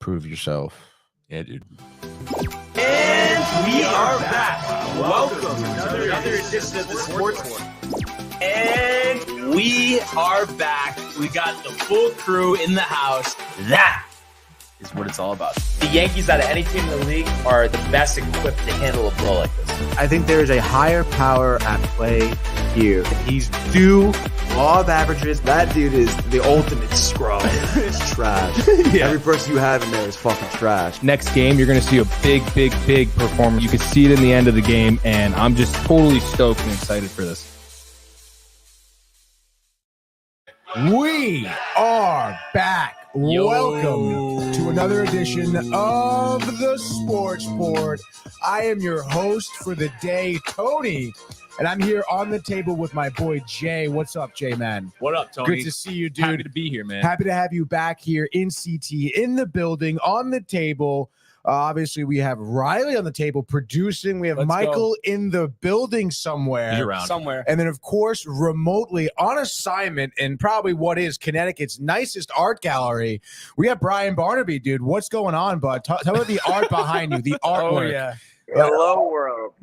Prove yourself. Yeah, dude. And we are back. Welcome to another edition of the Sports War. And we are back. We got the full crew in the house. That is what it's all about. The Yankees, out of any team in the league, are the best equipped to handle a blow like this. I think there is a higher power at play here. He's due law of averages. That dude is the ultimate scrub. It's trash. Yeah. Every person you have in there is fucking trash. Next game, you're going to see a big performance. You can see it in the end of the game, and I'm just totally stoked and excited for this. We are back. Welcome to another edition of the Sports Board. I am your host for the day, Tony, and I'm here on the table with my boy Jay. What's up, Jay, man? What up, Tony? Good to see you, dude. Happy to be here, man. Happy to have you back here in CT, in the building, on the table. Obviously, we have Riley on the table producing. We have Michael in the building somewhere. He's around. Somewhere. And then, of course, remotely on assignment in probably what is Connecticut's nicest art gallery, we got Brian Barnaby, dude. What's going on, bud? Tell me the art behind you, the artwork. Oh, yeah. Hello, world.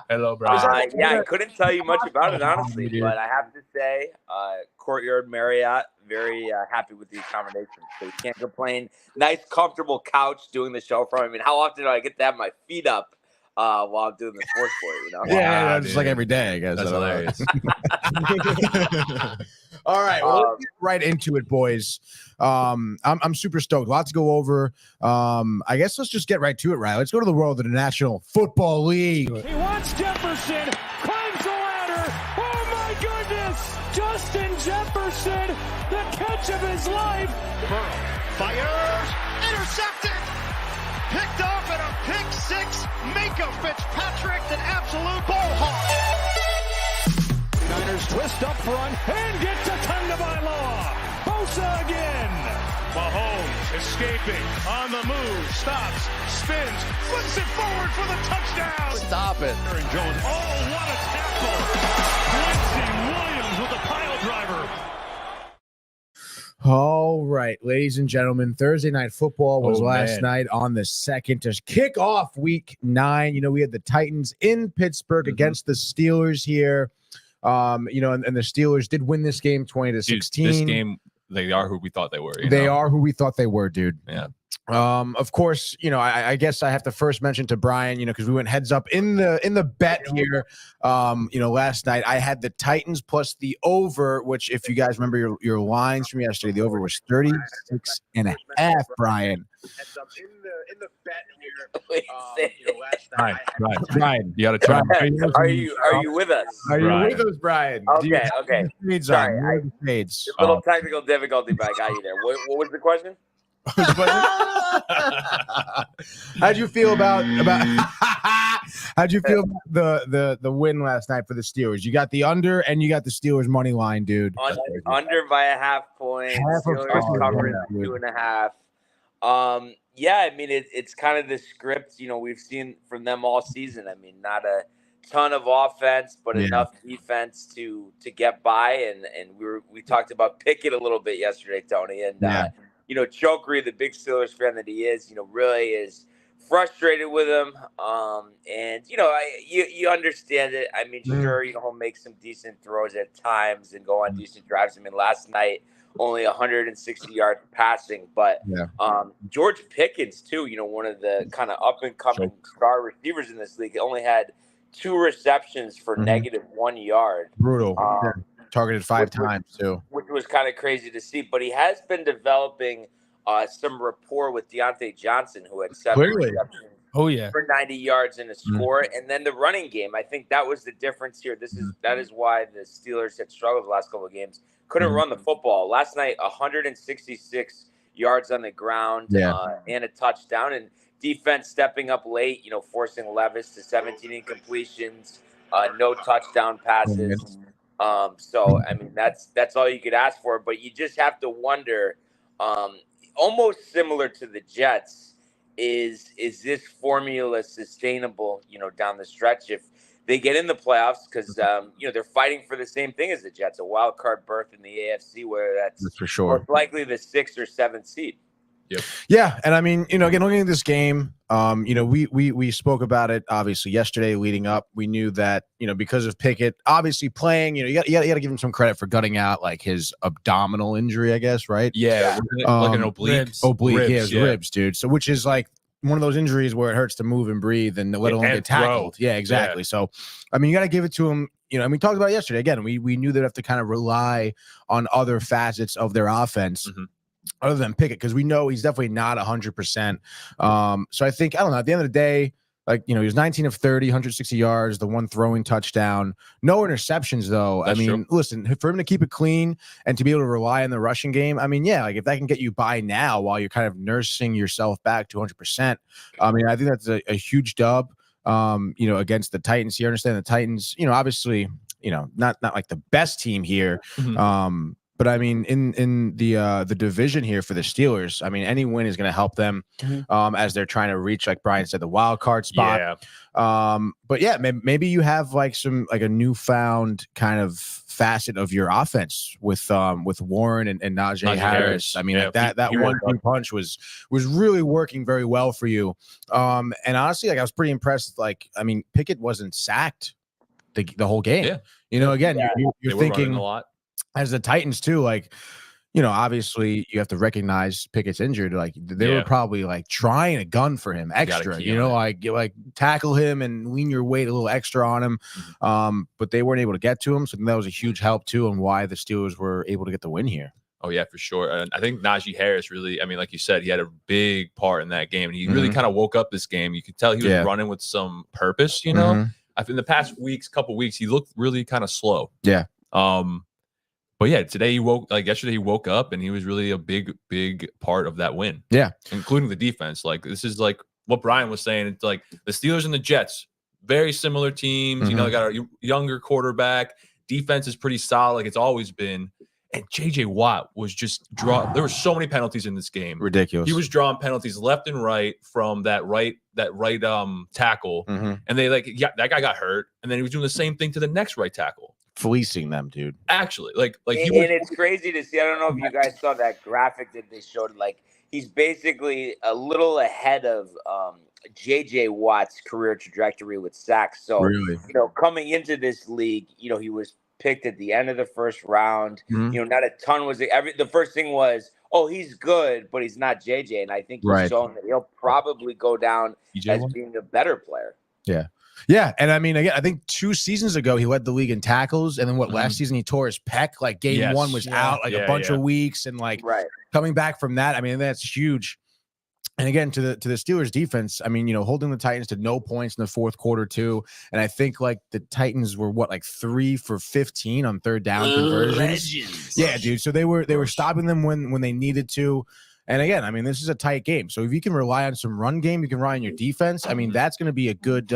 Hello, bro. Yeah, I couldn't tell you much about it, honestly, but I have to say, Courtyard Marriott, very happy with the accommodation. So you can't complain. Nice, comfortable couch doing the show from. I mean, how often do I get to have my feet up while I'm doing the sports for you? Know? Yeah, just like every day, I guess. That's hilarious. All right, well, let's get right into it, boys. I'm super stoked. Lots to go over. I guess let's just get right to it, Riley. Let's go to the world of the National Football League. He wants Jefferson, climbs the ladder. Oh my goodness! Justin Jefferson, the catch of his life. Burrow fires, intercepted, picked off at a pick six. Minka Fitzpatrick, an absolute ball hawk. Niners twist up front and get to Tagovailoa. Bosa again. Mahomes escaping on the move, stops, spins, flips it forward for the touchdown. Stop it. Aaron Jones. Oh, what a tackle! Quincy Williams with a pile driver. All right, ladies and gentlemen, Thursday Night Football was last night on the 2nd to kick off Week 9. You know, we had the Titans in Pittsburgh against the Steelers here. And the Steelers did win this game 20-16. This game, they are who we thought they were. They are who we thought they were, dude. Yeah. Of course, I guess I have to first mention to Brian, because we went heads up in the bet here. Last night I had the Titans plus the over, which if you guys remember your lines from yesterday, the over was 36.5, Brian. Heads up in the bet here. Brian, you got to try. Are you with us? Are you with us, Brian? Okay. Sorry, a little technical difficulty, but I got you there. What was the question? How'd you feel about the win last night for the Steelers? You got the under and you got the Steelers money line, dude. Under by a half point. Steelers covering 2.5. Yeah, I mean it's kind of the script we've seen from them all season. I mean, not a ton of offense, but enough defense to get by. And we talked about Pickett a little bit yesterday, Tony, and Chokery, the big Steelers fan that he is, really is frustrated with him. You understand it. I mean, sure, he'll make some decent throws at times and go on decent drives. I mean, last night, only 160 yards passing. But George Pickens, too, one of the kind of up-and-coming star receivers in this league, only had 2 receptions for -1 yard. Brutal. Targeted 5 times, too. Which was kind of crazy to see. But he has been developing some rapport with Deontay Johnson, who had 7 receptions for 90 yards in a score. And then the running game, I think that was the difference here. That is why the Steelers had struggled the last couple of games. Couldn't run the football. Last night, 166 yards on the ground and a touchdown. And defense stepping up late, forcing Levis to 17 incompletions, no touchdown passes. So, I mean, that's all you could ask for. But you just have to wonder, almost similar to the Jets, is this formula sustainable, down the stretch if they get in the playoffs? Because, they're fighting for the same thing as the Jets, a wild card berth in the AFC, where that's for sure most likely the 6th or 7th seed. Yeah, and I mean, again, looking at this game, we spoke about it obviously yesterday leading up. We knew that because of Pickett obviously playing, you got to give him some credit for gutting out like his abdominal injury, I guess, right? Yeah, like an oblique. Ribs, dude. So which is like one of those injuries where it hurts to move and breathe and let alone get tackled. Yeah, exactly. Yeah. So, I mean, you got to give it to him. And we talked about it yesterday. Again, we knew they'd have to kind of rely on other facets of their offense. Other than Pickett, because we know he's definitely not 100%. So I think, I don't know, at the end of the day, like, he was 19 of 30, 160 yards, the one throwing touchdown, no interceptions though. That's true. Listen, for him to keep it clean and to be able to rely on the rushing game, I mean, yeah, like if that can get you by now while you're kind of nursing yourself back to 100%, I mean, I think that's a huge dub, against the Titans. You understand the Titans, obviously, not like the best team here. But I mean, in the division here for the Steelers, I mean, any win is going to help them as they're trying to reach, like Brian said, the wild card spot. Yeah. But yeah, maybe you have like a newfound kind of facet of your offense with Warren and Najee Harris. I mean, like that 1-2 punch was really working very well for you. And honestly, like I was pretty impressed. Like, I mean, Pickett wasn't sacked the whole game. Yeah. Again, you're thinking a lot. As the Titans too, like, obviously you have to recognize Pickett's injured. Like they were probably like trying a gun for him extra, like tackle him and lean your weight a little extra on him. But they weren't able to get to him. So that was a huge help too, and why the Steelers were able to get the win here. Oh yeah, for sure. And I think Najee Harris really, I mean, like you said, he had a big part in that game, and he really kind of woke up this game. You could tell he was running with some purpose, I think in the past couple weeks, he looked really kind of slow. Yeah. But yeah, yesterday he woke up and he was really a big part of that win. Yeah. Including the defense. Like this is like what Brian was saying. It's like the Steelers and the Jets, very similar teams. They got a younger quarterback. Defense is pretty solid, like it's always been. And JJ Watt was just there were so many penalties in this game. Ridiculous. He was drawing penalties left and right from that right tackle. And they that guy got hurt. And then he was doing the same thing to the next right tackle. Fleecing them, dude. Actually, and it's crazy to see. I don't know if you guys saw that graphic that they showed. Like he's basically a little ahead of JJ Watt's career trajectory with sacks. So really? Coming into this league, he was picked at the end of the first round. Not a ton was the first thing was, oh, he's good, but he's not JJ. And I think he's shown that he'll probably go down as being a better player. Yeah. Yeah, and I mean, again, I think 2 seasons ago he led the league in tackles, and then last season he tore his pec. Like game 1 was out a bunch of weeks, and coming back from that, I mean, that's huge. And again, to the Steelers defense, I mean, holding the Titans to no points in the fourth quarter too, and I think like the Titans were 3 for 15 on third down conversions. Legends. Yeah, dude. So they were stopping them when they needed to. And again, I mean, this is a tight game. So if you can rely on some run game, you can rely on your defense. I mean, that's going to be a good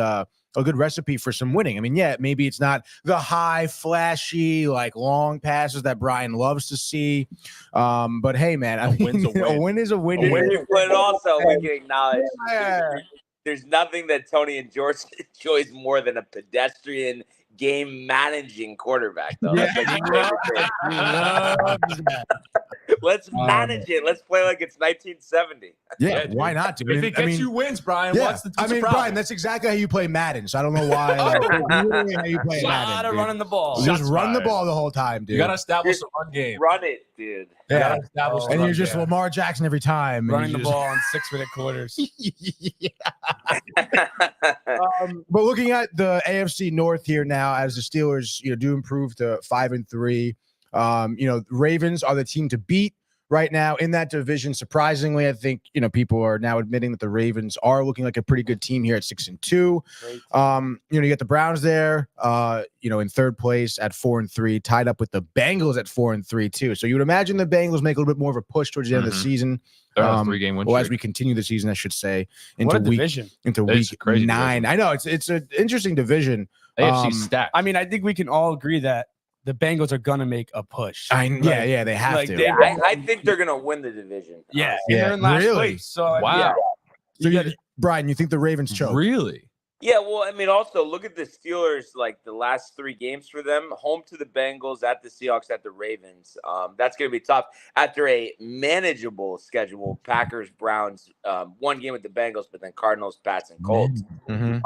recipe for some winning. I mean, yeah, maybe it's not the high, flashy, like long passes that Brian loves to see. But hey, man, a win's a win. A win is a win. But also, we can acknowledge there's nothing that Tony enjoys more than a pedestrian game managing quarterback, though. Let's manage it. Let's play like it's 1970. Yeah, why not, dude? If it gets you wins, Brian. Yeah. Brian, that's exactly how you play Madden. So I don't know why. Literally how you play Madden. Running the ball. Just run the ball the whole time, dude. You gotta establish a run game. Run it, dude. Yeah. And you're just Lamar Jackson every time. Running the ball in 6-minute quarters. But looking at the AFC North here now, as the Steelers, do improve to 5-3. Ravens are the team to beat right now in that division. Surprisingly, I think people are now admitting that the Ravens are looking like a pretty good team here at 6-2. You get the Browns there, in third place at 4-3, tied up with the Bengals at 4-3 too. So you would imagine the Bengals make a little bit more of a push towards the end of the season. They're on a 3-game win streak. Well, as we continue the season, I should say, into week 9. Division. I know it's an interesting division. AFC stacked. I mean, I think we can all agree that the Bengals are gonna make a push. They have to. I think they're gonna win the division. Yeah, they're in last place. So wow. So Brian, you think the Ravens choke? Really? Yeah, well, I mean, also look at the Steelers. Like the last 3 games for them: home to the Bengals, at the Seahawks, at the Ravens. That's going to be tough after a manageable schedule. Packers, Browns, 1 game with the Bengals, but then Cardinals, Pats, and Colts. Yeah,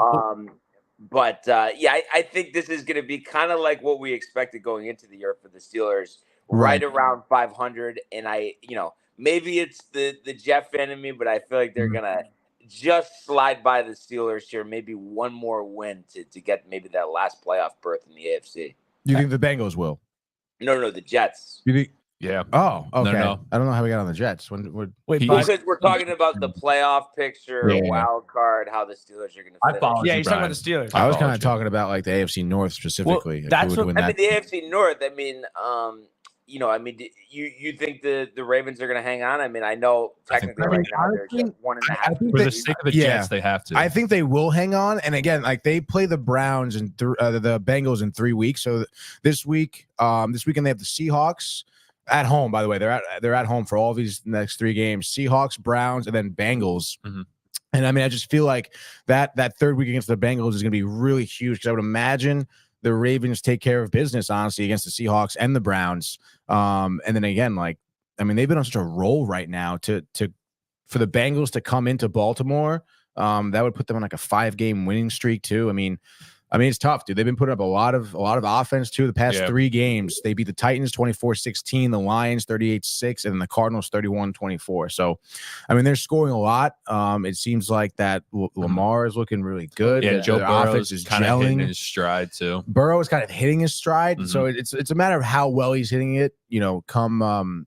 I think this is going to be kind of like what we expected going into the year for the Steelers, right around 500. And maybe it's the Jeff fan in me, but I feel like they're gonna just slide by the Steelers here, maybe one more win to get maybe that last playoff berth in the AFC. You think the Bengals will? No, the Jets. You think? Yeah. Oh, okay. No. I don't know how we got on the Jets. Wait, because we're talking about the playoff picture, wild card, how the Steelers are going to finish. Yeah, he's talking about the Steelers. I was kind of talking about like the AFC North specifically. Well, that's what I mean. The AFC North. I mean, you think the Ravens are going to hang on? I mean, I know technically right now they're just 1.5. For the sake of the Jets, they have to. I think they will hang on. And again, like they play the Browns and the Bengals in 3 weeks. So this weekend they have the Seahawks at home. By the way, they're at home for all these next 3 games: Seahawks, Browns, and then Bengals. And I mean, I just feel like that third week against the Bengals is going to be really huge because I would imagine the Ravens take care of business, honestly, against the Seahawks and the Browns. And then again, like, I mean, they've been on such a roll right now for the Bengals to come into Baltimore. That would put them on like a 5-game winning streak too. I mean, it's tough, dude. They've been putting up a lot of offense too. The past 3 games, they beat the Titans 24-16, the Lions 38-6, and the Cardinals 31-24. So, I mean, they're scoring a lot. It seems like that Lamar is looking really good. Yeah, Joe Burrow is kind of hitting his stride too. Burrow is kind of hitting his stride. So it's a matter of how well he's hitting it. Come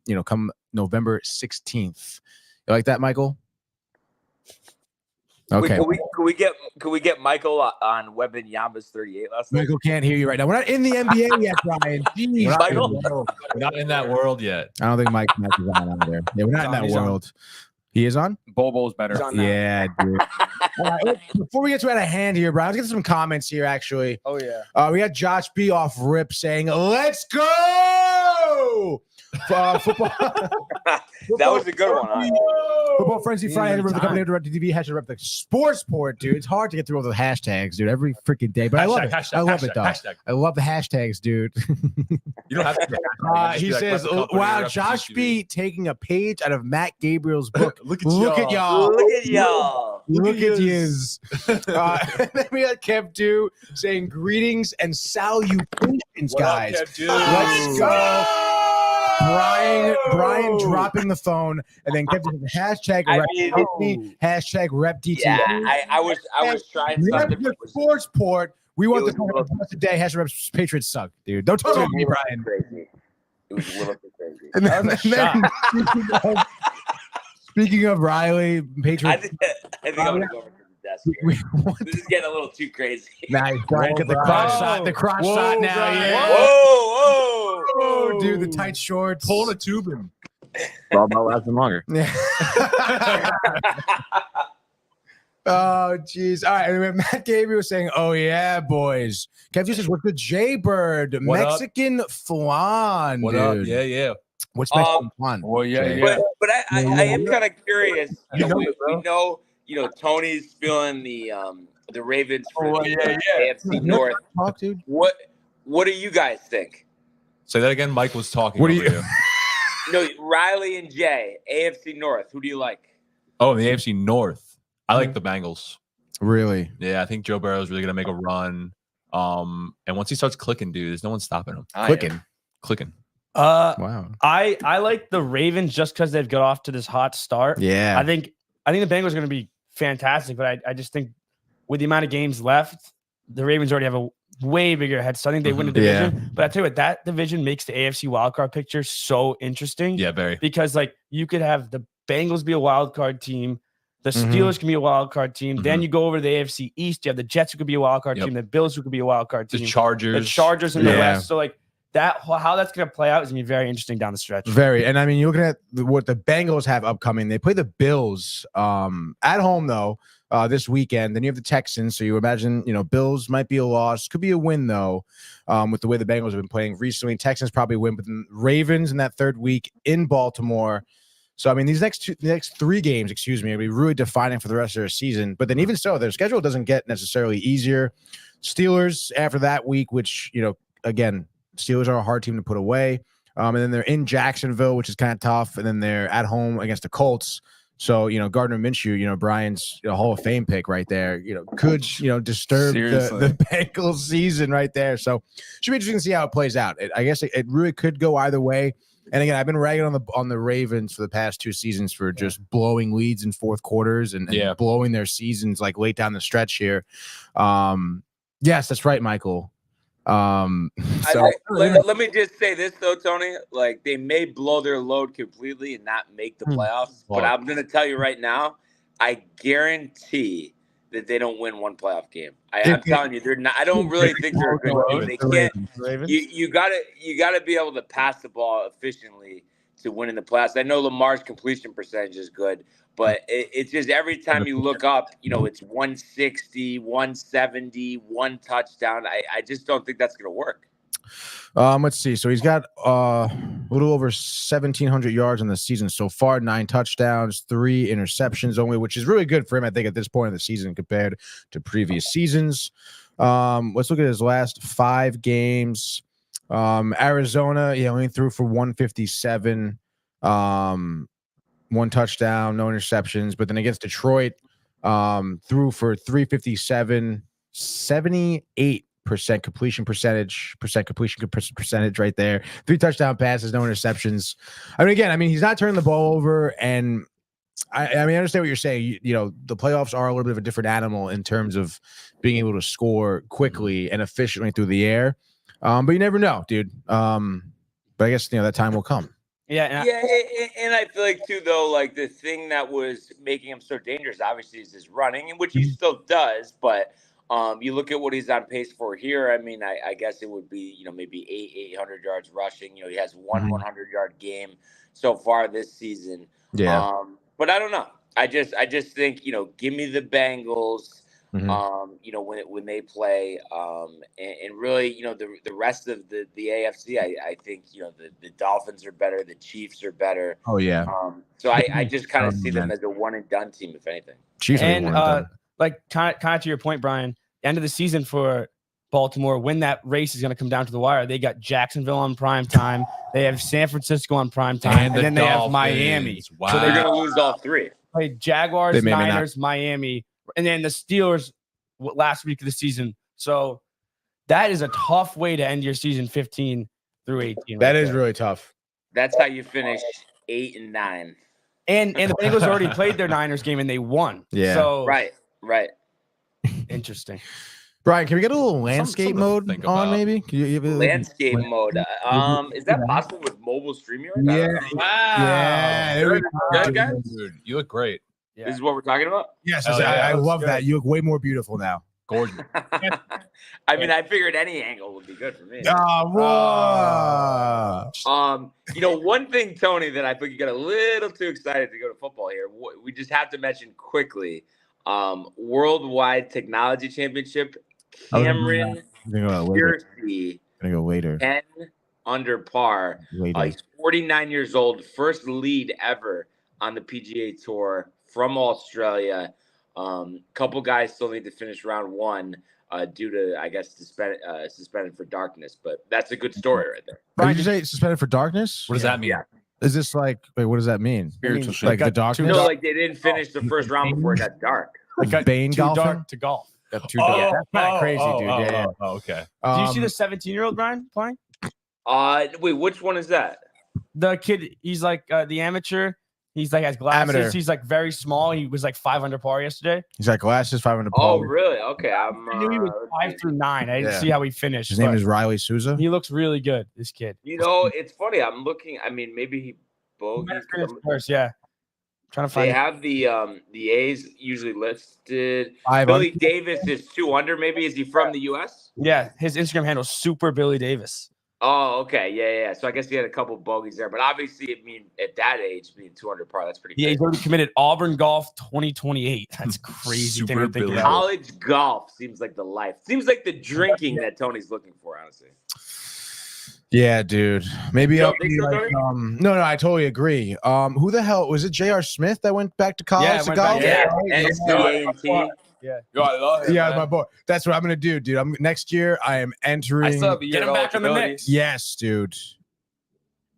November 16th. You like that, Michael? Okay. Could we get Michael on Wembanyama's 38 last night? Michael can't hear you right now. We're not in the NBA yet, Brian. Jeez. We're not in that world yet. I don't think Mike is on out there. Yeah, we're not in that world. He is on? Bobo's better. Yeah, dude. All right, before we get too out of hand here, Brian, let's get some comments here, actually. Oh, yeah. We got Josh B off rip saying, let's go! Football. That was a good one. Huh? Football Frenzy Friday, the company directed TV has to rep the sports port, dude. It's hard to get through all the hashtags, dude, every freaking day. But I love it. I love it, though. I love the hashtags, dude. You don't have to. He says, wow, Josh B taking a page out of Matt Gabriel's book. Look at y'all. Look at yous. And then we got Kev 2 saying greetings and salutations, guys. Let's go. Brian dropping the phone and then kept hashtag rep DT. Yeah, I was trying something. The sports port. We want the today. Hashtag rep Patriots suck, dude. Don't talk about me, Brian. Crazy. It was a little bit crazy. And then speaking of Riley, Patriots. I think I'm gonna go over to the desk here. This is getting a little too crazy. Nice, Brian. Get the cross shot. The cross shot now. Yeah. Whoa, dude, the tight shorts. Pulling a tubing. Well, about lasting longer. Yeah. Oh, jeez. All right. Anyway, Matt Gabriel was saying, oh, yeah, boys. Kev says, what's the Jaybird? Mexican flan, What dude. up? Yeah. What's Mexican flan? Well, yeah. But I am kind of curious. We know, Tony's feeling the Ravens for the AFC North. Talk, dude. What do you guys think? Say that again. Mike was talking. What do you? No, Riley and Jay, AFC North. Who do you like? Oh, in the AFC North. I like the Bengals. Really? Yeah, I think Joe Burrow is really going to make a run. And once he starts clicking, dude, there's no one stopping him. Clicking. Wow. I like the Ravens just because they've got off to this hot start. Yeah. I think the Bengals are going to be fantastic, but I just think with the amount of games left, the Ravens already have a way bigger head. So I think they win the division. Yeah. But I tell you what, that division makes the AFC wildcard picture so interesting. Yeah, very. Because you could have the Bengals be a wildcard team. The Steelers can be a wild card team. Then you go over to the AFC East. You have the Jets who could be a wild card team. The Bills who could be a wild card team. The Chargers in the West. So how that's going to play out is going to be very interesting down the stretch. Very. And I mean, you're looking at what the Bengals have upcoming. They play the Bills at home, though, this weekend. Then you have the Texans. So you imagine, Bills might be a loss. Could be a win, though, with the way the Bengals have been playing recently. Texans probably win, but then Ravens in that third week in Baltimore. So I mean, the next 3 games, will be really defining for the rest of their season. But then even so, their schedule doesn't get necessarily easier. Steelers after that week, which again, Steelers are a hard team to put away. And then they're in Jacksonville, which is kind of tough. And then they're at home against the Colts. So, Gardner Minshew, Brian's Hall of Fame pick right there, could, disturb the Bengals season right there. So should be interesting to see how it plays out. I guess it really could go either way. And again, I've been ragging on the Ravens for the past 2 seasons for just blowing leads in fourth quarters and blowing their seasons like late down the stretch here. Yes, that's right, Michael. Let me just say this though, Tony. Like, they may blow their load completely and not make the playoffs, but I'm going to tell you right now, I guarantee that they don't win one playoff game. I'm telling you, they're not. I don't really think they're a good team. They can't. You gotta be able to pass the ball efficiently to win in the playoffs. I know Lamar's completion percentage is good, but it's just every time you look up, it's 160, 170, 1 touchdown. I just don't think that's going to work. Let's see. So he's got a little over 1,700 yards in the season so far, 9 touchdowns, 3 interceptions only, which is really good for him, I think, at this point in the season compared to previous seasons. Let's look at his last 5 games. Arizona, only threw for 157, 1 touchdown, no interceptions. But then against Detroit, threw for 357, 78% completion percentage right there. 3 touchdown passes, no interceptions. He's not turning the ball over, and I understand what you're saying. The playoffs are a little bit of a different animal in terms of being able to score quickly and efficiently through the air. But you never know, dude. But I guess that time will come. Yeah, and I feel like too, though, like the thing that was making him so dangerous, obviously, is his running, which he still does. But you look at what he's on pace for here. I guess it would be maybe 800 yards rushing. He has one 100-yard game so far this season. Yeah. But I don't know. I just think give me the Bengals. When they play, and really, the rest of the AFC, I think, the Dolphins are better, the Chiefs are better. Oh yeah. So I just kind of see them as a one and done team, if anything. Chiefs and like kind of to your point, Brian, end of the season for Baltimore, when that race is going to come down to the wire, they got Jacksonville on prime time, they have San Francisco on prime time, and then they have Miami. Wow. So they're going to lose all 3. Play Jaguars, Niners, Miami. And then the Steelers last week of the season. So that is a tough way to end your season 15 through 18. That is really tough. That's how you finish 8 and 9. And the Bengals already played their Niners game and they won. Yeah. So right. Interesting. Brian, can we get a little landscape mode on maybe? Can you landscape mode? Is that possible with mobile StreamYard? Yeah. Wow. Yeah. There we go. Dude, you look great. Yeah. This is what we're talking about? Yes, I love that. You look way more beautiful now. Gorgeous. I figured any angle would be good for me. One thing, Tony, that I think you got a little too excited to go to football here. We just have to mention quickly, Worldwide Technology Championship, Cameron Piercy. Gonna go later. 10 under par. He's 49 years old, first lead ever on the PGA Tour from Australia. Couple guys still need to finish round 1 due to, I guess, suspended for darkness. But that's a good story right there. Did you say suspended for darkness? What does that mean? Yeah. Is this what does that mean? Spiritual shit. Like the darkness? No, like they didn't finish the first round before it got dark. Like Bane golfing? Dark to golf. Got too dark. That's kind of crazy, dude. Yeah. Okay. Do you see the 17-year-old Brian playing? Wait, which one is that? The kid, he's like the amateur. He's like has glasses. Amateur. He's like very small. He was like 5 under par yesterday. He's got glasses, 500 par. Oh, really? Okay. I knew he was 5 through 9. I didn't see how he finished. His name is Riley Souza. He looks really good, this kid. It's funny. I'm looking. Maybe he bogeyed first. Yeah. Trying to find. They have the A's usually listed. 5 Billy Davis is 2 under. Maybe is he from the U.S.? Yeah, his Instagram handle is Super Billy Davis. Oh, okay, yeah. So I guess he had a couple bogeys there, but obviously, at that age, being 200 par, that's pretty. Yeah, he's already committed Auburn Golf 2028. That's crazy. Super Billy. College golf seems like the life. Seems like the drinking that Tony's looking for, honestly. Yeah, dude. Maybe I'll think be so, like, Tony? no, I totally agree. Who the hell was it? J.R. Smith that went back to college to went golf? back- Yeah, NCAA. Yeah, my boy. That's what I'm gonna do, dude. Next year. I am entering. I still have a year Get of him back in the eligibility. mix. Yes, dude.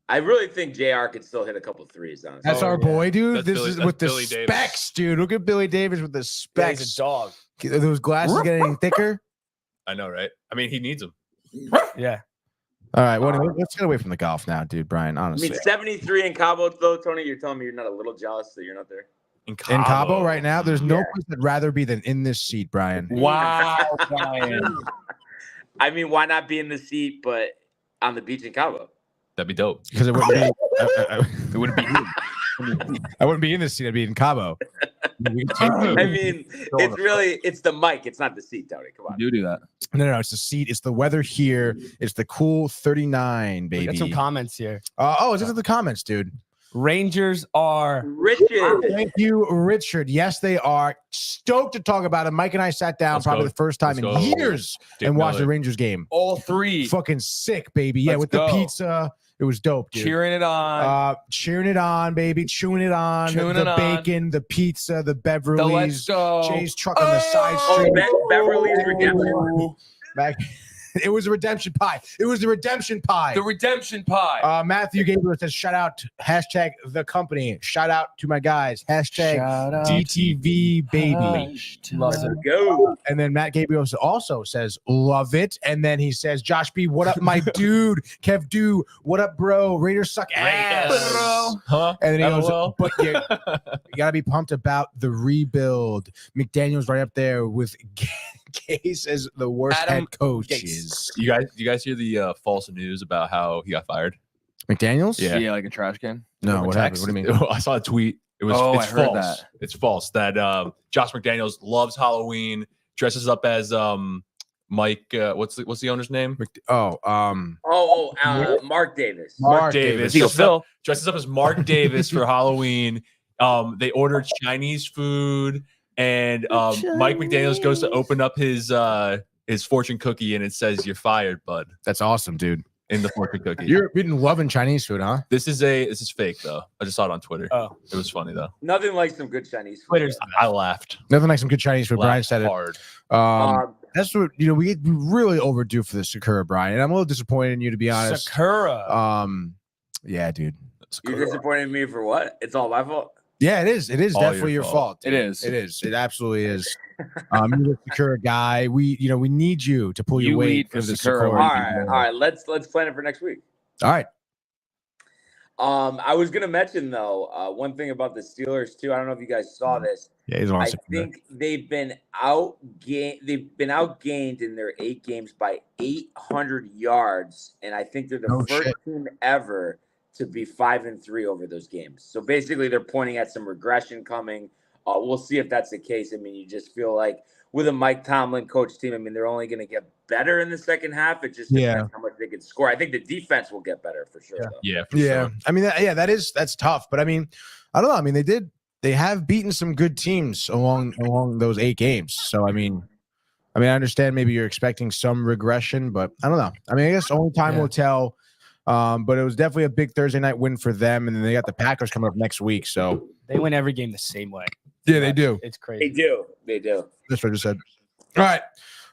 I really think JR could still hit a couple threes, honestly. That's our boy, dude. That's This is with the Billy Davis. specs, dude. Look at Billy Davis with the Yeah, specs. he's a dog. Are those glasses getting thicker? I know, right? I mean, he needs them. Yeah. All right, well, let's get away from the golf now, dude. Brian, I honestly, mean, 73 in Cabo, though, Tony. You're telling me you're not a little jealous that you're not there? In in Cabo right now, there's no place I'd rather be than in this seat, Brian. Wow, Brian. I mean, why not be in the seat, but on the beach in Cabo? That'd be dope. Because it wouldn't be. It wouldn't be. I wouldn't be in this seat. I'd be in Cabo. I mean, it's the mic. It's not the seat, Tony. Come on. You do that. No. It's the seat. It's the weather here. It's the cool 39, baby. We got some comments here. Is this in the comments, dude? Rangers are Richard. Thank you, Richard. Yes, they are. Stoked to talk about it. Mike and I sat down probably the first time in years and watched the Rangers game. All three. Fucking sick, baby. Yeah, with the pizza. It was dope, dude. Cheering it on. Cheering it on, baby. Chewing it on. The bacon, the pizza, the Beverly's. The let's go. Jay's truck on the side street. Beverly's redemption. It was a redemption pie. It was the redemption pie. The redemption pie. Matthew Gabriel says, shout out, hashtag the company. Shout out to my guys. Hashtag DTV baby. Let's go. And then Matt Gabriel also says, love it. And then he says, Josh B, what up, my dude? Kev Do, what up, bro? Raiders suck ass. Huh? And then he goes, but you gotta be pumped about the rebuild. McDaniel's right up there with Gase as the worst head coaches. You guys hear the false news about how he got fired? McDaniel's? Yeah, like a trash can. No, what happened? What do you mean? I saw a tweet. It's I heard false. that. It's false that Josh McDaniels loves Halloween, dresses up as Mike. What's the owner's name? Mark Davis. Mark Davis. Dresses up as Mark Davis for Halloween. They order Chinese food. And Mike McDaniels goes to open up his fortune cookie, and it says, "You're fired, bud." That's awesome, dude. In the fortune cookie. You've been loving Chinese food, huh? This is fake though. I just saw it on Twitter. Oh, it was funny though. Nothing like some good Chinese food. I laughed. Nothing like some good Chinese food. Brian said hard. It. That's what we really overdue for the Sakura, Brian. And I'm a little disappointed in you, to be honest. Sakura. Yeah, dude. You're disappointed in me for what? It's all my fault. Yeah, it is. It is definitely your fault. It is. It is. It absolutely is. You're the Sakura guy. We need you to pull your weight for the Sakura. All right. Let's plan it for next week. All right. I was gonna mention though one thing about the Steelers too. I don't know if you guys saw this. Yeah, he's I think they've been outgained in their 8 games by 800 yards, and I think they're the first team ever to be 5-3 over those games. So basically, they're pointing at some regression coming. We'll see if that's the case. I mean, you just feel like with a Mike Tomlin coach team, I mean, they're only going to get better in the second half. It just depends how much they can score. I think the defense will get better for sure. Yeah, though. Sure. I mean, that's tough. But I mean, I don't know. I mean, they have beaten some good teams along those 8 games. So I mean, I understand maybe you're expecting some regression, but I don't know. I mean, I guess only time will tell. But it was definitely a big Thursday night win for them, and then they got the Packers coming up next week. So they win every game the same way. Yeah, they do. It's crazy. They do. That's what I just said. All right.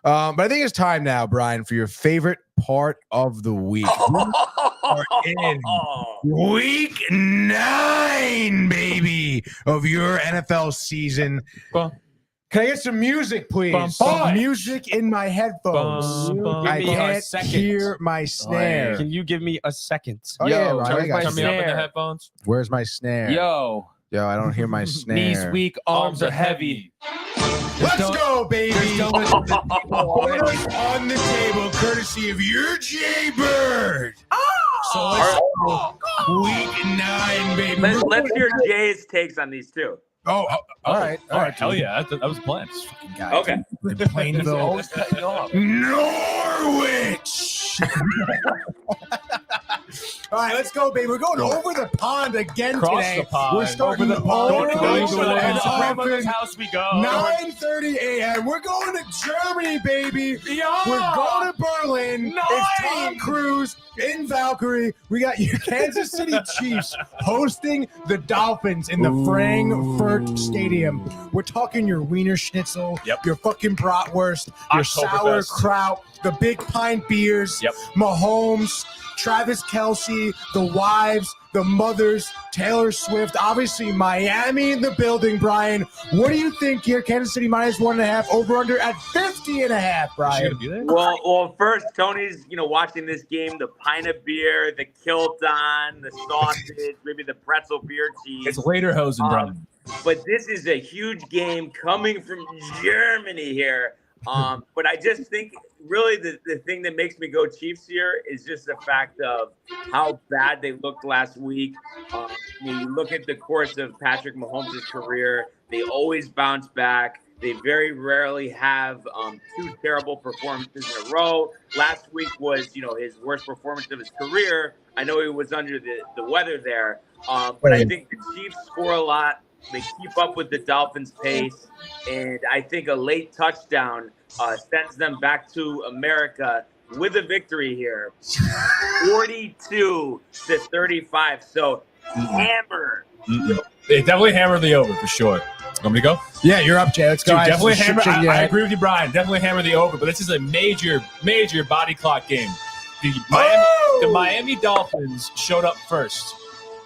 But I think it's time now, Brian, for your favorite part of the week. We're in week 9, baby, of your NFL season. Can I get some music, please? Music in my headphones. I can't hear my snare. Can you give me a second? Oh, Yo, turn my me up in the headphones. Where's my snare? Yo, I don't hear my snare. knees weak, arms are heavy. Let's go, baby. Orders on the table, courtesy of your Jaybird. So let's go. Week 9, baby. Let's hear Jay's takes on these two. All right. Hell yeah, that was planned. Okay. Plainville, Norwich. All right, let's go, baby. We're going over the pond again Across today. the pond. We're starting Over the pond. over and grandmother's often. house we go. 9:30 a.m. We're going to Germany, baby. Yeah. We're going to Berlin. Nice. It's Tom Cruise in Valkyrie. We got your Kansas City Chiefs hosting the Dolphins in the Frankfurt Stadium. We're talking your Wiener Schnitzel, your fucking bratwurst, your sauerkraut, the big pint beers, Mahomes, Travis Kelce, the wives, the mothers, Taylor Swift, obviously Miami in the building, Brian. What do you think here? Kansas City -1.5, over under at 50.5, Brian. Well, first, Tony's, watching this game, the pint of beer, the kilt on, the sausage, maybe the pretzel beer cheese. It's later hosen, Brian. But this is a huge game coming from Germany here. But I just think really the thing that makes me go Chiefs here is just the fact of how bad they looked last week. You look at the course of Patrick Mahomes' career, they always bounce back. They very rarely have two terrible performances in a row. Last week was, his worst performance of his career. I know he was under the weather there. But I think the Chiefs score a lot. They keep up with the Dolphins' pace, and I think a late touchdown sends them back to America with a victory here, 42-35. So hammer. They definitely hammer the over for sure. Want me to go? Yeah, you're up, Jay. Let's go. Dude, definitely hammer. I agree with you, Brian. Definitely hammer the over, but this is a major body clock game. The Miami Dolphins showed up first,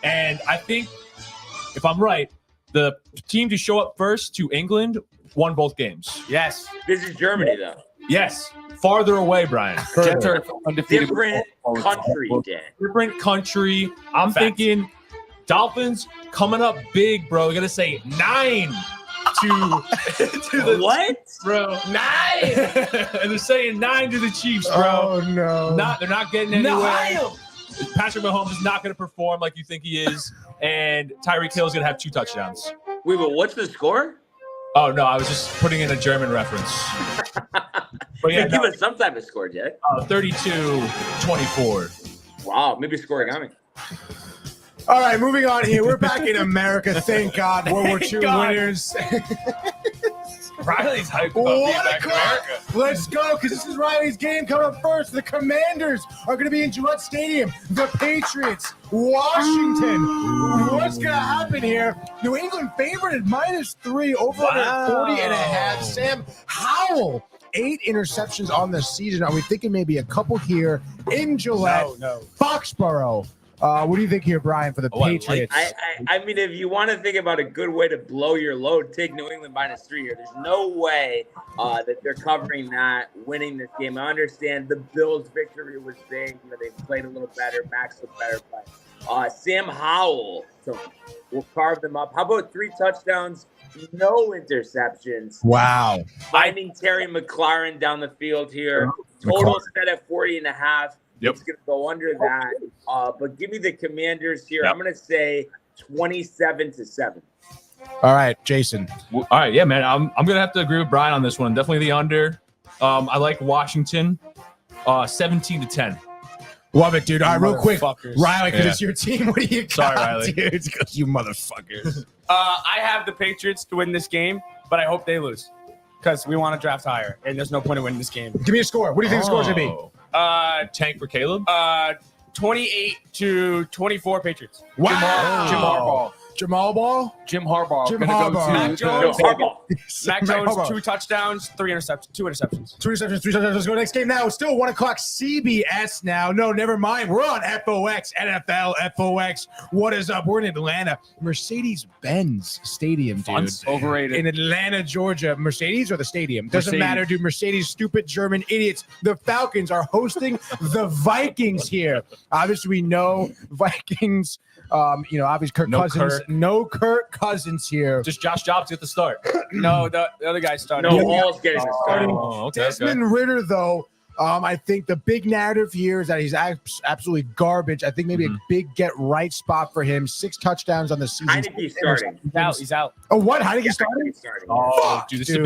and I think, if I'm right, the team to show up first to England won both games. Yes. This is Germany, though. Yes. Farther away, Brian. Different country, Dan. Different country. I'm thinking Dolphins coming up big, bro. They're going to say 9 to the what? Bro. 9? And they're saying 9 to the Chiefs, bro. Oh, no. They're not getting anywhere. Patrick Mahomes is not going to perform like you think he is, and Tyreek Hill is going to have 2 touchdowns. Wait, but what's the score? Oh, no, I was just putting in a German reference. But yeah, give us some type of score, Jay. 32-24. Wow, maybe scoregami. All right, moving on here. We're back in America. Thank God. World War II winners. Riley's hyped about being back in America. Let's go, because this is Riley's game coming up first. The Commanders are going to be in Gillette Stadium. The Patriots, Washington. What's going to happen here? New England favored at -3, over under 40.5. Sam Howell, 8 interceptions on the season. Are we thinking maybe a couple here in Gillette? No. Foxborough. What do you think here, Brian, for the Patriots? I mean, if you want to think about a good way to blow your load, take New England -3 here. There's no way that they're covering that, winning this game. I understand the Bills' victory was big. They played a little better, Max looked better, but Sam Howell will carve them up. How about 3 touchdowns, no interceptions? Wow. Finding Terry McLaurin down the field here. Total set at 40.5. Yep. It's going to go under that. But give me the Commanders here. I'm going to say 27-7. All right, Jason. All right, yeah, man. I'm going to have to agree with Brian on this one. Definitely the under. I like Washington. 17-10. Love it, dude. All right, real quick. Riley, because it's your team. What do you got, Sorry, Riley. dude? It's because you motherfuckers. I have the Patriots to win this game, but I hope they lose because we want to draft higher, and there's no point in winning this game. Give me a score. What do you think the score's going to be? Tank for Caleb? 28-24 Patriots. Wow. Jamal Ball. Jim Harbaugh. Jim Harbaugh. Mac Jones. Mac Jones, Harbaugh. 2 touchdowns, 3 interceptions. 2 interceptions. 3 touchdowns. Let's go next game now. It's still 1 o'clock CBS now. No, never mind. We're on FOX, NFL, FOX. What is up? We're in Atlanta. Mercedes-Benz Stadium, dude. Overrated. In Atlanta, Georgia. Mercedes or the stadium? Doesn't matter, dude. Mercedes, stupid German idiots. The Falcons are hosting the Vikings here. Obviously, we know Vikings. Obviously Kirk Cousins. No Kirk Cousins here. Just Josh Jacobs get the start. No, the other guy started. No, Hall's getting the start. Okay. Desmond Ridder, though, I think the big narrative here is that he's absolutely garbage. I think maybe a big get-right spot for him. 6 touchdowns on the season. Heineke's starting. He's out. Oh, what? Heineke's starting? Oh, dude, this is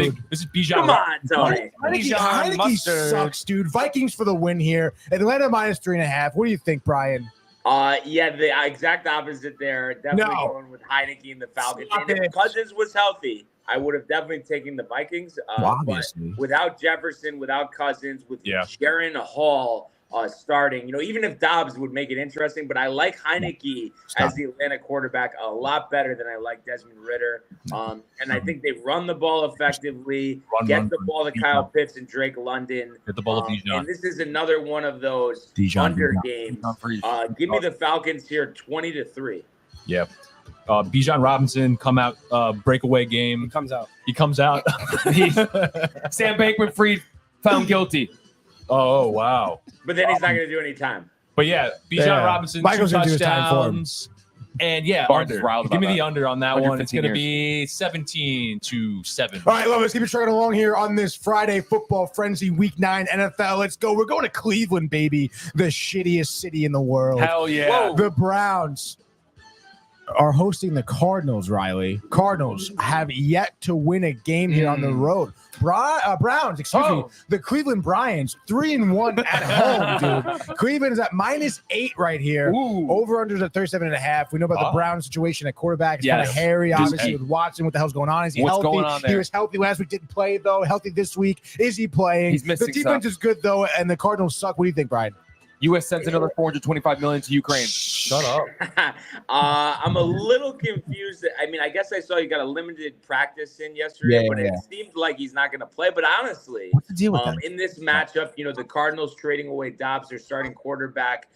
Bijan. Come on, Tony. Heineke sucks, dude. Vikings for the win here. Atlanta -3.5. What do you think, Brian? Yeah, the exact opposite there. Definitely going with Heineke and the Falcons. And if Cousins was healthy, I would have definitely taken the Vikings. Obviously. But without Jefferson, without Cousins, with Jaron Hall starting, even if Dobbs would make it interesting, but I like Heineke as the Atlanta quarterback a lot better than I like Desmond Ritter. And I think they run the ball effectively, get the ball to Kyle Pitts and Drake London. Get the ball to Bijan. And this is another one of those under games. Give me the Falcons here 20-3. Yeah. Bijan Robinson come out breakaway game. He comes out. Sam Bankman-Fried found guilty. Oh, wow. But then he's not going to do any time. But yeah, Bijan Robinson, Michael's 2 gonna do his time for him. touchdowns. And yeah, Barnes under. riled Give me about the that. under on that one. It's 115 going to be 17-7. All right, love, let's keep it straight along here on this Friday football frenzy, Week 9 NFL. Let's go. We're going to Cleveland, baby, the shittiest city in the world. Hell yeah. The Browns are hosting the Cardinals, Riley. Cardinals have yet to win a game here on the road. Browns, excuse me. The Cleveland Bryans, 3-1 at home, dude. Cleveland is at -8 right here. Over-unders at 37.5. We know about the Browns situation at quarterback. It's kind of hairy, obviously, with Watson. What the hell's going on? Is he healthy? Going on there? He was healthy last week, didn't play, though. Healthy this week. Is he playing? He's missing The defense is good, though, and the Cardinals suck. What do you think, Brian? U.S. sends another $425 million to Ukraine. Shut up. I'm a little confused. I mean, I guess I saw you got a limited practice in yesterday, but it seemed like he's not going to play. But honestly, what's the deal with that? In this matchup, the Cardinals trading away Dobbs, their starting quarterback,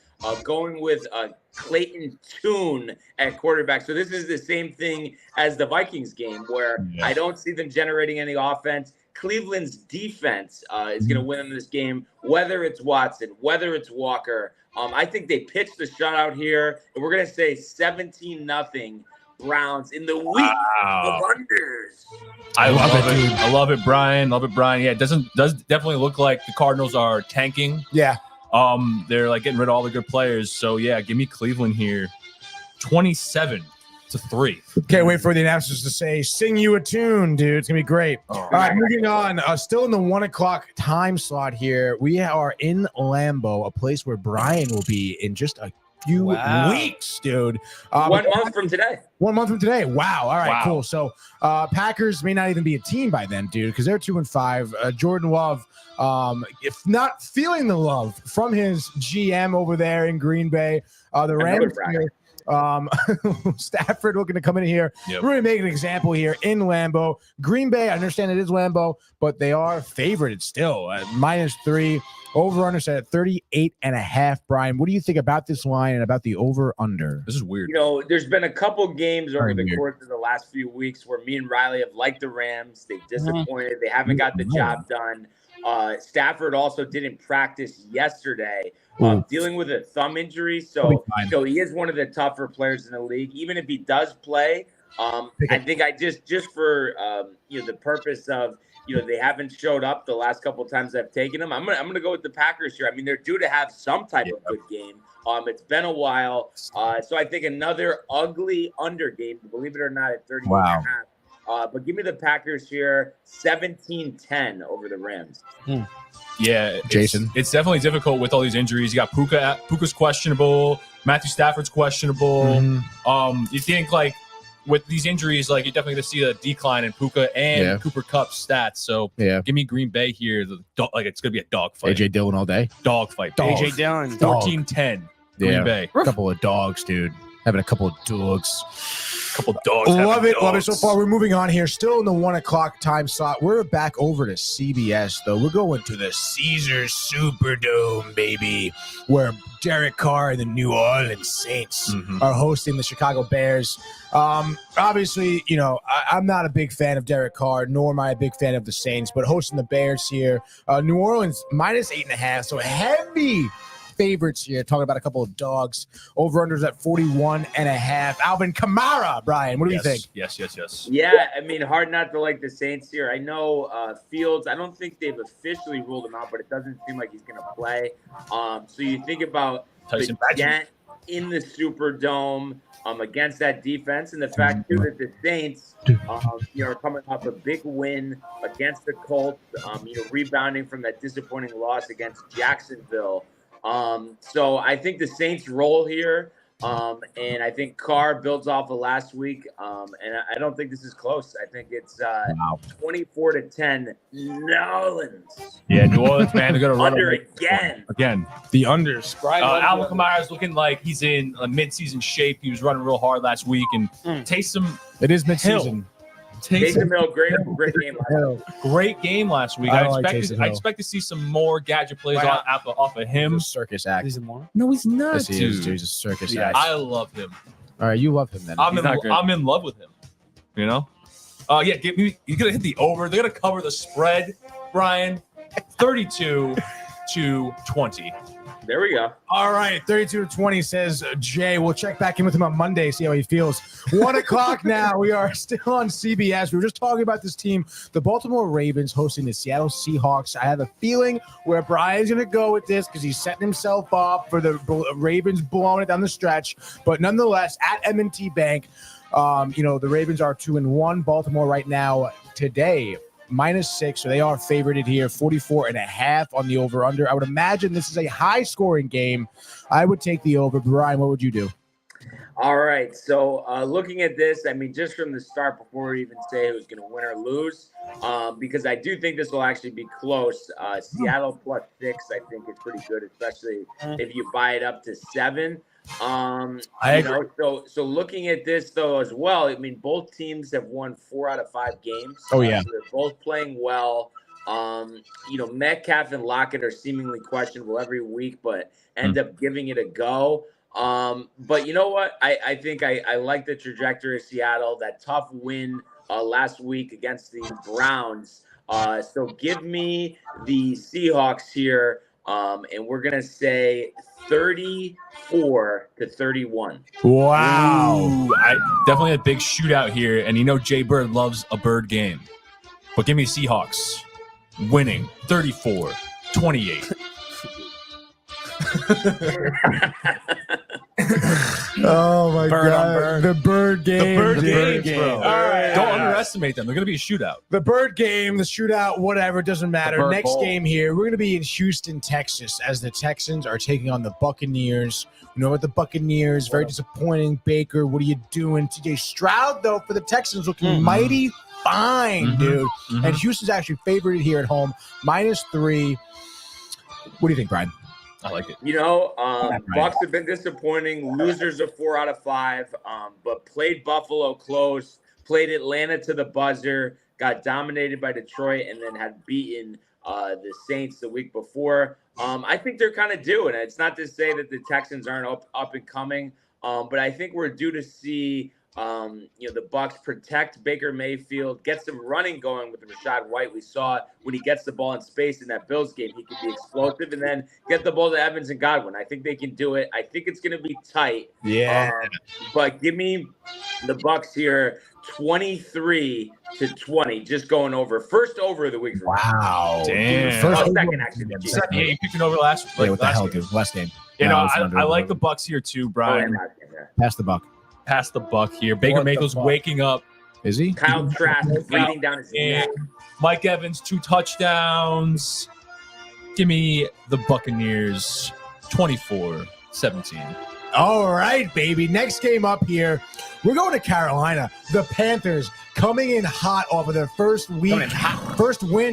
going with Clayton Tune at quarterback. So this is the same thing as the Vikings game where I don't see them generating any offense. Cleveland's defense is going to win in this game, whether it's Watson, whether it's Walker. I think they pitched the shutout here, and we're going to say 17-0 Browns in the week of unders. I love it, dude. I love it, Brian. Love it, Brian. Yeah, it does definitely look like the Cardinals are tanking. Yeah. They're like getting rid of all the good players. So yeah, give me Cleveland here, 27-3. Can't wait for the announcers to say, sing you a tune, dude. It's going to be great. All right, moving on. Still in the 1 o'clock time slot here. We are in Lambeau, a place where Brian will be in just a few weeks, dude. 1 month from today. 1 month from today. Wow. All right, cool. So Packers may not even be a team by then, dude, because they're 2-5. Jordan Love, if not feeling the love from his GM over there in Green Bay, the Rams here. Stafford looking to come in here, really make an example here in Lambeau. Green Bay, I understand it is Lambeau, but they are favored still at -3. Over-under set at 38.5. Brian, what do you think about this line and about the over-under? This is weird. There's been a couple games over the course of the last few weeks where me and Riley have liked the Rams. They've disappointed. They haven't got the job done. Stafford also didn't practice yesterday, dealing with a thumb injury. So he is one of the tougher players in the league. Even if he does play, I think I just for the purpose of they haven't showed up the last couple of times I've taken them. I'm gonna go with the Packers here. I mean, they're due to have some type of good game. It's been a while, so I think another ugly under game, believe it or not, at 30.5. But give me the Packers here, 17-10 over the Rams. Yeah, Jason. It's definitely difficult with all these injuries. You got Puka's questionable, Matthew Stafford's questionable. You think like with these injuries, like you're definitely going to see a decline in Puka and Cooper Kupp's stats. So give me Green Bay here. It's going to be a dogfight. AJ Dillon all day. Dogfight. AJ Dillon. 14-10. Green Bay. A couple of dogs, dude. Having a couple of dogs. Couple dogs. Love it so far. We're moving on here. Still in the 1 o'clock time slot. We're back over to CBS, though. We're going to the Caesars Superdome, baby, where Derek Carr and the New Orleans Saints are hosting the Chicago Bears. Obviously, I'm not a big fan of Derek Carr, nor am I a big fan of the Saints, but hosting the Bears here. New Orleans -8.5, so heavy favorites here. Talking about a couple of dogs. Over-unders at 41.5. Alvin Kamara, Brian, what do you think? Yes. Yeah, I mean, hard not to like the Saints here. I know Fields, I don't think they've officially ruled him out, but it doesn't seem like he's going to play. So you think about the Jet in the Superdome against that defense, and the fact, too, that the Saints are coming off a big win against the Colts, rebounding from that disappointing loss against Jacksonville. So I think the Saints roll here. And I think Carr builds off of last week. And I don't think this is close. I think it's 24-10 Nolans. Yeah, New Orleans, man, they're gonna run under again. The unders. Alvin Kamara is looking like he's in a midseason shape. He was running real hard last week, and Taysom. It is midseason. Taysom Hill, great game last week. Great game last week. I expect to see some more gadget plays off of him. Circus act. Is it more? No, he's not. Yes, he is, dude. He's a circus act. I love him. All right, you love him then. I'm in love with him. You know? Yeah, you're gonna hit the over. They're gonna cover the spread, Brian. 32-20. There we go. All right, 32-20 says Jay. We'll check back in with him on Monday, see how he feels. 1 o'clock now. We are still on CBS. We were just talking about this team, the Baltimore Ravens hosting the Seattle Seahawks. I have a feeling where Brian's going to go with this because he's setting himself up for the Ravens blowing it down the stretch. But nonetheless, at M&T Bank, the Ravens are 2-1. Baltimore right now today -6, so they are favorited here, 44.5 on the over-under. I would imagine this is a high-scoring game. I would take the over. Brian, what would you do? All right, so looking at this, I mean, just from the start, before we even say who's going to win or lose, because I do think this will actually be close. Seattle +6, I think, is pretty good, especially if you buy it up to 7. So looking at this though as well, I mean, both teams have won 4 out of 5 games. Oh yeah, so they're both playing well. Metcalf and Lockett are seemingly questionable every week, but end up giving it a go. But you know what? I think I like the trajectory of Seattle. That tough win last week against the Browns. So give me the Seahawks here. And we're going to say 34-31. Wow. Ooh, definitely a big shootout here. And Jay Bird loves a bird game. But give me Seahawks winning 34-28. Oh my God! The bird game. The bird game, bro. All right. Don't underestimate them. They're going to be a shootout. The bird game, the shootout, whatever, doesn't matter. Next bowl. game here, we're going to be in Houston, Texas, as the Texans are taking on the Buccaneers. You know what, the Buccaneers, very disappointing. Baker, what are you doing? TJ Stroud, though, for the Texans, looking mighty fine, dude. And Houston's actually favored here at home, -3. What do you think, Brian? I like it. Bucs have been disappointing. Losers of 4 out of 5, but played Buffalo close, played Atlanta to the buzzer, got dominated by Detroit, and then had beaten the Saints the week before. I think they're kind of due, and it's not to say that the Texans aren't up and coming, but I think we're due to see the Bucs protect Baker Mayfield, get some running going with Rachaad White. We saw when he gets the ball in space in that Bills game, he can be explosive, and then get the ball to Evans and Godwin. I think they can do it. I think it's going to be tight. Yeah. But give me the Bucs here, 23-20, just going over. First over of the week. Wow. Damn. Second, actually. Yeah, you picked it over last. Yeah, what the hell, dude? Last game. I like the Bucs here too, Brian. Pass the buck. Pass the buck here. Baker Mayfield's waking up. Is he? Kyle Trask bleeding down his neck. Mike Evans, 2 touchdowns. Give me the Buccaneers 24-17. All right, baby. Next game up here. We're going to Carolina. The Panthers coming in hot off of their first win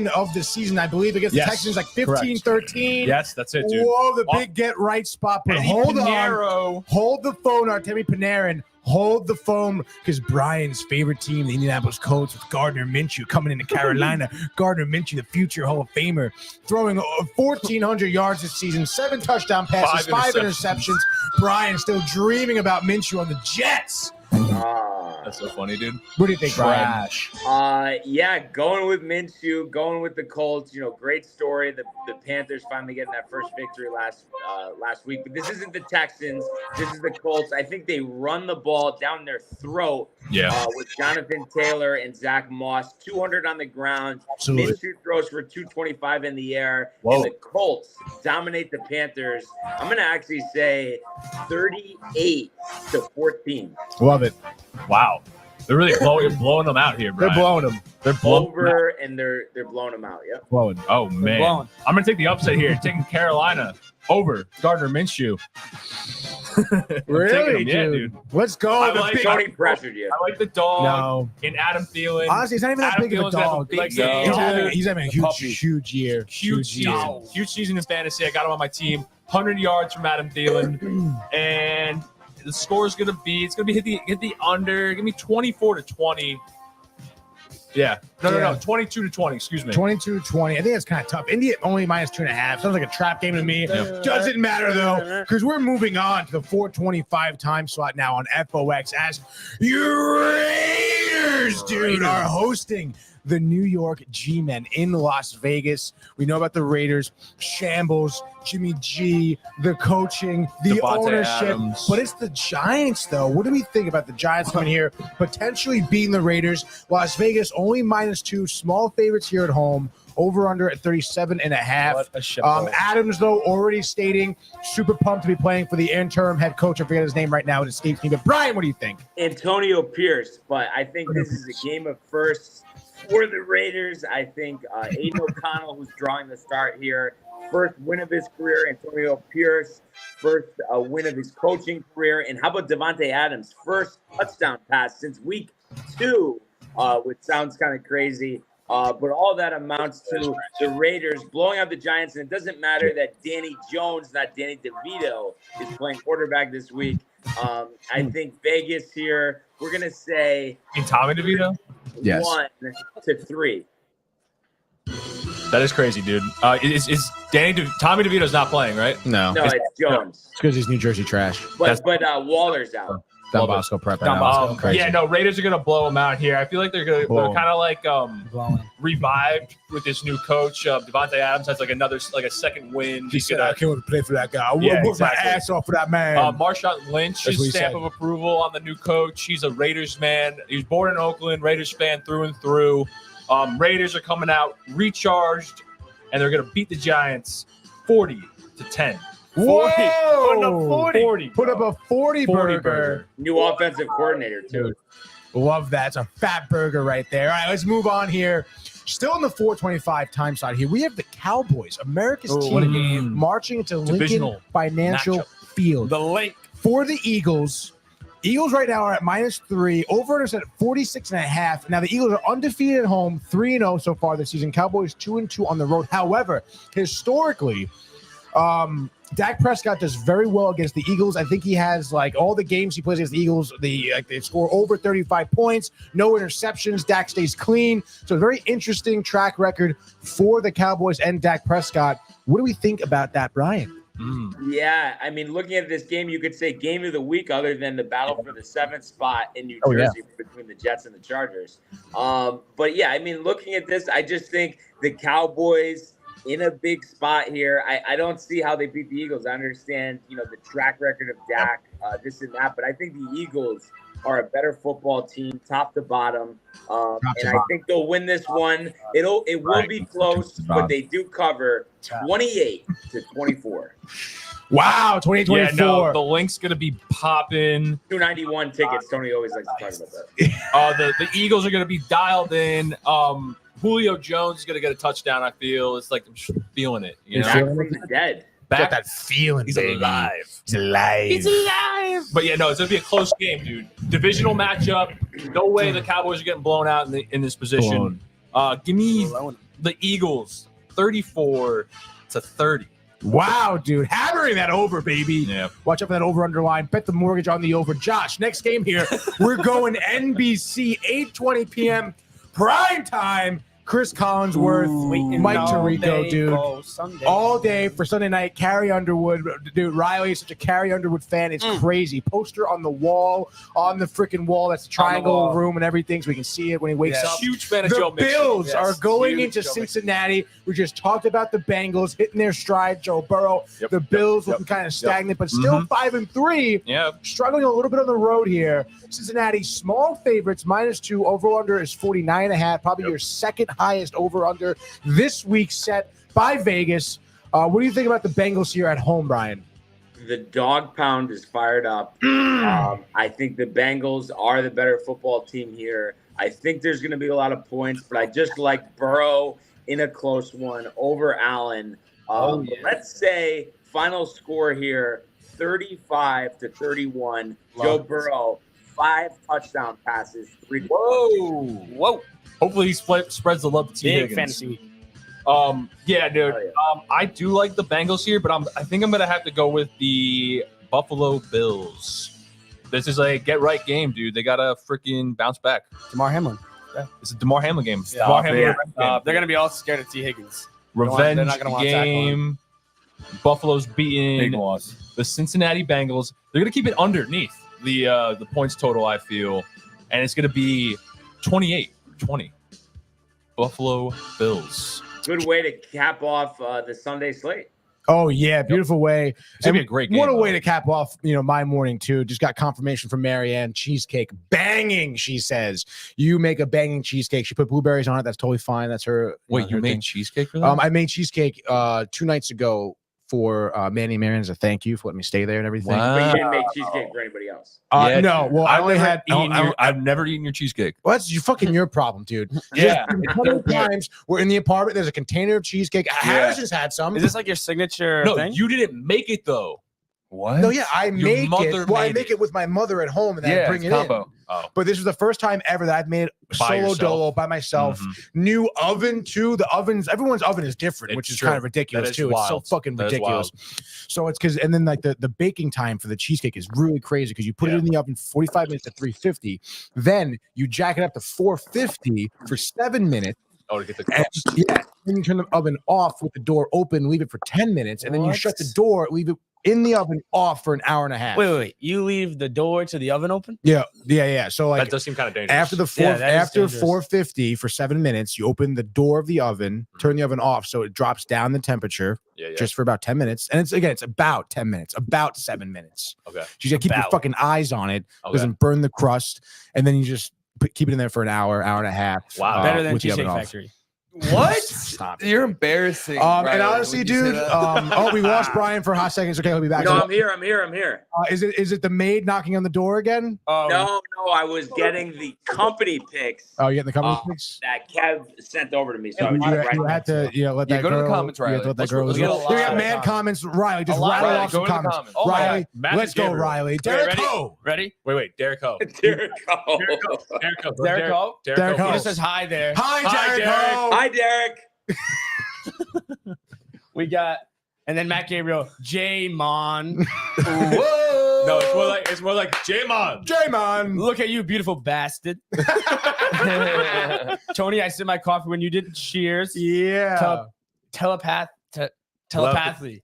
of the season, I believe, against the Texans, like 15-13. Yes, that's it, dude. Whoa, the big get-right spot. But hold on. Hold the phone, Artemi Panarin. Hold the phone, because Brian's favorite team, the Indianapolis Colts, with Gardner Minshew coming into Carolina. Gardner Minshew, the future Hall of Famer, throwing 1,400 yards this season, 7 touchdown passes, 5 interceptions. Brian still dreaming about Minshew on the Jets. That's so funny, dude. What do you think, Trash. Brian? Going with Minshew, going with the Colts. Great story. The Panthers finally getting that first victory last week. But this isn't the Texans. This is the Colts. I think they run the ball down their throat. Yeah. With Jonathan Taylor and Zach Moss, 200 on the ground. Absolutely. Minshew throws for 225 in the air. Whoa. And the Colts dominate the Panthers. I'm going to actually say 38-14. Love it. Wow. They're really blowing them out here, bro. They're blowing them. They're blowing over, and they're blowing them out. Yep. blowing. Oh man, blowing. I'm gonna take the upset here, taking Carolina over Gardner Minshew. Really, yeah, dude? Let's go. I The like big- Tony pressured you. I like the dog No. and Adam Thielen. Honestly, he's not even that Adam big of a Thielen's having dog. big Like, game. he's having a puppy. huge year. Huge season in fantasy. I got him on my team. 100 yards from Adam Thielen, and the score is gonna be hit the under. Give me 24-20. Yeah. No. 22-20. Excuse me. 22-20. I think that's kind of tough. India only minus 2.5. Sounds like a trap game to me. Doesn't matter, though, because we're moving on to the 425 time slot now on FOX as your Raiders, dude, are hosting the New York G-Men in Las Vegas. We know about the Raiders, shambles, Jimmy G, the coaching, the Devontae ownership. Adams. But it's the Giants, though. What do we think about the Giants coming here, potentially beating the Raiders? Las Vegas only -2, small favorites here at home. Over under at 37.5. What a shithole. Adams, though, already stating super pumped to be playing for the interim head coach. I forget his name right now. It escapes me. But Brian, what do you think? Antonio Pierce, but I think this is a game of firsts for the Raiders. I think Aiden O'Connell, who's drawing the start here, first win of his career. Antonio Pierce, first win of his coaching career. And how about Devontae Adams, first touchdown pass since week 2, which sounds kind of crazy. But all that amounts to the Raiders blowing out the Giants. And it doesn't matter that Danny Jones, not Danny DeVito, is playing quarterback this week. I think Vegas here, we're going to say And Tommy DeVito? Yes. 1-3. That is crazy, dude. Is Tommy DeVito's not playing, right? No. No, it's Jones. It's because he's New Jersey trash. But Waller's out. Don Bosco prep right Don now. Bosco. Crazy. Yeah, no, Raiders are gonna blow them out here. I feel like they're kind of like Blowing. revived with this new coach. Devontae Adams has like a second win. He said, I can't wait to play for that guy. I Yeah, work exactly. my ass off for that man. Marshawn Lynch, That's what he his stamp said. of approval on the new coach. He's a Raiders man. He was born in Oakland, Raiders fan through and through. Raiders are coming out recharged, and they're gonna beat the Giants 40-10. 40. Putting up 40. Put up a 40 burger. burger. New offensive coordinator, too. Love that. It's a fat burger right there. All right, let's move on here. Still in the 425 time slot here. We have the Cowboys, America's what a team, game. marching into Lincoln Divisional Financial matchup. Field. The link. For the Eagles. Eagles right now are at -3. Over-under at 46.5. Now the Eagles are undefeated at home, 3-0 so far this season. Cowboys 2-2 on the road. However, historically, Dak Prescott does very well against the Eagles. I think he has like all the games he plays against the Eagles, they score over 35 points, no interceptions. Dak stays clean. So a very interesting track record for the Cowboys and Dak Prescott. What do we think about that, Brian? Yeah, I mean, looking at this game, you could say game of the week other than the battle for the 7th spot in New Jersey between the Jets and the Chargers. But yeah, I mean, looking at this, I just think the Cowboys in a big spot here. I don't see how they beat the Eagles. I understand, the track record of Dak, this and that, but I think the Eagles are a better football team, top to bottom. And I think they'll win this one. It will be close, but they do cover 28-24. Wow, 2024. Yeah, no, the link's gonna be popping. 291 tickets. Tony always likes to talk about that. The Eagles are gonna be dialed in. Julio Jones is gonna get a touchdown. I feel it's like I'm just feeling it. You know, Back from the dead. Got that feeling, He's baby. alive. He's alive. He's alive. But yeah, no, it's gonna be a close game, dude. Divisional matchup. No way the Cowboys are getting blown out in this position. Give me the Eagles 34-30. Wow, dude. Hammering that over, baby. Yeah. Watch out for that over underline. Bet the mortgage on the over. Josh, next game here. We're going NBC, 8:20 p.m. prime time. Chris Collinsworth, Mike Tirico, dude. All day for Sunday night. Carrie Underwood. Dude, Riley is such a Carrie Underwood fan. It's crazy. Poster on the wall, on the freaking wall. That's the triangle room and everything, so we can see it when he wakes up. Huge fan of The Joe Mixon. Bills are going Huge into Joe Cincinnati. We just talked about the Bengals hitting their stride. Joe Burrow. The Bills looking kind of stagnant, but still 5-3. Yeah. Struggling a little bit on the road here. Cincinnati, small favorites, -2. Over-under is 49.5. Probably your second highest over-under this week set by Vegas. What do you think about the Bengals here at home, Brian? The dog pound is fired up. I think the Bengals are the better football team here. I think there's going to be a lot of points, but I just like Burrow in a close one over Allen. But let's say final score here, 35-31. Joe Burrow, 5 touchdown passes. Whoa. Hopefully he spreads the love to T. Higgins. Fantasy week. Yeah, dude. I do like the Bengals here, but I think I'm gonna have to go with the Buffalo Bills. This is a get-right game, dude. They gotta freaking bounce back. Damar Hamlin. Yeah, it's a Damar Hamlin game. They're gonna be all scared of T. Higgins. Revenge they're not gonna want game. Buffalo's beating the Cincinnati Bengals. They're gonna keep it underneath the points total, I feel, and it's gonna be 28-20. Buffalo Bills. Good way to cap off the Sunday slate. Oh yeah, beautiful way. It's gonna be a great game. What a way to cap off, my morning too. Just got confirmation from Marianne. Cheesecake banging, she says. You make a banging cheesecake. She put blueberries on it. That's totally fine. That's her. Wait, you made cheesecake for that? I made cheesecake 2 nights ago for Manny and Marianne as a thank you for letting me stay there and everything. But you didn't make cheesecake for anybody else. No, well, I've never eaten your cheesecake. Well, that's your problem, dude. Yeah. A couple of times we're in the apartment. There's a container of cheesecake. Harrison's had some. Is this like your signature thing? You didn't make it though. What? No, yeah, I make it. Well, I made make it with my mother at home and then I bring it combo. in. Oh. But this is the first time ever that I've made solo dolo by myself. New oven too. The ovens, everyone's oven is different, which is kind of ridiculous too. It's so fucking ridiculous. So it's because, and then like the baking time for the cheesecake is really crazy because you put it in the oven 45 minutes at 350, then you jack it up to 450 for 7 minutes. Oh, to get the crust. Then you turn the oven off with the door open, leave it for 10 minutes, and then you shut the door, leave it in the oven off for an hour and a half. Wait. You leave the door to the oven open? Yeah. So like that does seem kind of dangerous. After 450 for 7 minutes, you open the door of the oven, turn the oven off so it drops down the temperature just for about 10 minutes. And it's about 10 minutes, about 7 minutes. Okay. You gotta keep your fucking eyes on it. Doesn't burn the crust. And then you just keep it in there for an hour and a half. Wow. Better than Cheesecake Factory. What? Stop. You're embarrassing. And honestly, dude, we lost Brian for a hot second. Okay, he'll be back. No, I'm here. Is it the maid knocking on the door again? No, I was getting the company picks. Oh, you getting the company picks? That Kev sent over to me. So you had to let that go girl. to the comments, Riley. Let that girl. We got mad comments. Riley, just rattle off some comments. Riley, let's go, Riley. Derek Ho. Ready? Wait, Derek Ho. Derek Ho. Derek Ho. Derek Ho. He just says hi there. Hi, Derek Ho. Hi, Derek. We got, and then Matt Gabriel, J-Mon. Whoa. No, it's more like J-Mon. J-Mon. Look at you, beautiful bastard. Tony, I sipped my coffee when you did. Cheers. Yeah. Telepathy. Telepathy.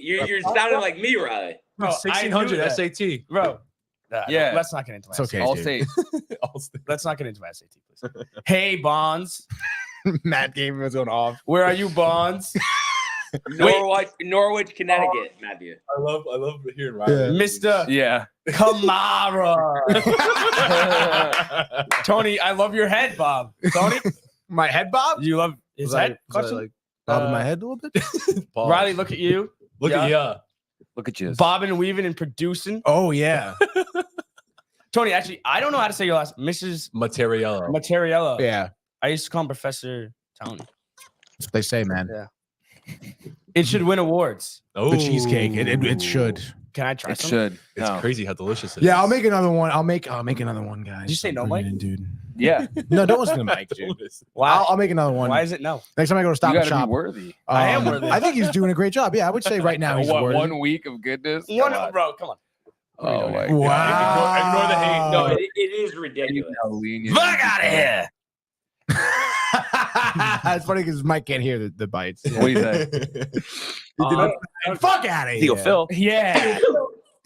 You're sounding like me, Riley. Bro, 1600 SAT. Bro. Let's not get into it's okay. All state. Let's not get into SAT, please. Hey, Bonds. Matt Gabriel was going off. Where are you, Bonds? Norwich, Connecticut, Matthew. I love hearing Riley. Mr. Kamara. Tony, I love your head, Bob. Tony? My head, Bob? You love his head? Bobbing my head a little bit? Riley, look at you. Look at you. Look at you. Bobbing and weaving and producing. Oh, yeah. Tony, actually, I don't know how to say your last Mrs. Materiello. Yeah. I used to call him Professor Tony. That's what they say, man. Yeah. It should win awards. Oh, the cheesecake. It should. Can I try it some? Should. It's crazy how delicious it is. Yeah, I'll make another one. I'll make another one, guys. Did you say no, Mike? Dude. Yeah. No, don't listen to Mike, dude. Wow. I'll make another one. Why is it no? Next time I go to Stop and Shop. Shop. Be worthy. I am worthy. I think he's doing a great job. Yeah, I would say right now he's worthy. 1 week of goodness? Bro, come on. Oh, my God. Wow. Ignore the hate. No, it is ridiculous. Fuck out of here. It's funny because Mike can't hear the bites. What do you say? Fuck out of here. Theo Phil. Yeah.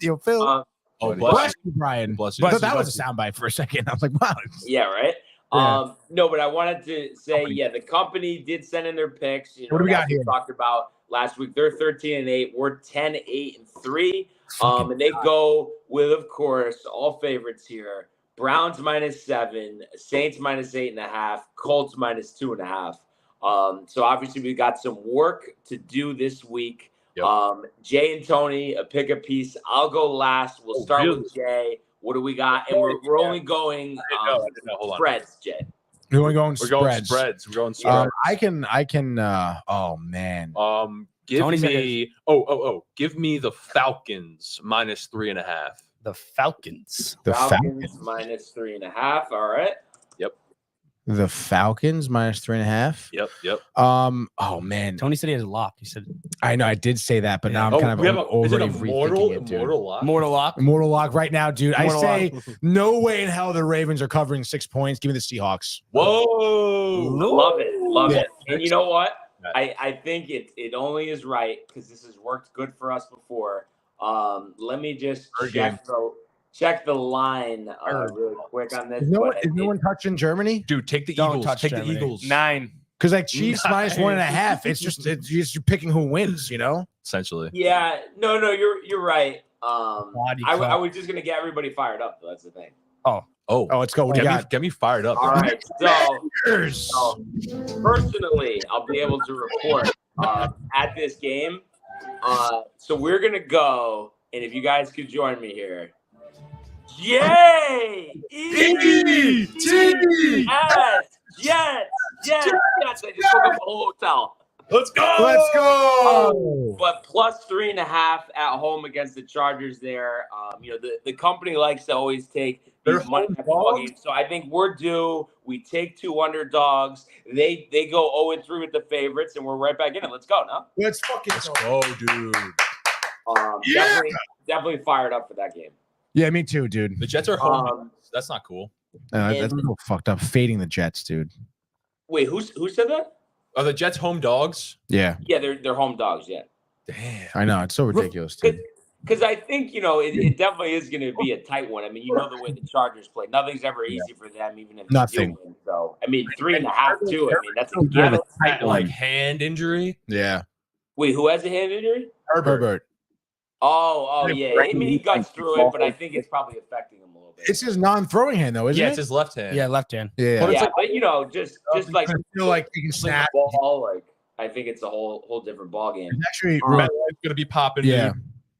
Theo Phil. Bless you, Brian. Bless you. I thought that was a soundbite for a second. I was like, wow. Yeah, right? Yeah. No, but I wanted to say, the company did send in their picks. What do we got here? We talked about last week. They're 13-8. We're 10-8-3. And they go with, of course, all favorites here. Browns -7, Saints -8.5, Colts -2.5. So obviously we got some work to do this week. Yep. Jay and Tony, pick a piece. I'll go last. We'll start with Jay. What do we got? And we're only going spreads, Jay. We're going spreads. We're going spreads. I can. Oh man. Give me. Give me the Falcons -3.5. The Falcons. Falcons -3.5. All right. The Falcons -3.5. Yep. Oh man. Tony said he has a lock. He said. I know. I did say that, but now I'm kind of already rethinking it, dude. Mortal lock. Mortal lock right now, dude. I say no way in hell the Ravens are covering 6 points. Give me the Seahawks. Whoa. Love it. And you know what? I think it only is right because this has worked good for us before. Let me just check the line really quick on this. Is no one touching Germany? Dude, take the Eagles. Take the Eagles. 9. Because like Chiefs -1.5. It's just you're picking who wins, you know? Essentially. Yeah. No, you're right. I was just gonna get everybody fired up, though. That's the thing. Oh, let's go. Get me fired up. All right. So personally, I'll be able to report at this game. So we're gonna go, and if you guys could join me here. Yay! Yes! I just booked up a whole hotel. Let's go! But +3.5 at home against the Chargers there. The company likes to always take these money games. So I think we're due. We take 2 underdogs. They go 0-3 with the favorites, and we're right back in it. Let's go, no? Let's go, dude. Definitely fired up for that game. Yeah, me too, dude. The Jets are home. That's not cool. That's a little fucked up. Fading the Jets, dude. Wait, who said that? Are the Jets home dogs? Yeah. Yeah, they're home dogs. Yeah. Damn. I know it's so ridiculous, dude. Because I think it definitely is going to be a tight one. I mean, the way the Chargers play. Nothing's ever easy for them, even if nothing. They do win. So I mean, 3.5 too. I mean, that's a given. Like hand injury. Yeah. Wait, who has a hand injury? Herbert. Oh, yeah. I mean, he guts through it, but I think it's probably affecting him a little bit. It's his non-throwing hand, though, isn't it? Yeah, it's his left hand. Yeah, left hand. Yeah. But just like I feel like he can snap. Ball, like I think it's a whole different ball game. It's actually it's gonna be popping. Yeah,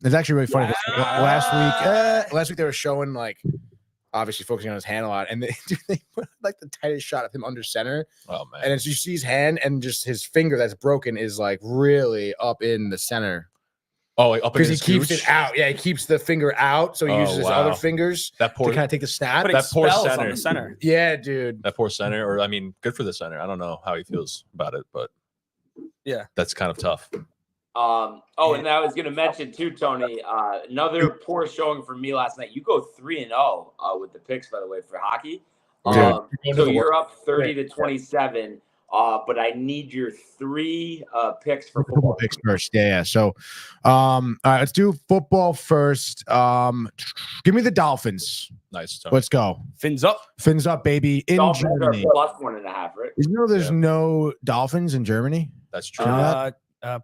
it's actually really funny. Last week they were showing like obviously focusing on his hand a lot, and they put like the tightest shot of him under center. Oh man! And as you see his hand and just his finger that's broken is like really up in the center. Oh, like up because he keeps it out. Yeah, he keeps the finger out, so he uses his other fingers to kind of take the snap. But that poor center. On the center. Yeah, dude. That poor center. Or I mean, good for the center. I don't know how he feels about it, but yeah, that's kind of tough. And I was gonna mention too, Tony. Another poor showing for me last night. You go 3-0 with the picks, by the way, for hockey. So you're up 30-27. But I need your 3 picks for football. Picks first. Yeah. So, all right, let's do football first. Give me the Dolphins. Nice. Tony. Let's go. Fins up, baby. In Dolphins Germany. Are +1.5, right? You know, there's no dolphins in Germany. That's true.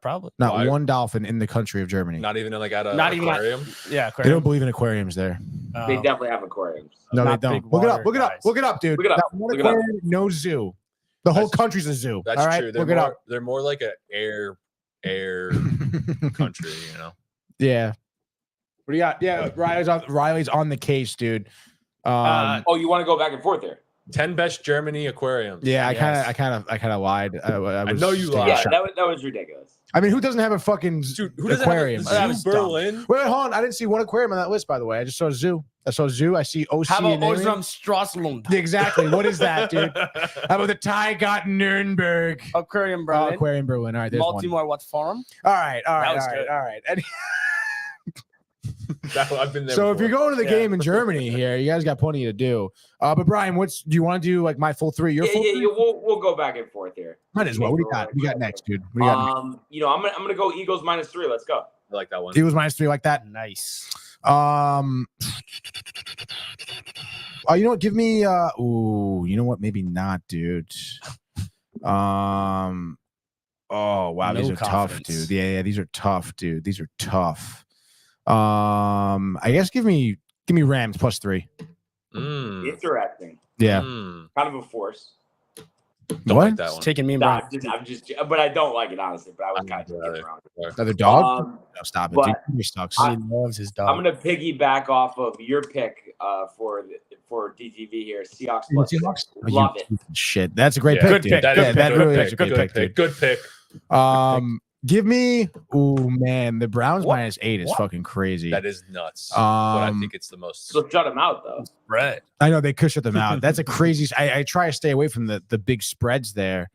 Probably not one dolphin in the country of Germany. Not even like at an aquarium. Aquarium. They don't believe in aquariums there. They definitely have aquariums. No, they don't. Look it up, dude. Look it up. No zoo. The whole country's a zoo. That's all right? true. They're more like an air country, you know. Yeah. What do you got? Yeah, Riley's on the case, dude. You want to go back and forth there? 10 best Germany aquariums. Yeah, I kind of lied. I know you lied. Yeah, that was ridiculous. I mean, who doesn't have a fucking aquarium? Zoo Berlin. Wait, hold on. I didn't see one aquarium on that list, by the way. I just saw a zoo. I see OC. How about Osram-Strasslund? Exactly. What is that, dude? How about the Tigot Nuremberg? Aquarium Berlin. Aquarium Berlin. All right, there's Baltimore, what forum? All right. I've been there. So if you're going to the game in Germany here, you guys got plenty to do. But Brian, do you want to do like my full 3? Your full 3? We'll go back and forth here. Might as well. What do you got? We got next, dude. What do you got next? I'm gonna go Eagles -3. Let's go. I like that one. Eagles -3 like that. Nice. You know what? Give me you know what? Maybe not, dude. Oh wow, these are tough, dude. Yeah, these are tough, dude. These are tough. I guess give me Rams +3. Interesting. Yeah. Kind of a force. What? Like that one. Taking me. I'm just, but I don't like it honestly. But I was kind of around. Another dog? No, stop it. Dude. He sucks. He loves his dog. I'm going to piggyback off of your pick for DTV here. Seahawks plus Seahawks? Love it. Shit. That's a great pick, Good dude. pick. That really is a great pick, dude. Good pick. Give me, the Browns -8 is fucking crazy. That is nuts. But I think it's the most. So shut them out, though. Right. I know they could shut them out. That's a crazy. I try to stay away from the big spreads there.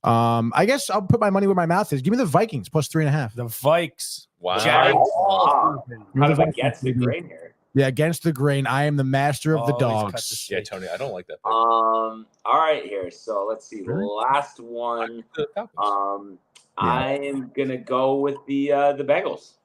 I guess I'll put my money where my mouth is. Give me the Vikings plus 3.5. The Vikes. Wow. Kind of against the grain here. Yeah, against the grain. I am the master of the dogs. Yeah, Tony, I don't like that. All right, here. So let's see. The last one. I am gonna go with the Bengals.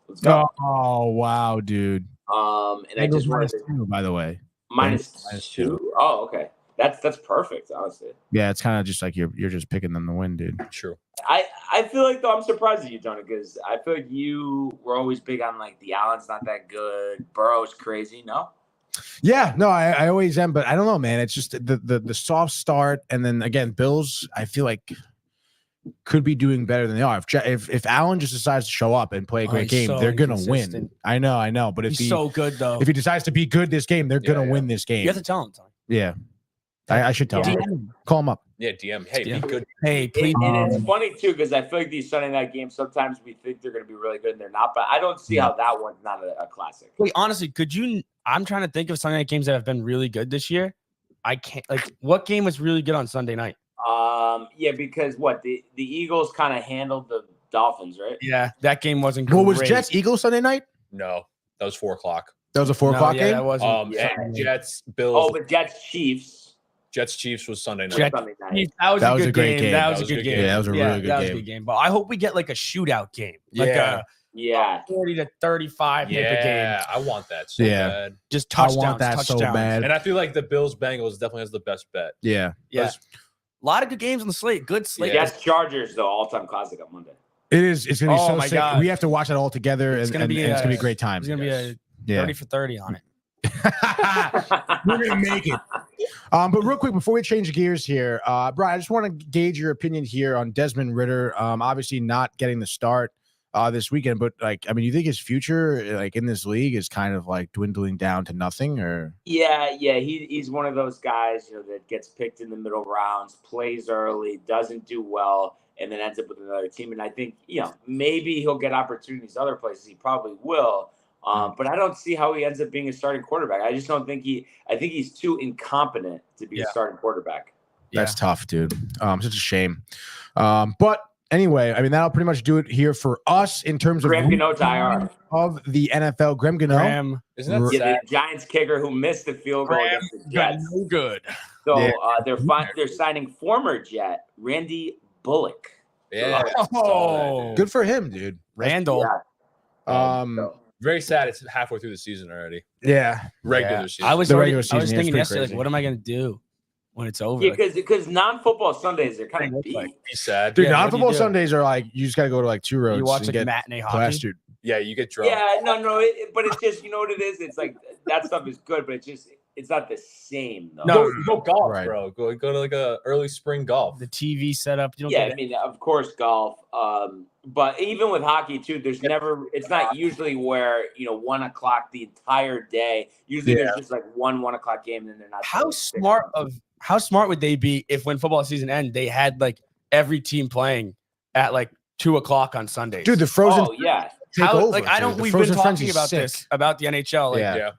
Let's go. Oh wow, dude. And I just wanted -2, by the way. -2. Oh, okay. That's perfect, honestly. Yeah, it's kind of just like you're just picking them to win, dude. True. I feel like though I'm surprised at you, Tony, because I feel like you were always big on like the Allen's not that good, Burrow's crazy. No. Yeah, no, I always am, but I don't know, man. It's just the soft start, and then again, Bills. I feel like could be doing better than they are. If Allen just decides to show up and play a great game, they're gonna win. I know, but if he's so good though, if he decides to be good this game, they're gonna win this game. You have to tell him, Tony. Yeah, I should tell him. Call him up. Yeah, DM. Hey, be good. Hey, please. And it's funny too because I feel like these Sunday night games sometimes we think they're gonna be really good and they're not. But I don't see how that one's not a classic. Wait, honestly, could you? I'm trying to think of Sunday night games that have been really good this year. I can't. Like, what game was really good on Sunday night? Yeah, because the Eagles kind of handled the Dolphins, right? Yeah, that game wasn't great. What was Jets Eagles Sunday night? No, that was 4:00. That was a 4:00 game. That wasn't. And Jets Bills. Oh, but Jets Chiefs. Jets Chiefs was Sunday night. Sunday night. That was a great game. That was a good game. Yeah, that was a really good game. But I hope we get like a shootout game, like a 40 to 35 type of game. Yeah, I want that so bad. Just touchdowns. I want that so bad. And I feel like the Bills Bengals definitely has the best bet. Yeah. A lot of good games on the slate. Good slate. Jets Chargers though, all-time classic on Monday. It is. It's gonna be so sick. God. We have to watch it all together, and it's gonna be a great time. It's gonna be a 30 for 30 on it. We're gonna make it. But real quick before we change gears here, Brian, I just want to gauge your opinion here on Desmond Ridder. Obviously not getting the start this weekend, but you think his future in this league is kind of like dwindling down to nothing, or? Yeah, he's one of those guys that gets picked in the middle rounds, plays early, doesn't do well, and then ends up with another team. And I think maybe he'll get opportunities other places. He probably will. But I don't see how he ends up being a starting quarterback. I just don't think I think he's too incompetent to be a starting quarterback. That's tough, dude. Such a shame. But anyway, that'll pretty much do it here for us in terms of Graham Gano's IR of the NFL. Graham Gano. Isn't that sad? The Giants kicker who missed the field goal against the Jets. No good. So they're signing former Jet Randy Bullock. Yeah. Good for him, dude. Randall. Very sad. It's halfway through the season already. Yeah. Regular season. I was regular season, thinking yesterday, crazy. what am I going to do when it's over? Yeah, because non-football Sundays are kind of beat. Be sad. Dude, non-football Sundays are you just got to go to 2 roads. You watch and get matinee hockey? plastered. Yeah, you get drunk. Yeah, no, but it's just, you know what it is? It's like that stuff is good, but it's not the same though. No, go golf, Right. bro. Go to a early spring golf. The TV setup. You don't Yeah, get it. of course golf. But even with hockey too, it's not usually where 1 o'clock the entire day. Usually there's just like 1 o'clock game, and then they're not. How smart would they be if when football season ended, they had every team playing at 2 o'clock on Sundays? Dude, the Frozen. Oh yeah. Take over, We've Frozen been Frenzy's talking about sick. this about the NHL. Yeah.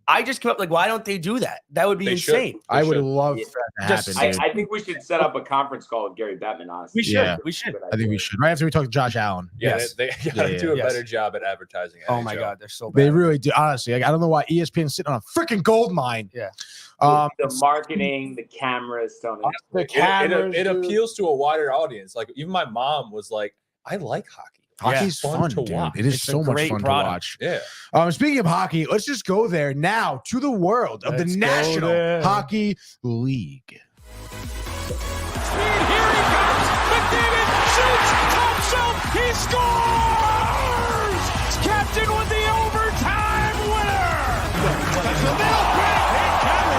I just came up why don't they do that? That would be They should. insane. I would love that to happen, dude. I think we should set up a conference call with Gary Bettman, honestly. We should. Yeah. We should. I think we should. Right after we talk to Josh Allen. Yeah, Yes. they gotta do a Yes. better job at advertising. Oh my NHL. God, they're so bad. They really do. Honestly, I don't know why ESPN's sitting on a freaking gold mine. Yeah. The marketing, the cameras, Tony. The It cameras, dude. appeals to a wider audience. Even my mom was like, I like hockey. Hockey's Yeah. fun, Fun to dude. watch. It is It's a so much great fun product. to watch. Yeah. Speaking of hockey, let's just go there now to the world of Let's the go National there. Hockey League. Here he comes. McDavid shoots. Top shelf. He scores. Captain with the overtime winner. That's the middle.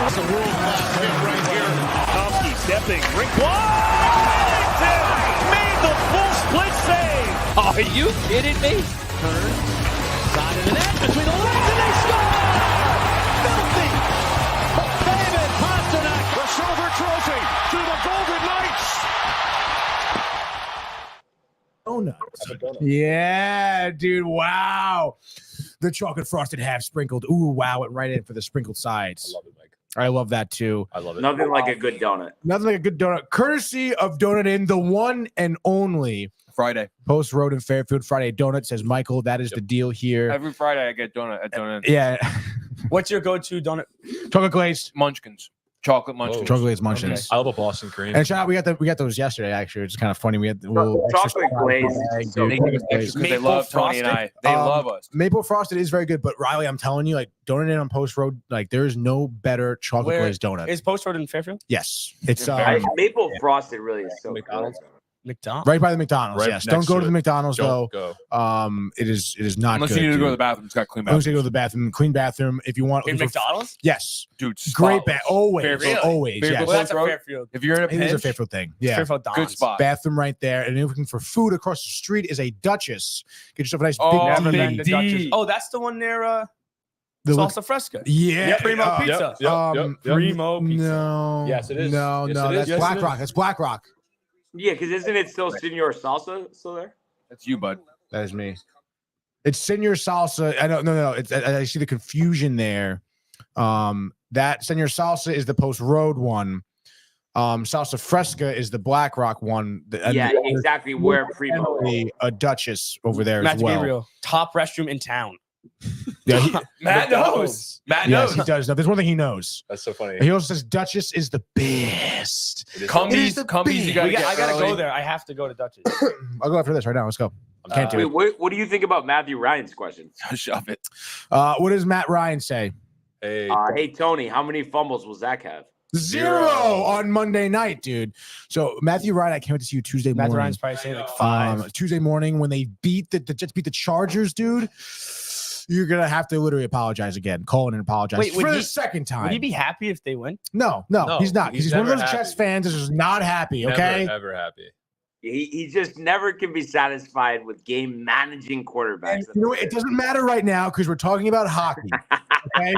It's a world-class hit right here. Tomsky stepping. Rink wide. Made the full split save. Are you kidding me? Turns, side of the net, between the legs, and they score! Filthy! David Pasternak, the silver trophy to the Golden Knights! Donuts. Yeah, dude. Wow. The chocolate frosted half sprinkled. Ooh, wow. It right in for the sprinkled sides. I love it, Mike. I love that too. I love it. Nothing like a good donut. Nothing like a good donut. Courtesy of Donut Inn, the one and only Friday. Post Road in Fairfield Friday donut, says Michael. That is the deal here. Every Friday I get donut at Donut. Yeah. What's your go-to donut? Chocolate glazed. Munchkins. Chocolate munchkins. Chocolate glazed munchkins. I love a Boston cream. And shout out, we got those yesterday. Actually, it's kind of funny. We had the little Chocolate glaze. They give us extra because they love Tony and I. They love us. Maple frosted is very good, but Riley, I'm telling you, like Donut Inn on Post Road, like there is no better chocolate glazed donut. Is Post Road in Fairfield? Yes, it's Maple frosted really is so McDonald's. McDonald's. right by the McDonald's. Right Yes, don't next go to to the it. McDonald's Don't though. go. It is not Unless good. you need to go to dude. the bathroom. It's got clean Unless bathrooms. you go to the bathroom, clean bathroom. If you want In McDonald's? yes, Dude, great spotless. always, Fairfield. always. Fairfield. Yes, Well, that's a Road? Fairfield. If you're in a it is a pinch, Fairfield thing. Yeah, Fairfield good Dons. spot. bathroom right there. And if you're looking for food across the street is a Duchess. Get yourself a nice Oh, big Never D. been to D. Dutchess. Oh, that's the one near The look- Salsa Fresca. Yeah, Primo Pizza. Primo Pizza. No, Yes, it is. No, Yes, no, it is. that's Yes, Black it is. Rock. That's Black Rock. Yeah, because isn't it still Senor Salsa still there? that's you, bud. That is me. It's Senor Salsa. I don't. No. It's. I see the confusion there. That Senor Salsa is the Post Road one. Salsa Fresca is the Black Rock one. Yeah, exactly where Primo is. A Duchess over there Matt as well. Gabriel, top restroom in town. Yeah, he, Matt knows. Matt yes, knows. he does know. There's one thing he knows. That's so funny. He also says Duchess is the best. It is. Cumbies, the Cumbies, you big- gotta I gotta early. go there. I have to go to Dutchess. I'll go after this right now. Let's go. Can't do Wait, it. what do you think about Matthew Ryan's question? Shove it. What does Matt Ryan say? Hey, Hey Tony, how many fumbles will Zach have? Zero on Monday night, dude. So Matthew Ryan, I can't wait to see you Tuesday morning. Matt Ryan's probably saying like 5. Tuesday morning when they beat the Jets beat the Chargers, dude. You're gonna have to literally apologize again. Call in and apologize Wait, for the second time. Would he be happy if they win? No, No, he's not. he's He's one of never those Jets happy. fans that's just not happy. Okay. Never, ever happy. He just never can be satisfied with game managing quarterbacks. And you know what? It doesn't matter right now because we're talking about hockey. Okay.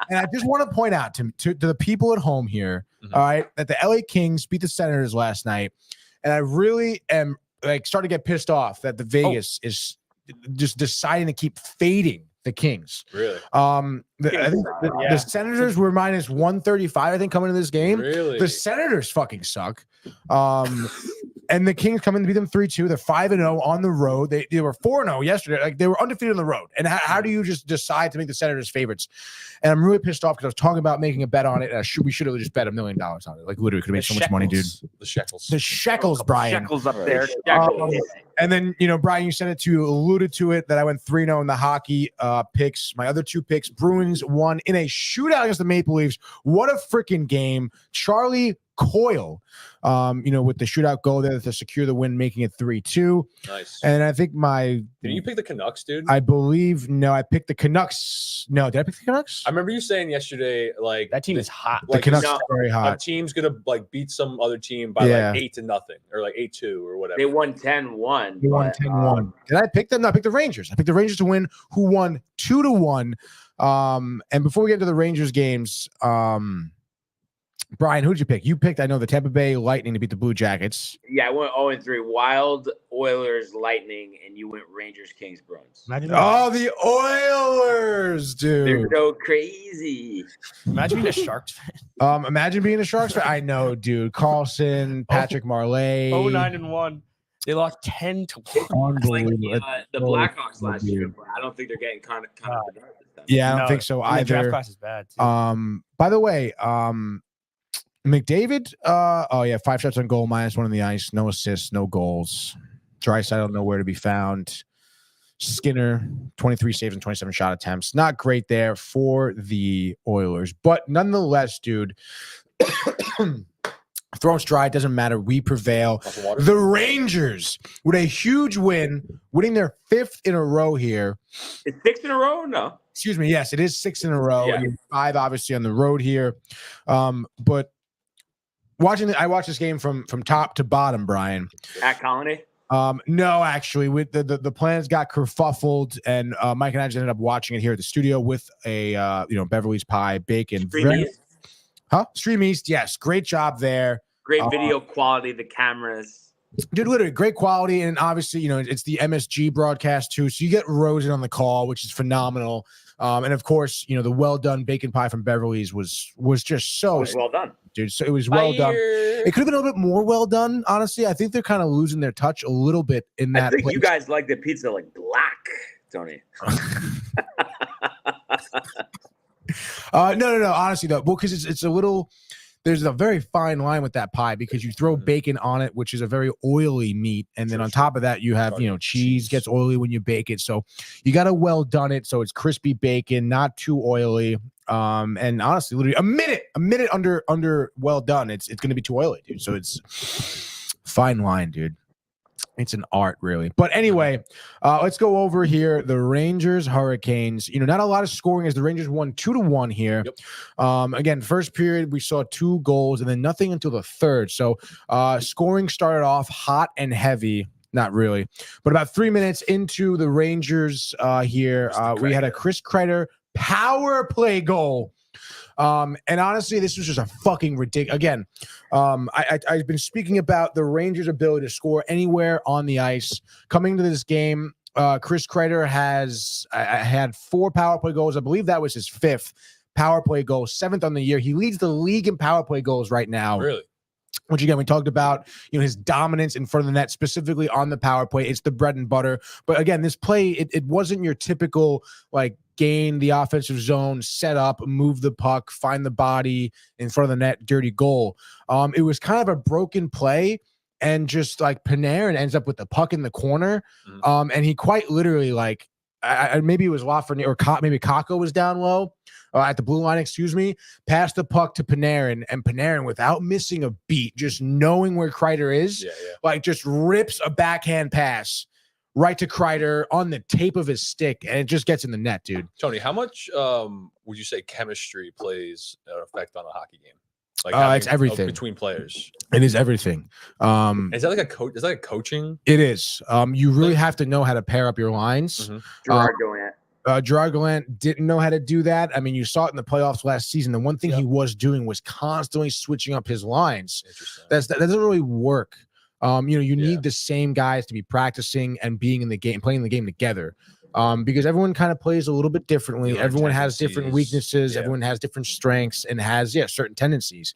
And I just want to point out to the people at home here, all right, that the LA Kings beat the Senators last night. And I really am like starting to get pissed off that the Vegas is just deciding to keep fading the Kings. Really? I think the Senators were minus 135, I think, coming into this game. Really? The Senators fucking suck. And the Kings come in to beat them 3-2. They're 5-0 on the road. They were 4-0 yesterday. Like they were undefeated on the road. And how do you just decide to make the Senators favorites? And I'm really pissed off because I was talking about making a bet on it. And we should have just bet $1 million on it. Like literally could have made so much money, dude. The shekels. The shekels, Brian. Shekels up there. And then, Brian, you said it too, alluded to it, that I went 3-0 in the hockey picks. My other two picks, Bruins won in a shootout against the Maple Leafs. What a freaking game. Charlie Coyle, with the shootout goal there to secure the win, making it 3-2. Nice. And I think Did you pick the Canucks, dude? I believe, no, I picked the Canucks. No, did I pick the Canucks? I remember you saying yesterday, like That team is hot. The Canucks it's are very a hot. team's gonna like beat some other team by Yeah. like 8-0 or like 8-2 or whatever. They won 10-1. They won but, 10-1. Did I pick them? No, I picked the Rangers. I picked the Rangers to win, who won 2-1. And before we get into the Rangers games, Brian, who'd you pick? You picked, I know, the Tampa Bay Lightning to beat the Blue Jackets. Yeah, I went 0-3. Wild, Oilers, Lightning, and you went Rangers, Kings, Bruins. Oh, the Oilers, They're dude. so crazy. Imagine being a Sharks fan. Imagine being a Sharks fan. I know, dude. Carlson, Patrick Marleau. 9-1. They lost 10-1. Unbelievable. The Blackhawks last year, but I don't think they're getting kind of Yeah, I don't No, think so and the draft either. class is bad. Too. By the way, McDavid, 5 shots on goal, -1 on the ice, no assists, no goals. Draisaitl nowhere to be found. Skinner, 23 saves and 27 shot attempts. Not great there for the Oilers, but nonetheless, dude, throwing stride doesn't matter. We prevail. The Rangers with a huge win, winning their 5th in a row here. It's 6 in a row or no? Excuse me. Yes, it is 6 in a row. Yeah. I mean, 5 obviously on the road here. But I watched this game from top to bottom, Brian. At Colony? No, actually, with the plans got kerfuffled, and Mike and I just ended up watching it here at the studio with a Beverly's pie, bacon. Stream East, yes, great job there. Great video quality, the cameras. Dude, literally great quality, and obviously, it's the MSG broadcast too, so you get Rosen on the call, which is phenomenal. And of course, the well done bacon pie from Beverly's was just so well done, dude. So it was well done. It could have been a little bit more well done, honestly. I think they're kind of losing their touch a little bit in that. I think you guys like the pizza like black, Tony. No. Honestly, though, well, because it's a little. There's a very fine line with that pie because you throw bacon on it, which is a very oily meat, and then on top of that, you have cheese gets oily when you bake it. So you got to well done it so it's crispy bacon, not too oily. And honestly, literally a minute under well done, it's going to be too oily, dude. So it's fine line, dude. It's an art, really. But anyway, let's go over here. The Rangers, Hurricanes. Not a lot of scoring as the Rangers won 2-1 here. Yep. Again, first period, we saw 2 goals and then nothing until the third. So scoring started off hot and heavy. Not really. But about 3 minutes into the Rangers here, we had a Chris Kreider power play goal. And honestly, this was just a fucking ridiculous. Again, I've been speaking about the Rangers' ability to score anywhere on the ice. Coming to this game, Chris Kreider has had 4 power play goals. I believe that was his 5th power play goal, 7th on the year. He leads the league in power play goals right now. Really? Which again, we talked about, his dominance in front of the net, specifically on the power play. It's the bread and butter. But again, this play, it wasn't your typical gain the offensive zone, set up, move the puck, find the body in front of the net, dirty goal. It was kind of a broken play, and just Panarin ends up with the puck in the corner. And he quite literally maybe it was Lafreniere or maybe Kakko was down low at the blue line, passed the puck to Panarin, and Panarin, without missing a beat, just knowing where Kreider is, just rips a backhand pass right to Kreider on the tape of his stick, and it just gets in the net, dude. Tony, how much would you say chemistry plays an effect on a hockey game? It's everything between players. It is everything. Is that like a coach? Is that like coaching? It is. You really have to know how to pair up your lines. Gerard Gallant didn't know how to do that. I mean, you saw it in the playoffs last season. The one thing he was doing was constantly switching up his lines. That doesn't really work. You need the same guys to be practicing and being in the game, playing the game together. Because everyone kind of plays a little bit differently. Everyone has different weaknesses. Everyone has different strengths and has certain tendencies.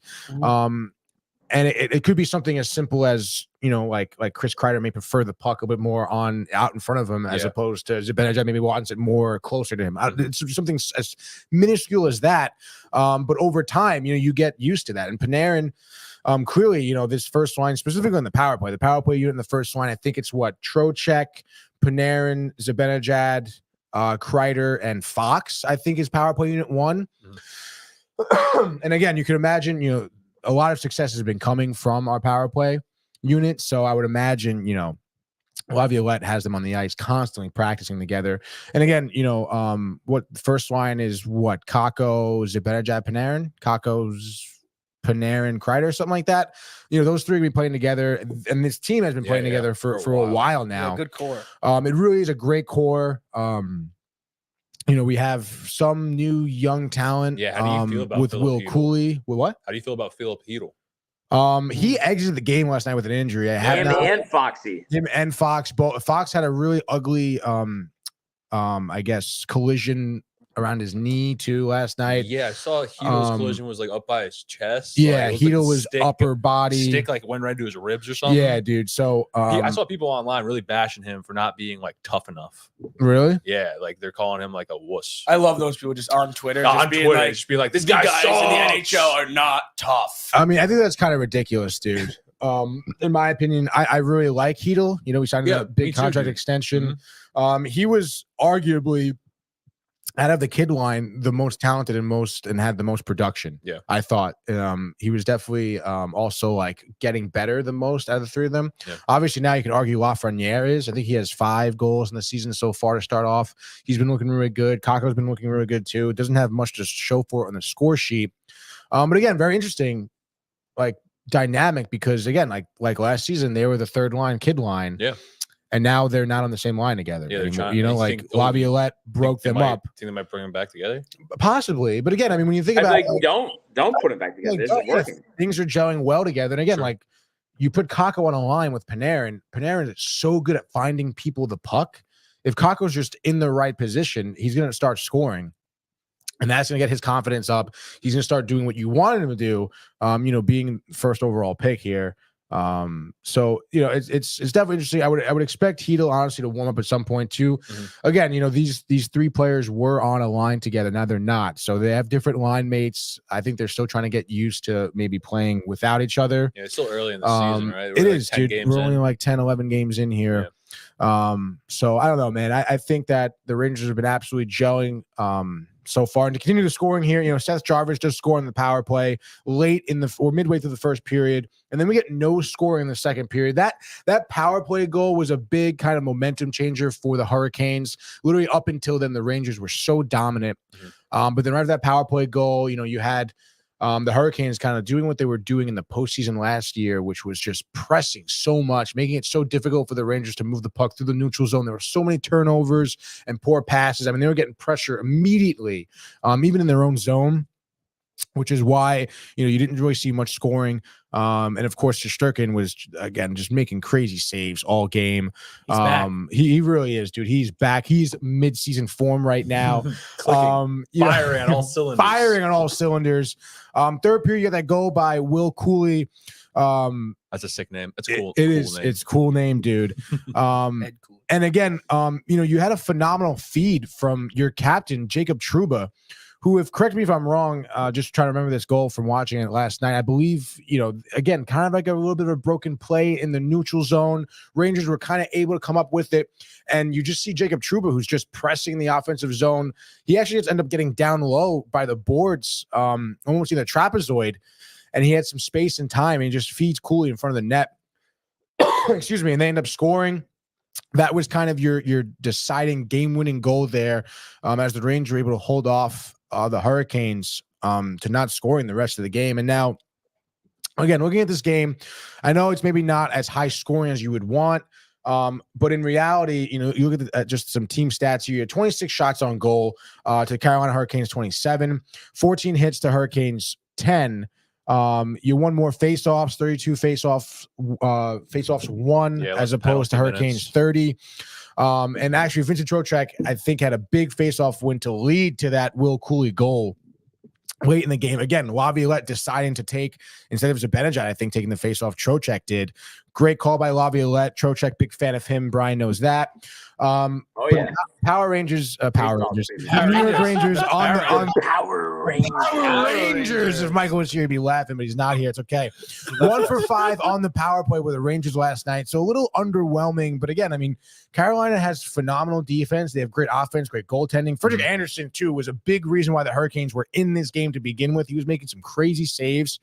And it could be something as simple as, like Chris Kreider may prefer the puck a bit more out in front of him as opposed to Zibanejad maybe wants it more closer to him. It's something as minuscule as that. But over time, you get used to that. And Panarin, clearly, this first line, specifically on the power play unit in the first line, I think it's Trocheck, Panarin, Zibanejad, Kreider, and Fox, I think is power play unit 1. And again, you can imagine, a lot of success has been coming from our power play unit. So I would imagine, Laviolette has them on the ice constantly practicing together. And again, what first line is Kakko, Zibanejad, Panarin, Kakko's Panarin, Kreider, something like that. Those 3 have been playing together, and this team has been playing together for a while now. Good core. It really is a great core. We have some new young talent. Yeah, how do you feel about with Philip Will Hedl? Cooley? With what? How do you feel about Philip Hedl? He exited the game last night with an injury. And Foxy. Him and Fox. Both. Fox had a really ugly, I guess, collision around his knee too last night. Yeah, I saw Hedl's collision was up by his chest. Yeah, Hedl was upper body. Stick went right to his ribs or something. Yeah, dude. So I saw people online really bashing him for not being tough enough. Really? Yeah, they're calling him a wuss. I love those people just on Twitter. Just be like, this guy guys sucks. in the NHL are not tough. I mean, I think that's kind of ridiculous, dude. In my opinion, I really like Hedl. We signed a big contract extension. He was arguably, out of the kid line, the most talented and had the most production. Yeah, I thought he was definitely also getting better the most out of the 3 of them. Yeah. Obviously, now you can argue Lafreniere is. I think he has 5 goals in the season so far to start off. He's been looking really good. Kakko's been looking really good too. Doesn't have much to show for it on the score sheet. But again, very interesting. dynamic because again, like last season, they were the third line, kid line. Yeah. And now they're not on the same line together. Yeah, anymore. Like Laviolette broke them up. Think they might bring them back together? Possibly. But again, I mean, when you think about like, don't put them back together. This is working. Things are gelling well together. And again, like you put Kakko on a line with Panarin. Panarin is so good at finding people the puck. If Kakko's just in the right position, he's going to start scoring. And that's going to get his confidence up. He's going to start doing what you wanted him to do, being first overall pick here. So it's definitely interesting. I would expect Hedl honestly to warm up at some point too. Again, these three players were on a line together. Now they're not, so they have different line mates. I think they're still trying to get used to maybe playing without each other. Yeah, it's still early in the season, right? It is, dude. We're only like 10, 11 games in here. Yeah. So I don't know, man. I think that the Rangers have been absolutely gelling so far, and to continue the scoring here, Seth Jarvis just scoring the power play late in or midway through the first period, and then we get no scoring in the second period. That power play goal was a big kind of momentum changer for the Hurricanes. Literally up until then, the Rangers were so dominant, but then right after that power play goal, you had the Hurricanes kind of doing what they were doing in the postseason last year, which was just pressing so much, making it so difficult for the Rangers to move the puck through the neutral zone. There were so many turnovers and poor passes. I mean, they were getting pressure immediately, even in their own zone, which is why, you didn't really see much scoring. And of course, Shesterkin was, again, just making crazy saves all game. He really is, dude. He's back. He's mid-season form right now. Firing on all cylinders. Firing on all cylinders. Third period, you got that goal by Will Cooley. That's a sick name. It's cool. It's cool name, dude. And again, you had a phenomenal feed from your captain, Jacob Trouba, who, if correct me if I'm wrong, just trying to remember this goal from watching it last night. I believe, again, kind of like a little bit of a broken play in the neutral zone. Rangers were kind of able to come up with it. And you just see Jacob Trouba, who's just pressing the offensive zone. He actually just ended up getting down low by the boards, almost in the trapezoid. And he had some space and time, and he just feeds Cooley in front of the net. Excuse me. And they end up scoring. That was kind of your deciding game-winning goal there, as the Rangers were able to hold off the Hurricanes to not scoring the rest of the game. And now, again, looking at this game, I know it's maybe not as high scoring as you would want, but in reality, you look at just some team stats here. 26 shots on goal to Carolina Hurricanes 27, 14 hits to Hurricanes 10. You won more faceoffs, 32 faceoffs won, as opposed to Hurricanes minutes. 30. And actually, Vincent Trocheck, I think, had a big faceoff win to lead to that Will Cooley goal late in the game. Again, Laviolette deciding to take, instead of Zibanejad, I think, taking the faceoff, Trocheck did. Great call by Laviolette. Trocheck, big fan of him. Brian knows that. Power Rangers. New York Rangers on the Power Rangers. If Michael was here, he'd be laughing, but he's not here. It's okay. 1 for 5 on the power play with the Rangers last night. So a little underwhelming, but again, I mean, Carolina has phenomenal defense. They have great offense, great goaltending. Frederick Anderson too was a big reason why the Hurricanes were in this game to begin with. He was making some crazy saves.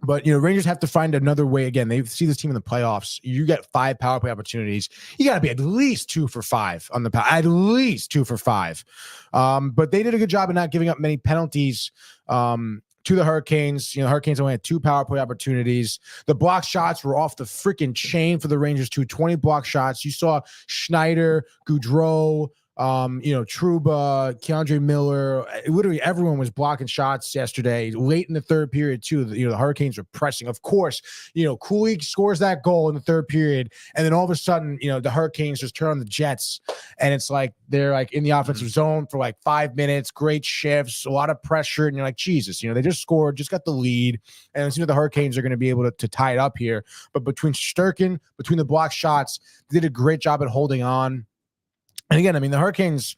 But, Rangers have to find another way. Again, they see this team in the playoffs. You get 5 power play opportunities. You got to be at least 2 for 5 on the power. At least 2 for 5. But they did a good job of not giving up many penalties to the Hurricanes. The Hurricanes only had 2 power play opportunities. The block shots were off the freaking chain for the Rangers too. 20 block shots. You saw Schneider, Goudreau, Trouba, Keandre Miller, literally everyone was blocking shots yesterday. Late in the third period, too, the Hurricanes were pressing. Of course, Cooley scores that goal in the third period, and then all of a sudden, the Hurricanes just turn on the Jets, and it's like they're like in the offensive zone for like 5 minutes, great shifts, a lot of pressure, and you're like, Jesus, they just scored, just got the lead, and the Hurricanes are going to be able to tie it up here. But between Shesterkin, between the block shots, they did a great job at holding on. And again, I mean, the Hurricanes,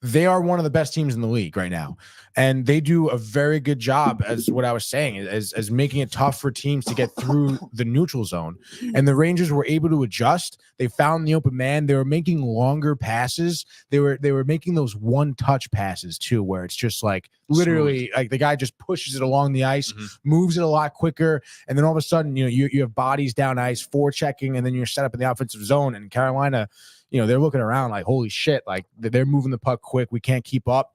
they are one of the best teams in the league right now. And they do a very good job, as what I was saying, as making it tough for teams to get through the neutral zone. And the Rangers were able to adjust. They found the open man. They were making longer passes. They were making those one-touch passes, too, where it's just like literally like the guy just pushes it along the ice, moves it a lot quicker. And then all of a sudden, you have bodies down ice, forechecking, and then you're set up in the offensive zone. And Carolina, they're looking around like, holy shit, like they're moving the puck quick. We can't keep up.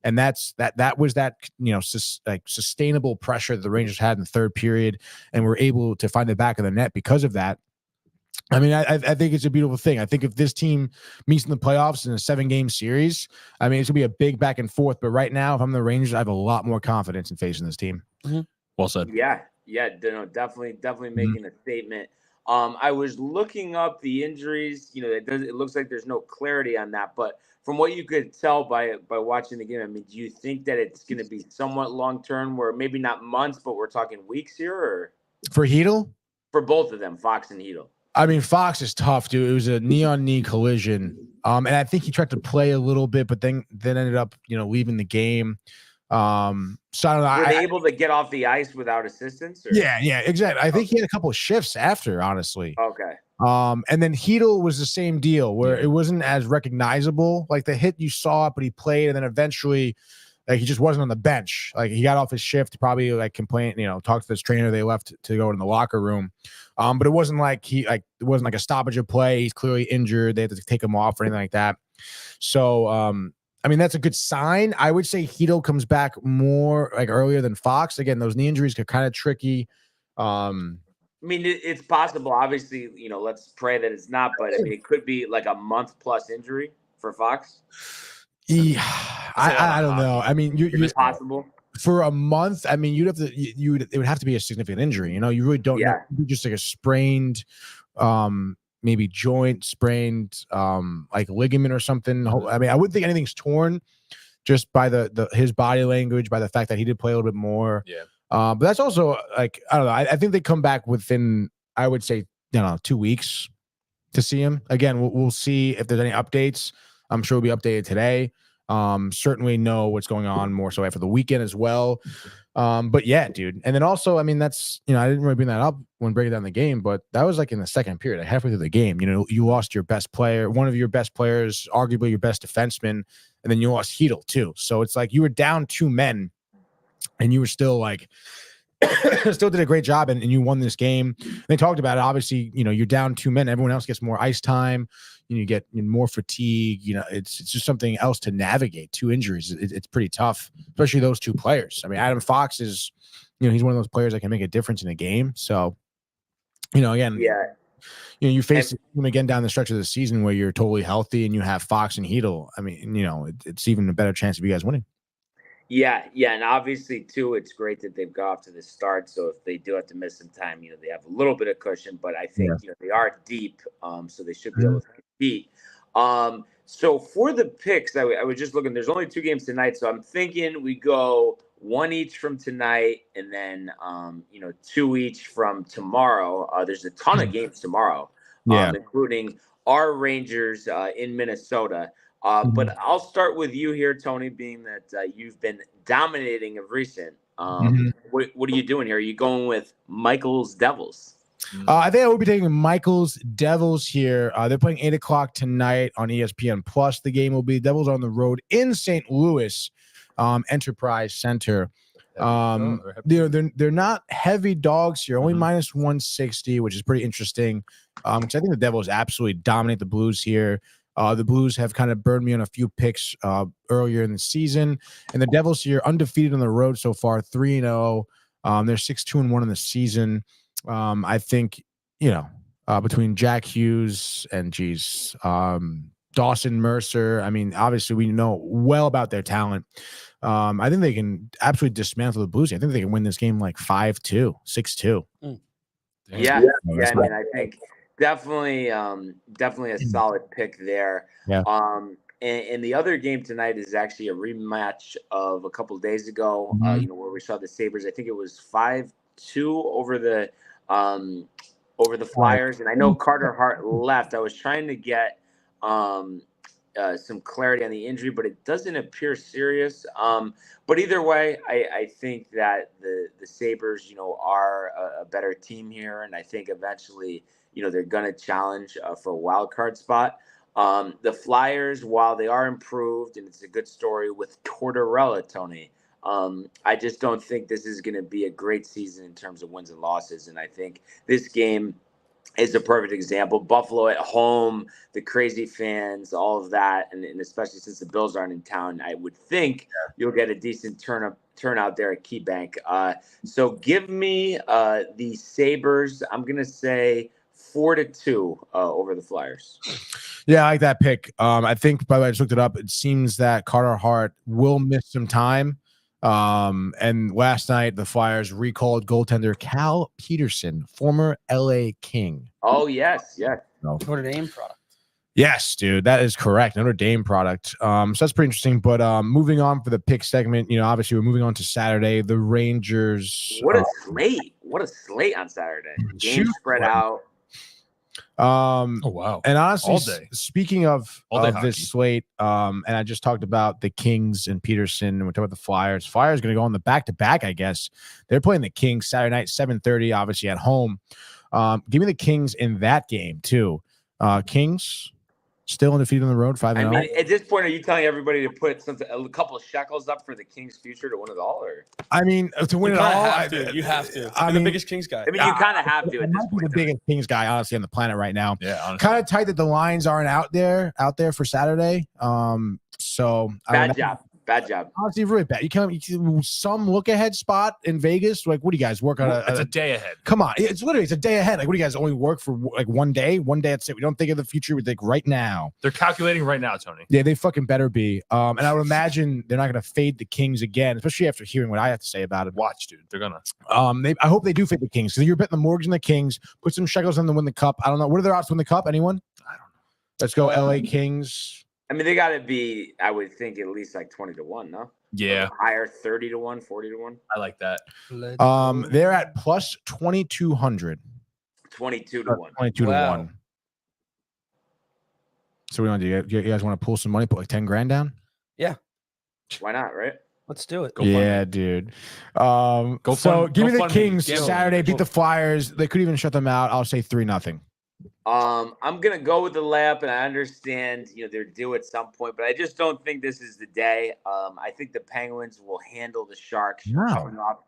And that was sustainable pressure that the Rangers had in the third period, and were able to find the back of the net because of that. I mean, I think it's a beautiful thing. I think if this team meets in the playoffs in a 7-game series, I mean, it's gonna be a big back and forth. But right now, if I'm the Rangers, I have a lot more confidence in facing this team. Mm-hmm. Well said. Yeah, no, definitely making a statement. I was looking up the injuries. It looks like there's no clarity on that, but from what you could tell by watching the game, I mean, do you think that it's going to be somewhat long term, where maybe not months, but we're talking weeks here, or for Hedel? For both of them, Fox and Hedel. I mean, Fox is tough, dude. It was a knee-on-knee collision. And I think he tried to play a little bit, but then ended up, leaving the game. So I don't know. Were they able to get off the ice without assistance? Or? Yeah, exactly. I think he had a couple of shifts after, honestly. Okay. And then Hedel was the same deal, where it wasn't as recognizable. Like the hit, you saw it, but he played, and then eventually, like, he just wasn't on the bench. Like, he got off his shift, probably like complained, talked to his trainer. They left to go in the locker room. But it wasn't like it wasn't like a stoppage of play. He's clearly injured. They had to take him off or anything like that. So, I mean, that's a good sign. I would say Hedel comes back more like earlier than Fox. Again, those knee injuries are kind of tricky. I mean, it's possible. Obviously, let's pray that it's not. But I mean, it could be like a month-plus injury for Fox. Yeah, I don't know. I mean, it's possible for a month. I mean, it would have to be a significant injury. You really don't know. Just like a sprained, maybe joint, sprained, like ligament or something. I mean, I wouldn't think anything's torn, just by his body language, by the fact that he did play a little bit more. Yeah. But that's also like, I don't know. I think they come back within, I would say, 2 weeks to see him again. We'll see if there's any updates. I'm sure we'll be updated today. Certainly know what's going on more so after the weekend as well. But yeah, dude. And then also, I mean, that's, I didn't really bring that up when breaking down the game, but that was like in the second period, like halfway through the game. You lost your best player, one of your best players, arguably your best defenseman, and then you lost Hedel too. So it's like you were down 2 men, and you were still like, still did a great job, and you won this game. They talked about it. Obviously, you're down 2 men. Everyone else gets more ice time. You get more fatigue. It's just something else to navigate. 2 injuries. It's pretty tough, especially those 2 players. I mean, Adam Fox is, he's one of those players that can make a difference in a game. So, again, you face him again down the stretch of the season where you're totally healthy and you have Fox and Hedel. I mean, it's even a better chance of you guys winning. Yeah, and obviously too, it's great that they've got off to the start. So if they do have to miss some time, they have a little bit of cushion. But I think they are deep, so they should be able to compete. So for the picks, I was just looking. There's only 2 games tonight, so I'm thinking we go 1 each from tonight, and then 2 each from tomorrow. There's a ton of games tomorrow, including our Rangers in Minnesota. But I'll start with you here, Tony, being that you've been dominating of recent. What are you doing here? Are you going with Michael's Devils? I think I will be taking Michael's Devils here. They're playing 8 o'clock tonight on ESPN Plus. The game will be Devils on the road in St. Louis, Enterprise Center. They're not heavy dogs here, only minus 160, which is pretty interesting. Because I think the Devils absolutely dominate the Blues here. The Blues have kind of burned me on a few picks earlier in the season, and the Devils here undefeated on the road so far, 3-0. They're 6-2-1 in the season. I think between Jack Hughes and Dawson Mercer. I mean, obviously we know well about their talent. I think they can absolutely dismantle the Blues. I think they can win this game like 5-2, 6-2. Yeah. I mean, I think. Definitely a solid pick there. Yeah. And the other game tonight is actually a rematch of a couple of days ago. Where we saw the Sabres. I think it was 5-2 over the Flyers. And I know Carter Hart left. I was trying to get some clarity on the injury, but it doesn't appear serious. But either way, I think that the Sabres, are a better team here, and I think eventually. They're going to challenge for a wild card spot. The Flyers, while they are improved, and it's a good story with Tortorella, Tony, I just don't think this is going to be a great season in terms of wins and losses. And I think this game is a perfect example. Buffalo at home, the crazy fans, all of that, and especially since the Bills aren't in town, I would think you'll get a decent turnout there at KeyBank. So give me the Sabres. I'm gonna say 4-2 over the Flyers. Yeah, I like that pick. I think, by the way, I just looked it up. It seems that Carter Hart will miss some time. And last night the Flyers recalled goaltender Cal Peterson, former LA King. Oh, yes. Notre Dame product. Yes, dude, that is correct. Notre Dame product. So that's pretty interesting. But moving on for the pick segment, obviously we're moving on to Saturday. The Rangers. What a slate! What a slate on Saturday. Game spread out. Oh wow! And honestly, all day. Speaking of hockey. this slate, and I just talked about the Kings and Peterson, and we talked about the Flyers. Flyers going to go on the back-to-back, I guess. They're playing the Kings Saturday night, 7:30, obviously at home. Give me the Kings in that game too. Kings still undefeated on the road, 5-0. I mean, at this point, are you telling everybody to put a couple of shekels up for the Kings' future to win it all, or? I mean, to win it all, you have to. I'm the biggest Kings guy. I mean, you kind of have to at this point. The biggest Kings guy, honestly, on the planet right now. Yeah, honestly. Kind of tight that the lines aren't out there for Saturday. So Bad job. Honestly, really bad. You can't some look ahead spot in Vegas. Like, what do you guys work on? It's a day ahead. Come on, it's a day ahead. Like, what do you guys only work for? Like one day? That's it. We don't think of the future. We think right now. They're calculating right now, Tony. Yeah, they fucking better be. And I would imagine they're not going to fade the Kings again, especially after hearing what I have to say about it. Watch, dude. They're gonna. I hope they do fade the Kings because you're betting the mortgage on the Kings. Put some shekels on them to win the cup. I don't know. What are their odds to win the cup? Anyone? I don't know. Let's go, LA Kings. I mean, they got to be, I would think, at least like 20-1, no? Yeah. Higher 30-1, 40-1. I like that. They're at plus 2,200. 22-1. 22-1. So we want to do? You guys want to pull some money? Put like 10 grand down? Yeah. Why not? Right. Let's do it. Yeah, dude. Give me the Kings Saturday. Beat the Flyers. They could even shut them out. I'll say 3-0. I'm gonna go with the layup, and I understand they're due at some point, but I just don't think this is the day. I think the Penguins will handle the Sharks. Coming off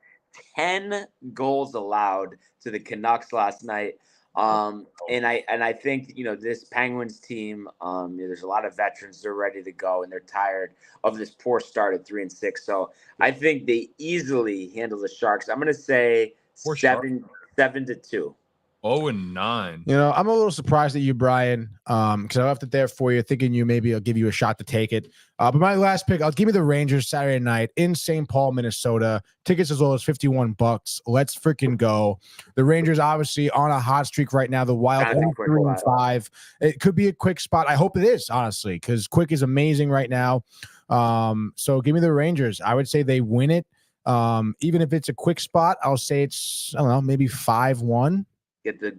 10 goals allowed to the Canucks last night, and I think this Penguins team. There's a lot of veterans. They're ready to go, and they're tired of this poor start at 3-6. So I think they easily handle the Sharks. I'm gonna say 7-2. 0-9. I'm a little surprised at you, Brian, because I left it there for you, thinking maybe I'll give you a shot to take it. But my last pick, I'll give you the Rangers Saturday night in St. Paul, Minnesota. Tickets as low as $51. Let's freaking go. The Rangers obviously on a hot streak right now. The Wild 3-5. It could be a quick spot. I hope it is, honestly, because quick is amazing right now. So give me the Rangers. I would say they win it. Even if it's a quick spot, I'll say it's, I don't know, maybe 5-1. Get the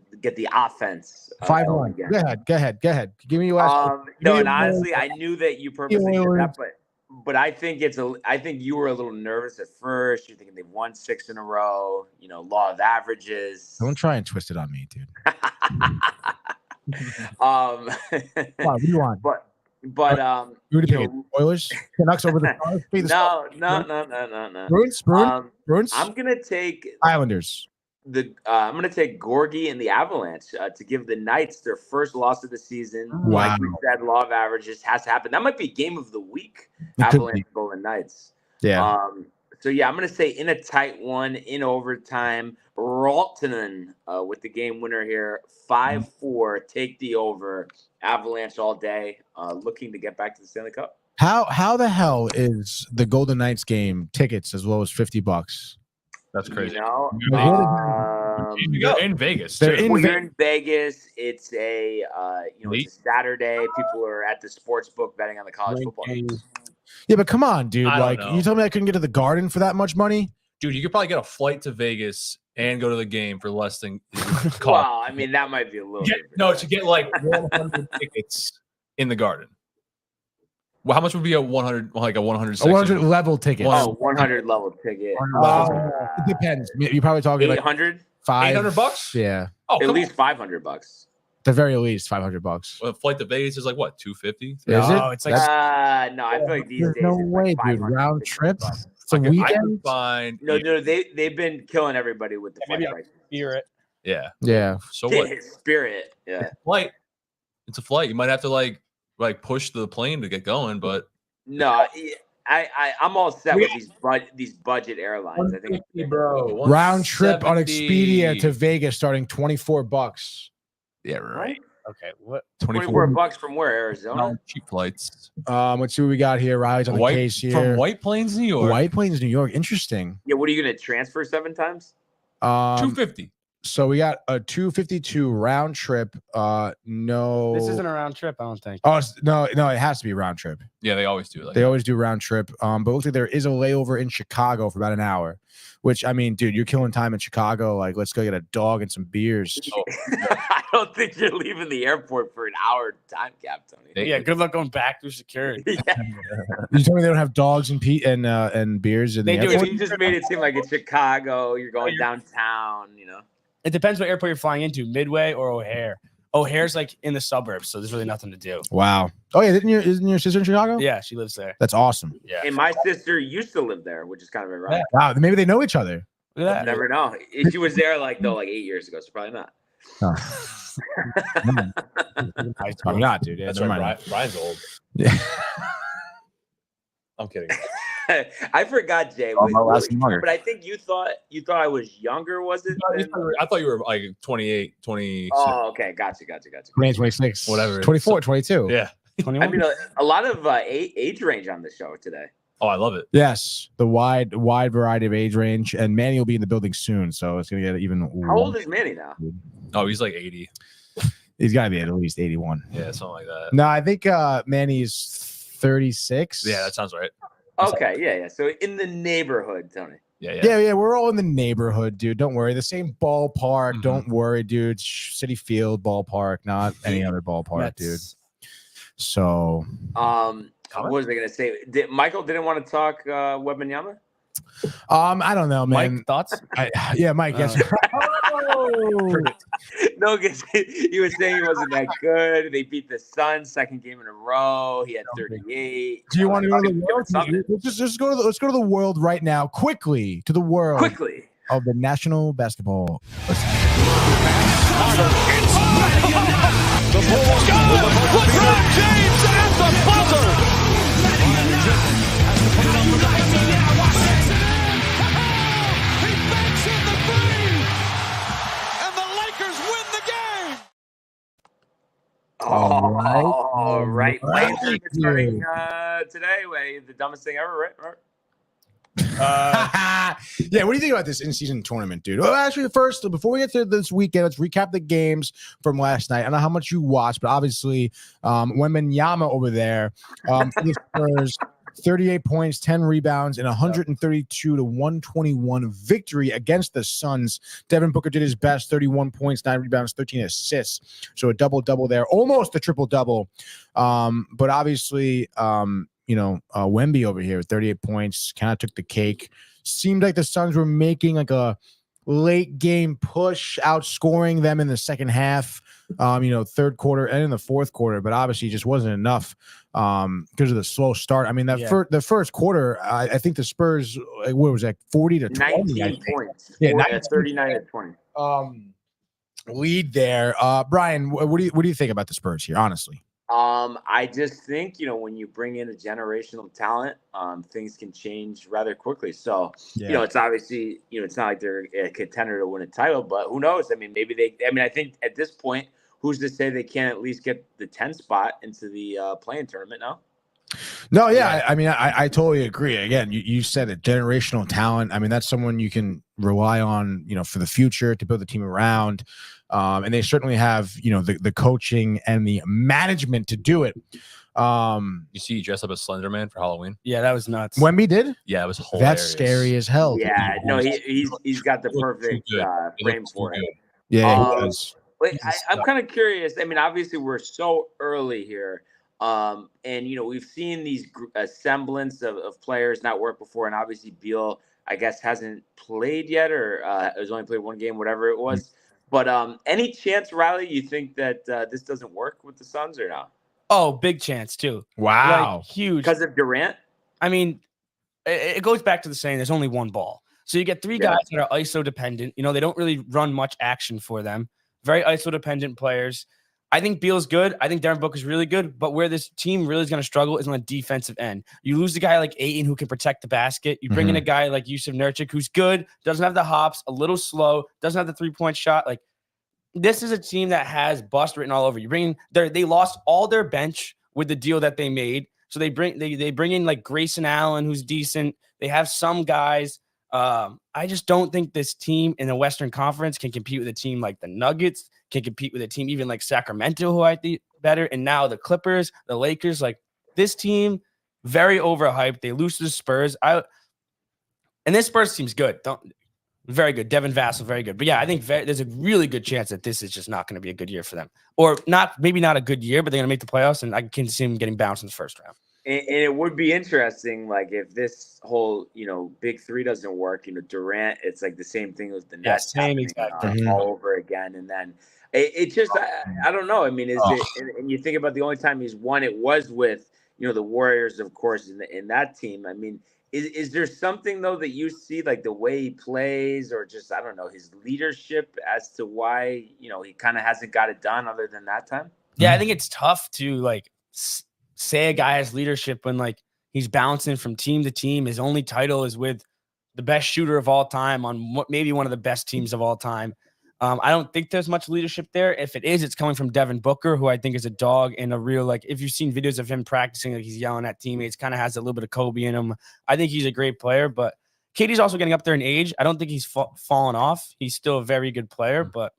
offense. 5-1. Go ahead. Give me your last. And honestly, I knew that you purposely did that, but I think you were a little nervous at first. You're thinking they've won 6 in a row. Law of averages. Don't try and twist it on me, dude. What do you want? But Oilers, Canucks over the Stars. No. Bruins. I'm gonna take Islanders. I'm going to take Gorgie and the Avalanche to give the Knights their first loss of the season. Wow. Like we said, law of averages has to happen. That might be game of the week. Avalanche Golden Knights. Yeah. I'm going to say in a tight one, in overtime, Raltonen with the game winner here, 5-4. Take the over. Avalanche all day, looking to get back to the Stanley Cup. How the hell is the Golden Knights game tickets as low as $50? That's crazy. You're in Vegas. You're in Vegas. It's a it's a Saturday. People are at the sports book betting on the college football games. Yeah, but come on, dude. You told me I couldn't get to the Garden for that much money? Dude, you could probably get a flight to Vegas and go to the game for less than Well, I mean, that might be a little to get like 100 tickets in the Garden. Well, how much would be a 100 section? A 100 level ticket. 100 level ticket. It depends. You're probably talking 800? Like $800? Yeah. At least $500. At the very least, $500. Well, a flight to Vegas is like what, $250? Is it? It's like no, I feel like these days. No way, dude. Round trip. It's a weekend. Fine. No, they've been killing everybody with the flight prices. Spirit. Yeah. Yeah. So what? Spirit. Yeah. Flight. It's a flight. You might have to like push the plane to get going, but no, I'm all set with these budget airlines. I think, bro, round trip on Expedia to Vegas starting $24. Yeah, right. Okay, what? $24 from where? Arizona? Cheap flights. Let's see what we got here. Riley's on the case here. From White Plains, New York. White Plains, New York. Interesting. Yeah, what are you going to transfer 7 times? 250. So we got a 252 round trip. No, This isn't a round trip, I don't think. Oh no, it has to be round trip. Yeah, they always do. They always do round trip. But looks like there is a layover in Chicago for about an hour. Which, I mean, dude, you're killing time in Chicago. Like, let's go get a dog and some beers. I don't think you're leaving the airport for an hour time cap, Tony. Yeah, good luck going back through security. You told me they don't have dogs and beers in the airport? You just made it seem like it's Chicago. You're going downtown, It depends what airport you're flying into, Midway or O'Hare. O'Hare's like in the suburbs, so there's really nothing to do. Wow. Oh yeah, isn't your sister in Chicago? Yeah, she lives there. That's awesome. Yeah. And my sister used to live there, which is kind of ironic. Wow, maybe they know each other. You never know. She was there like 8 years ago, so probably not. Probably not, dude. Yeah, That's never right. mind. Brian's old. Yeah. I'm kidding. I forgot, Jay. But I think you thought I was younger, was it? I thought you were like 28, 20. Oh, okay. Gotcha. 26. Whatever. 24, 22. Yeah. 21? I mean, a lot of age range on the show today. Oh, I love it. Yes, the wide variety of age range, and Manny will be in the building soon, so it's gonna get even. How old is Manny now? Oh, he's like 80. He's got to be at least 81. Yeah, something like that. No, I think Manny's 36. Yeah, that sounds right. Okay, yeah. So in the neighborhood, Tony. Yeah. We're all in the neighborhood, dude. Don't worry. The same ballpark. Mm-hmm. Don't worry, dude. City Field ballpark, not any other ballpark, dude. So, what was I gonna say? Michael didn't want to talk Wembanyama? I don't know, man. Mike, thoughts? Mike. Yes. No, because he was saying he wasn't that good. They beat the Suns second game in a row. He had 38. Do you want to go to the world? Let's go to the world right now, quickly to the world. Of the National Basketball. LeBron James at the buzzer. He banks in the three, and the Lakers win the game. All right. Laser starting today. The dumbest thing ever, right? Yeah, what do you think about this in-season tournament, dude? Well, actually, first, before we get to this weekend, let's recap the games from last night. I don't know how much you watched, but obviously, Wembanyama over there, for the Spurs, 38 points, 10 rebounds, and 132-121 victory against the Suns. Devin Booker did his best, 31 points, 9 rebounds, 13 assists. So a double-double there, almost a triple-double. But obviously, Wemby over here, 38 points, kind of took the cake. Seemed like the Suns were making like a late game push, outscoring them in the second half, third quarter and in the fourth quarter, but obviously just wasn't enough because of the slow start. I mean, the first quarter, I think the Spurs, what was that, 40-20? 19 points. Yeah, 39-20. Lead there. Brian, what do you think about the Spurs here, honestly? I just think, when you bring in a generational talent, things can change rather quickly. So, it's obviously, it's not like they're a contender to win a title, but who knows? I mean, I think at this point, who's to say they can't at least get the 10th spot into the play-in tournament now? No, yeah. I mean, I totally agree. Again, you said it, generational talent. I mean, that's someone you can rely on, for the future to build the team around. And they certainly have, the coaching and the management to do it. You see, he dressed up as Slender Man for Halloween. Yeah, that was nuts. Wemby did? Yeah, it was hilarious. That's scary as hell. Yeah, no, he's got the perfect frame for it. Yeah, he does. I'm kind of curious. I mean, obviously, we're so early here. And, we've seen these semblance of players not work before. And obviously, Beal, I guess, hasn't played yet or has only played one game, whatever it was. But any chance, Riley, you think that this doesn't work with the Suns or not? Oh, big chance, too. Wow. Like, huge. Because of Durant? I mean, it goes back to the saying there's only one ball. So you get three guys that are ISO dependent. You know, they don't really run much action for them. Very ISO dependent players. I think Beal's good. I think Devin Booker's really good. But where this team really is going to struggle is on the defensive end. You lose a guy like Ayton who can protect the basket. You bring in a guy like Yusuf Nurkic who's good, doesn't have the hops, a little slow, doesn't have the 3-point shot. Like, this is a team that has bust written all over. You bring in they lost all their bench with the deal that they made. So they bring in like Grayson Allen, who's decent. They have some guys. I just don't think this team in the Western Conference can compete with a team like the Nuggets, can compete with a team even like Sacramento, who I think better. And now the Clippers, the Lakers, like this team, very overhyped. They lose to the Spurs. And this Spurs team's good. Very good. Devin Vassell, very good. But yeah, I think there's a really good chance that this is just not going to be a good year for them. Or maybe not a good year, but they're going to make the playoffs, and I can see them getting bounced in the first round. And it would be interesting, like if this whole, big three doesn't work, Durant, it's like the same thing with the Nets, all over again. And then it just, I don't know. I mean, and you think about the only time he's won, it was with, the Warriors, of course, in that team. I mean, is there something though that you see, like the way he plays, or just, I don't know, his leadership as to why, he kind of hasn't got it done other than that time? Yeah, I think it's tough to like say a guy has leadership when like he's bouncing from team to team. His only title is with the best shooter of all time on maybe one of the best teams of all time. I don't think there's much leadership there. If it is, it's coming from Devin Booker, who I think is a dog and a real, like, if you've seen videos of him practicing, like he's yelling at teammates, kind of has a little bit of Kobe in him. I think he's a great player, but KD's also getting up there in age. I don't think he's fallen off. He's still a very good player, but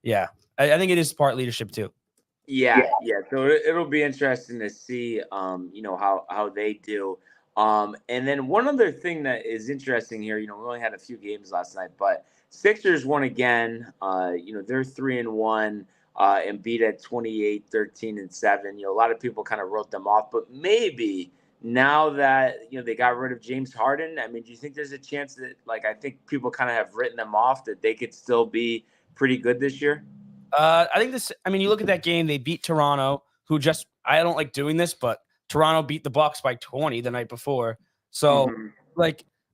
yeah, I think it is part leadership too. Yeah. So it'll be interesting to see, how they do. And then one other thing that is interesting here, we only had a few games last night, but Sixers won again. They're 3-1 and beat at 28, 13, and 7. A lot of people kind of wrote them off, but maybe now that, they got rid of James Harden, I mean, do you think there's a chance that, like, I think people kind of have written them off, that they could still be pretty good this year? I think you look at that game, they beat Toronto, who I don't like doing this, but Toronto beat the Bucks by 20 the night before. So,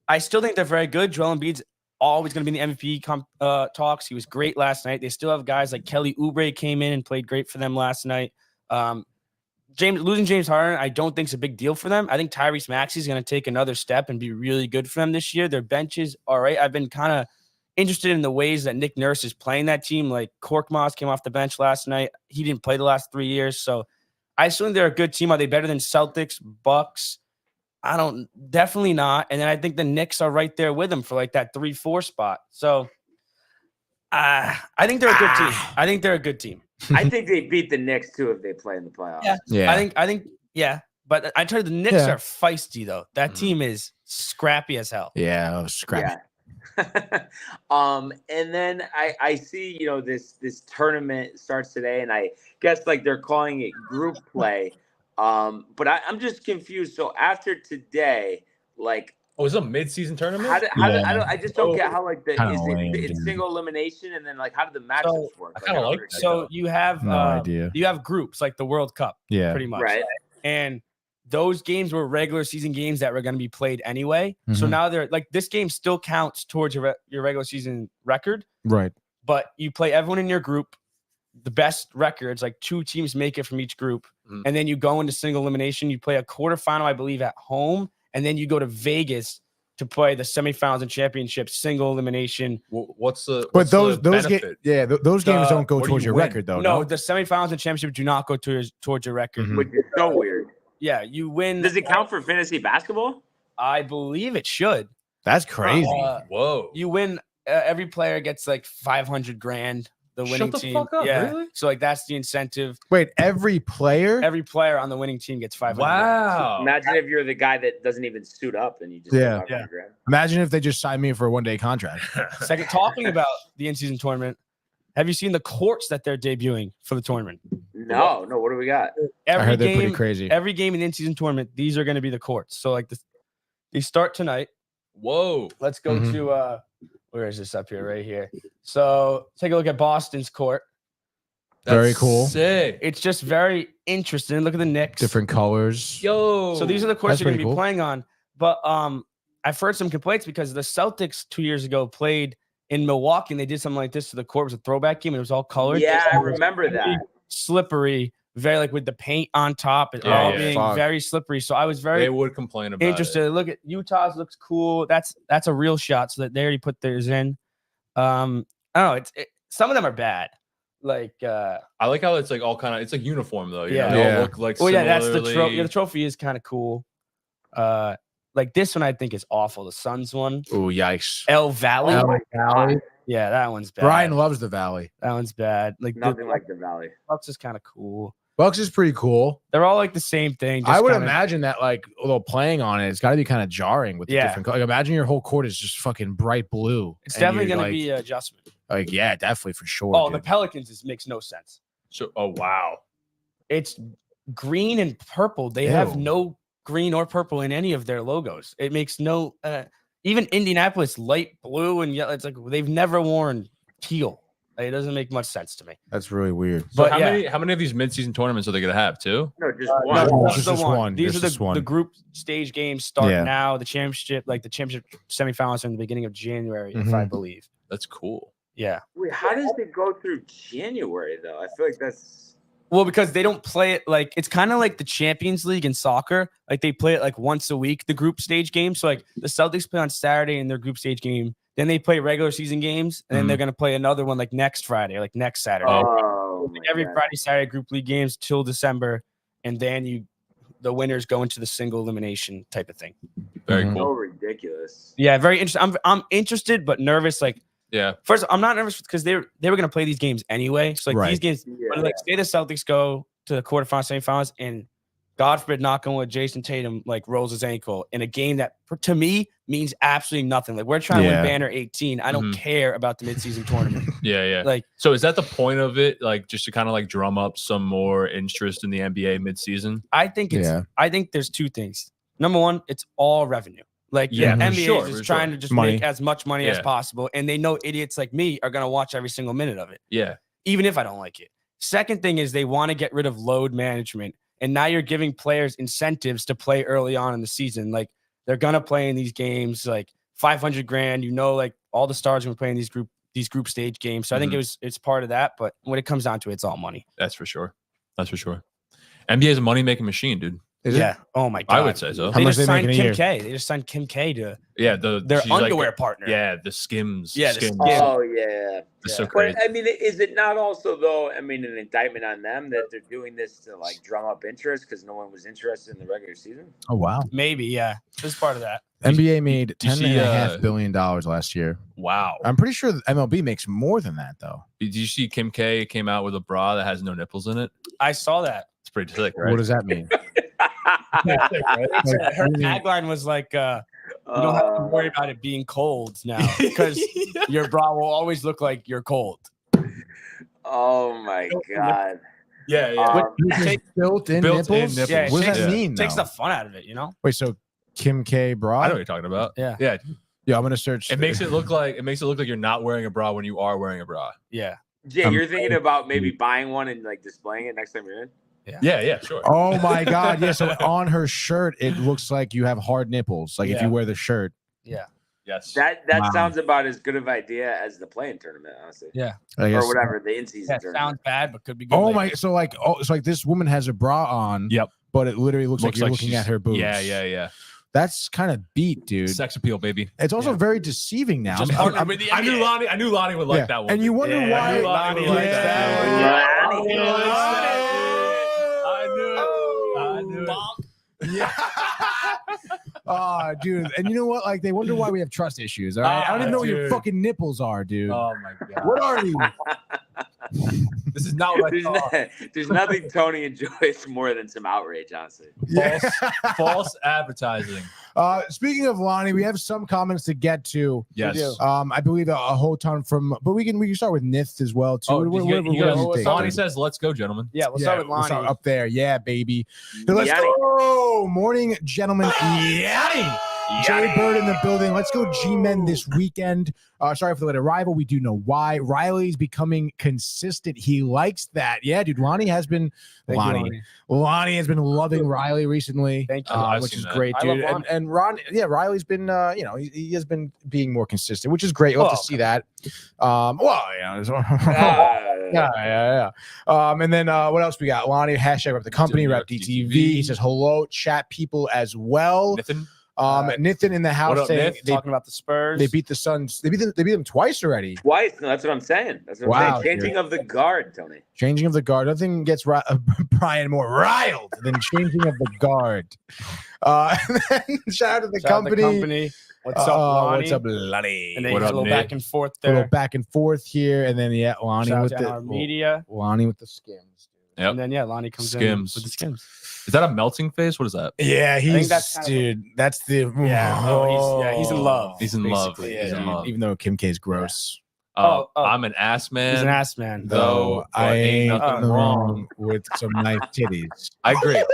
I still think they're very good. Joel Embiid's always going to be in the MVP talks. He was great last night. They still have guys like Kelly Oubre came in and played great for them last night. Losing James Harden, I don't think is a big deal for them. I think Tyrese Maxey is going to take another step and be really good for them this year. Their bench is all right. I've been kind of interested in the ways that Nick Nurse is playing that team. Like Korkmaz came off the bench last night. He didn't play the last 3 years. So I assume they're a good team. Are they better than Celtics, Bucks? Definitely not. And then I think the Knicks are right there with them for like that 3-4 spot. So I think they're a good team. I think they're a good team. I think they beat the Knicks too if they play in the playoffs. Yeah. I think, yeah. But I tell you, the Knicks are feisty though. That team is scrappy as hell. Yeah, scrappy. Yeah. And then I see, this tournament starts today, and I guess like they're calling it group play. But I'm just confused. So after today, like, it's a mid-season tournament. I just don't get how, like, it's single elimination, and then like how do the matchups work? I kind of like that. So you have no idea. You have groups like the World Cup, pretty much, right? And those games were regular season games that were going to be played anyway. So now they're like, this game still counts towards your regular season record, right? But you play everyone in your group. The best records, like 2 teams make it from each group. And then you go into single elimination. You play a quarterfinal, I believe, at home. And then you go to Vegas to play the semifinals and championship single elimination. What's the those benefit? Those games don't go towards your record, though. No, the semifinals and championship do not go towards your record. Which is so weird. Yeah, you win. Does it count for fantasy basketball? I believe it should. That's crazy. Whoa. You win. Every player gets like $500,000. The winning Shut the team. fuck up, yeah. really? So like that's the incentive. Wait, every player on the winning team gets $500,000. Wow. Imagine if you're the guy that doesn't even suit up and you just get $500,000. Imagine if they just signed me for a 1-day contract. Second, talking about the in-season tournament, have you seen the courts that they're debuting for the tournament? No. What do we got? I heard they're pretty crazy. Every game in the in-season tournament, these are going to be the courts. So like they start tonight. Whoa. Let's go to where is this up here? Right here. So take a look at Boston's court. Very cool. Sick. It's just very interesting. Look at the Knicks. Different colors. Yo. So these are the courts you're going to be playing on. But I've heard some complaints because the Celtics 2 years ago played in Milwaukee and they did something like this to the court. It was a throwback game and it was all colored. Yeah, I remember that. Slippery, very like with the paint on top and all being very slippery. So I was very they would complain about interested. Look at Utah's looks cool. That's a real shot. So that they already put theirs in. I don't know. Some of them are bad. Like I like how it's like all kind of it's like uniform though. You know? Yeah. They all look like that's the trophy is kind of cool. Like this one I think is awful. The Suns one. Oh yikes! El Valley. El Valley. Yeah, that one's bad. Brian loves the Valley. That one's bad. Like nothing like the Valley. Bucks is kind of cool. Bucks is pretty cool. They're all like the same thing. I would imagine that like although playing on it's got to be kind of jarring with the different. Like imagine your whole court is just fucking bright blue. It's definitely going to be an adjustment. Like yeah, definitely for sure. Oh, dude. The Pelicans makes no sense. So wow, it's green and purple. They have no green or purple in any of their logos. It makes no. Even Indianapolis light blue and yellow. It's like they've never worn teal. It doesn't make much sense to me. That's really weird. So how many of these midseason tournaments are they going to have? Two? No, just one. Just one. These are the group stage games start now. The championship semifinals are in the beginning of January, if I believe. That's cool. Yeah. Wait, how does it go through January though? I feel like that's because they don't play it like it's kind of like the Champions League in soccer. Like they play it like once a week, the group stage game. So like the Celtics play on Saturday in their group stage game. Then they play regular season games, and then they're going to play another one like next Friday or like next Saturday. Every Friday, Saturday group league games till December, and then the winners go into the single elimination type of thing. Very cool. So ridiculous. Yeah, very interesting. I'm interested but nervous. Like, first, I'm not nervous because they were going to play these games anyway. So like these games, like say the Celtics go to the quarterfinals, semifinals, and God forbid, knock on wood, Jason Tatum like rolls his ankle in a game that to me means absolutely nothing. Like we're trying to win Banner 18. I don't care about the midseason tournament. Yeah. Like, so is that the point of it? Like just to kind of like drum up some more interest in the NBA midseason? I think I think there's two things. Number one, it's all revenue. Like the NBA is just trying to just make as much money as possible, and they know idiots like me are gonna watch every single minute of it. Yeah, even if I don't like it. Second thing is they want to get rid of load management. And now you're giving players incentives to play early on in the season. Like they're gonna play in these games, like $500,000. Like all the stars are gonna play in these group stage games. So I think it's part of that. But when it comes down to it, it's all money. That's for sure. NBA is a money making machine, dude. Is it? Oh my god. I would say so. How much they they signed make in a Kim K. They just signed Kim K to their underwear partner. Yeah, the Skims. Yeah, Skims. Oh yeah. It's so crazy. But I mean, is it not also though? I mean, an indictment on them that they're doing this to like drum up interest because no one was interested in the regular season? Oh wow. Maybe, yeah. This is part of that. NBA made $10.5 billion last year. Wow. I'm pretty sure MLB makes more than that though. Did you see Kim K came out with a bra that has no nipples in it? I saw that. It's pretty sick, right? What does that mean? Her tagline was like, you don't have to worry about it being cold now because your bra will always look like you're cold. Oh my god. Yeah. Built-in nipples? Yeah, what does that mean? Takes the fun out of it, you know? Wait, so Kim K bra? I know what you're talking about. Yeah. Yeah, I'm gonna search. It makes it look like you're not wearing a bra when you are wearing a bra. Yeah. Yeah, you're thinking about maybe buying one and like displaying it next time you're in? Yeah, sure. Oh my god, yeah. So on her shirt, it looks like you have hard nipples. Like if you wear the shirt. Yeah. Yes. That sounds about as good of idea as the playing tournament, honestly. Yeah. Or whatever, the in-season tournament. Sounds bad, but could be good. Oh my, so like this woman has a bra on. Yep. But it literally looks like you're looking at her boobs. Yeah. That's kind of beat, dude. Sex appeal, baby. It's also very deceiving now. I knew Lonnie would like that one. And you wonder why. Lonnie would like that. I knew it. Yeah. Oh, dude. And you know what? Like, they wonder why we have trust issues. All right. I don't even know what your fucking nipples are, dude. Oh my god. What are you? This is not what I thought. There's nothing Tony enjoys more than some outrage, honestly. False advertising. Speaking of Lonnie, we have some comments to get to. Yes. I believe a whole ton from, but we can start with Nith as well too. Lonnie says, "Let's go, gentlemen." Yeah, we'll start with Lonnie. We'll start up there. Yeah, baby. Let's go. Morning, gentlemen. Jay Bird in the building. Let's go G-Men this weekend. Sorry for the late arrival. We do know why. Riley's becoming consistent. He likes that. Yeah, dude. Lonnie has been Lonnie has been loving Riley recently. Thank you. Which is great, dude. And Ron, Riley's been he has been being more consistent, which is great. You'll have to see that. Yeah. And then what else we got? Lonnie, hashtag rep the company, rep DTV. He says hello, chat people as well. Nathan in the house up, saying talking about the Spurs. They beat the Suns. They beat them twice already. Twice. No, that's what I'm saying. That's what I'm saying. Changing of the guard, Tony. Changing of the guard. Nothing gets Brian more riled than changing of the guard. Shout out to the company. What's up, Lonnie? What's up, Lonnie? And then what a up, little Nick? back and forth there. A little back and forth here, and then Lonnie Shout with out to the our media. Lonnie with the skims. Yep. And then Lonnie comes Skims. in with the skims. Is that a melting face? What is that? Yeah, that's kind of that's the he's in love. He's in love. Yeah, He's in love. even though Kim K is gross. I'm an ass man. He's an ass man. Though I ain't nothing wrong with some nice titties. I agree.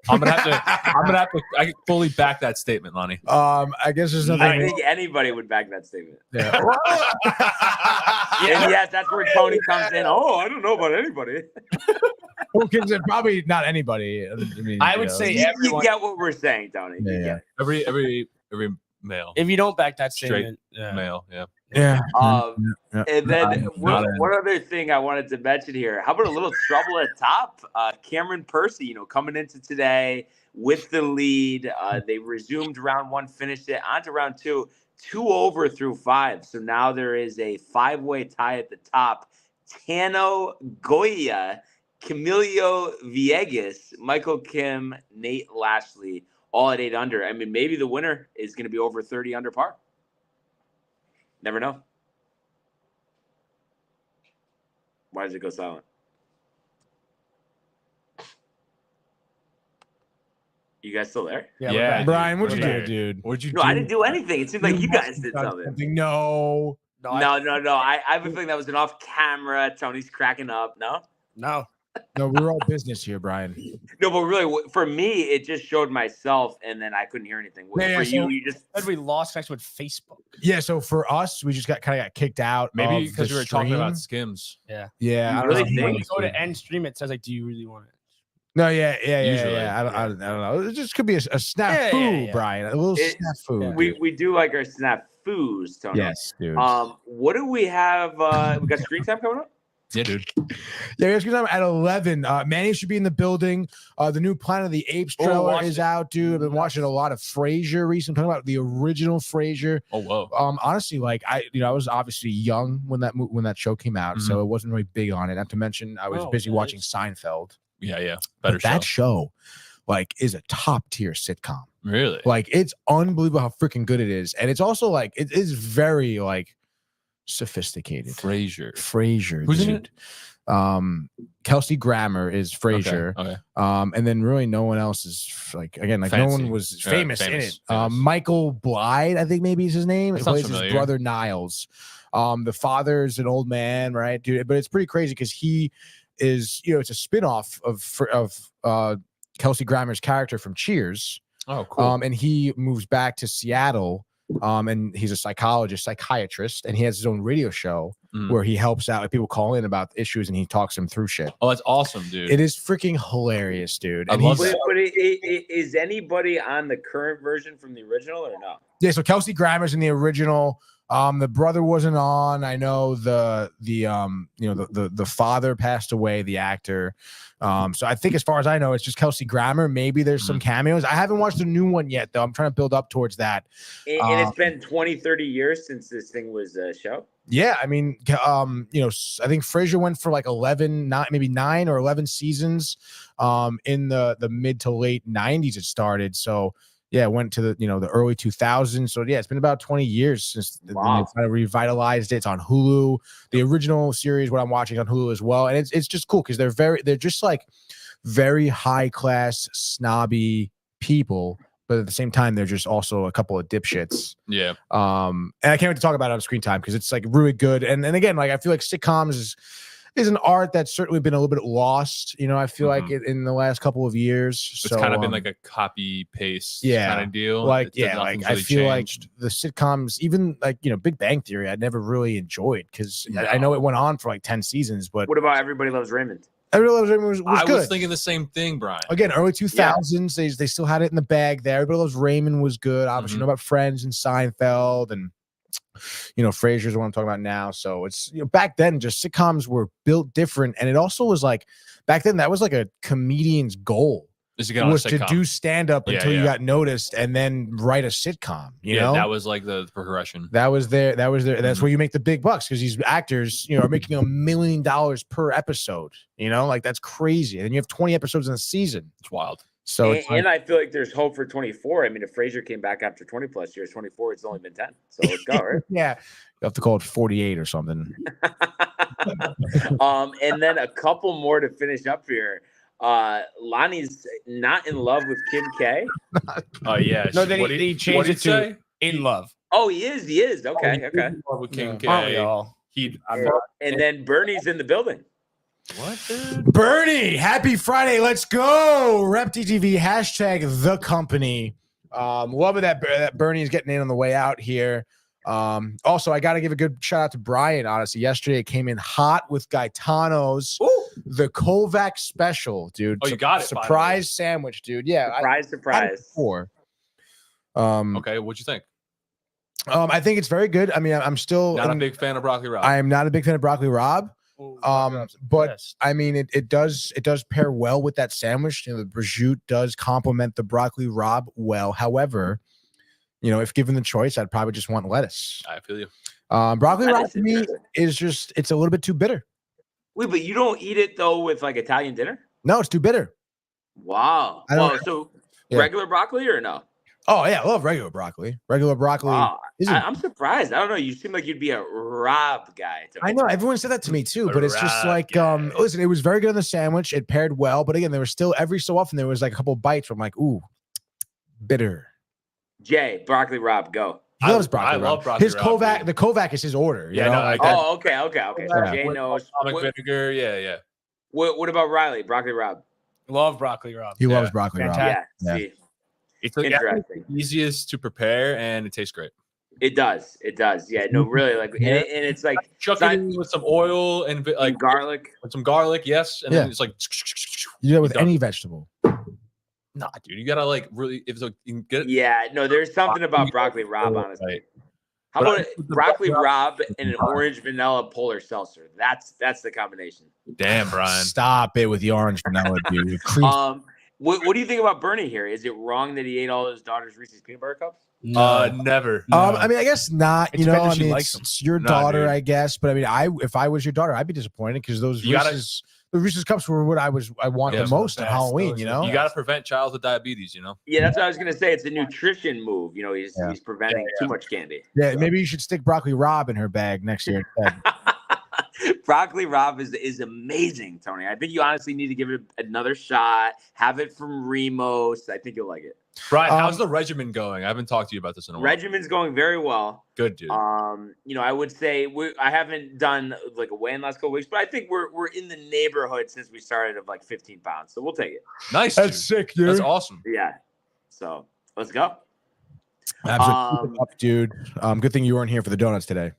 I'm gonna have to. I fully back that statement, Lonnie. I guess there's nothing. I think anybody would back that statement. Yeah. And yes, that's where Tony comes in. Oh, I don't know about anybody. Well, probably not anybody. I mean, I would say everyone. You get what we're saying, Tony. You get it. Every male. If you don't back that Straight statement, male, yeah. Yeah. And then one other thing I wanted to mention here. How about a little trouble at top? Cameron Percy, coming into today with the lead. They resumed round one, finished it on to round two, 2 over through 5. So now there is a 5-way tie at the top. Tano Goya, Camilo Villegas, Michael Kim, Nate Lashley, all at 8 under. I mean, maybe the winner is going to be over 30 under par. Never know. Why does it go silent? You guys still there? Yeah. Brian, what'd you do, dude? What'd you do? No, I didn't do anything. It seemed like you guys did something. No. No. I have a feeling that was an off camera. Tony's cracking up. No, we're all business here, Brian. No, but really, for me, it just showed myself, and then I couldn't hear anything. You just said we lost connection with Facebook. Yeah, so for us, we just got kicked out. Maybe because we were talking about stream. skims. Yeah. Yeah. I really think when you go to end stream, it says like, "Do you really want it?" No, yeah. Usually, I don't know. It just could be a snafu, Brian. A little snafu. We do like our snafus, Tony. Yes, dude. What do we have? We got screen time coming up. Yeah, dude. Yeah, guys, good time at 11. Manny should be in the building. The new Planet of the Apes trailer is out, dude. I've been watching a lot of Frasier recently. I'm talking about the original Frasier. Oh, whoa. Honestly, like I was obviously young when that show came out, so it wasn't really big on it. Not to mention, I was busy watching Seinfeld. Yeah. That show, like, is a top tier sitcom. Really? Like, it's unbelievable how freaking good it is, and it's also like it is very like sophisticated. Frasier. Who's dude. in it? Kelsey Grammer is Frasier. Okay. And then really no one else is like Fancy. no one was famous in it. Famous. Michael Blythe, I think maybe is his name. It plays familiar. his brother Niles. The father's an old man, right, dude? But it's pretty crazy because he is, it's a spinoff of Kelsey Grammer's character from Cheers. Oh, cool. And he moves back to Seattle. And he's a psychiatrist, and he has his own radio show where he helps out. Like, people call in about issues, and he talks them through shit. Oh, that's awesome, dude. It is freaking hilarious, dude. I love it. But is anybody on the current version from the original or no? Yeah, so Kelsey Grammer's in the original. The brother wasn't on. I know the father passed away, the actor. So I think, as far as I know, it's just Kelsey Grammer. Maybe there's some cameos. I haven't watched the new one yet, though. I'm trying to build up towards that. And it's been 20, 30 years since this thing was a show. Yeah, I mean, I think Frasier went for like 9 or 11 seasons. In the mid to late 90s, it started. So yeah, it went to the early 2000s. So yeah, it's been about 20 years since they kind of revitalized it. It's on Hulu. The original series, what I'm watching, on Hulu as well, and it's just cool because they're just like very high class snobby people, but at the same time they're just also a couple of dipshits. Yeah. And I can't wait to talk about it on screen time because it's like really good. And again, like, I feel like sitcoms is, is an art that's certainly been a little bit lost. I feel like in the last couple of years. It's kind of been like a copy paste kind of deal. Like I feel like the sitcoms, even like Big Bang Theory, I never really enjoyed because I know it went on for like 10 seasons. But what about Everybody Loves Raymond? Everybody Loves Raymond was I good. was thinking the same thing, Brian. Again, early 2000s, they still had it in the bag there. Everybody Loves Raymond was good. Obviously, you know about Friends and Seinfeld and Frasier is what I'm talking about now. So it's back then, just sitcoms were built different, and it also was like back then that was like a comedian's goal was to do stand up until you got noticed, and then write a sitcom. You know, that was like the progression. That was there. That's where you make the big bucks because these actors, are making $1 million per episode. Like that's crazy, and you have 20 episodes in a season. It's wild. So and I feel like there's hope for 24. I mean, if Frasier came back after 20 plus years, 24, it's only been 10. So let's go, right? Yeah. You have to call it 48 or something. And then a couple more to finish up here. Lonnie's not in love with Kim K. Oh, yeah. No, then he changed it to in love. Oh, he is. Okay. With Kim K. And then Bernie's in the building. What, dude? Bernie, happy Friday. Let's go. Rep DTV, hashtag the company. Love it that Bernie is getting in on the way out here. Also, I got to give a good shout out to Brian, honestly. Yesterday, it came in hot with Gaetano's, the Kovac special, dude. Oh, you got it. Surprise sandwich, dude. Yeah. Surprise. Okay, what'd you think? I think it's very good. I mean, I'm still not a big fan of broccoli rabe. I am not a big fan of broccoli rabe. But I mean, it does pair well with that sandwich. The prosciutto does complement the broccoli rabe well. However, if given the choice, I'd probably just want lettuce. I feel you. Broccoli rabe to me is it's a little bit too bitter. Wait, but you don't eat it though with like Italian dinner? No, it's too bitter. Wow. Regular broccoli or no? Oh yeah, I love regular broccoli. Wow. I'm surprised. I don't know. You seem like you'd be a Rob guy. I know everyone said that to me too, but it's just like, listen, it was very good on the sandwich. It paired well, but again, there was still every so often there was like a couple bites where I'm like, ooh, bitter. Jay, broccoli Rob, go. He loves broccoli. I love broccoli. His Kovac, the Kovac is his order. Okay. So Jay knows. Vinegar, yeah. What about Riley? Broccoli Rob. Love broccoli Rob. He loves broccoli Rob. Yeah. See. It's like interesting. Easiest to prepare, and it tastes great. It does. Yeah. No, really. Like, and it's like chuck it in with some oil and like garlic. With some garlic, yes, and then it's like you do that with any vegetable. Nah, dude, you gotta like really if so you can get it. Yeah. No, there's something about broccoli Rob, honestly. Right. How about broccoli Rob and an orange vanilla polar seltzer? That's the combination. Damn, Brian. Stop it with the orange vanilla, dude. What do you think about Bernie here? Is it wrong that he ate all his daughter's Reese's peanut butter cups? Never. No. I mean, I guess not. I mean, likes it's your daughter, I guess. But I mean, if I was your daughter, I'd be disappointed because those Reese's cups were what I want the most at Halloween. You got to prevent childhood diabetes. Yeah, that's what I was gonna say. It's a nutrition move. He's preventing too much candy. Yeah, maybe you should stick broccoli Rob in her bag next year. Broccoli Rob is amazing, Tony. I think you honestly need to give it another shot. Have it from Remo's. I think you'll like it. Brian, how's the regimen going? I haven't talked to you about this in a while. Regimen's going very well. Good, dude. I would say I haven't done like a weigh in last couple weeks, but I think we're in the neighborhood since we started of like 15 pounds. So we'll take it. Nice. That's sick, dude. That's awesome. Yeah. So let's go. Absolutely, dude. Good thing you weren't here for the donuts today.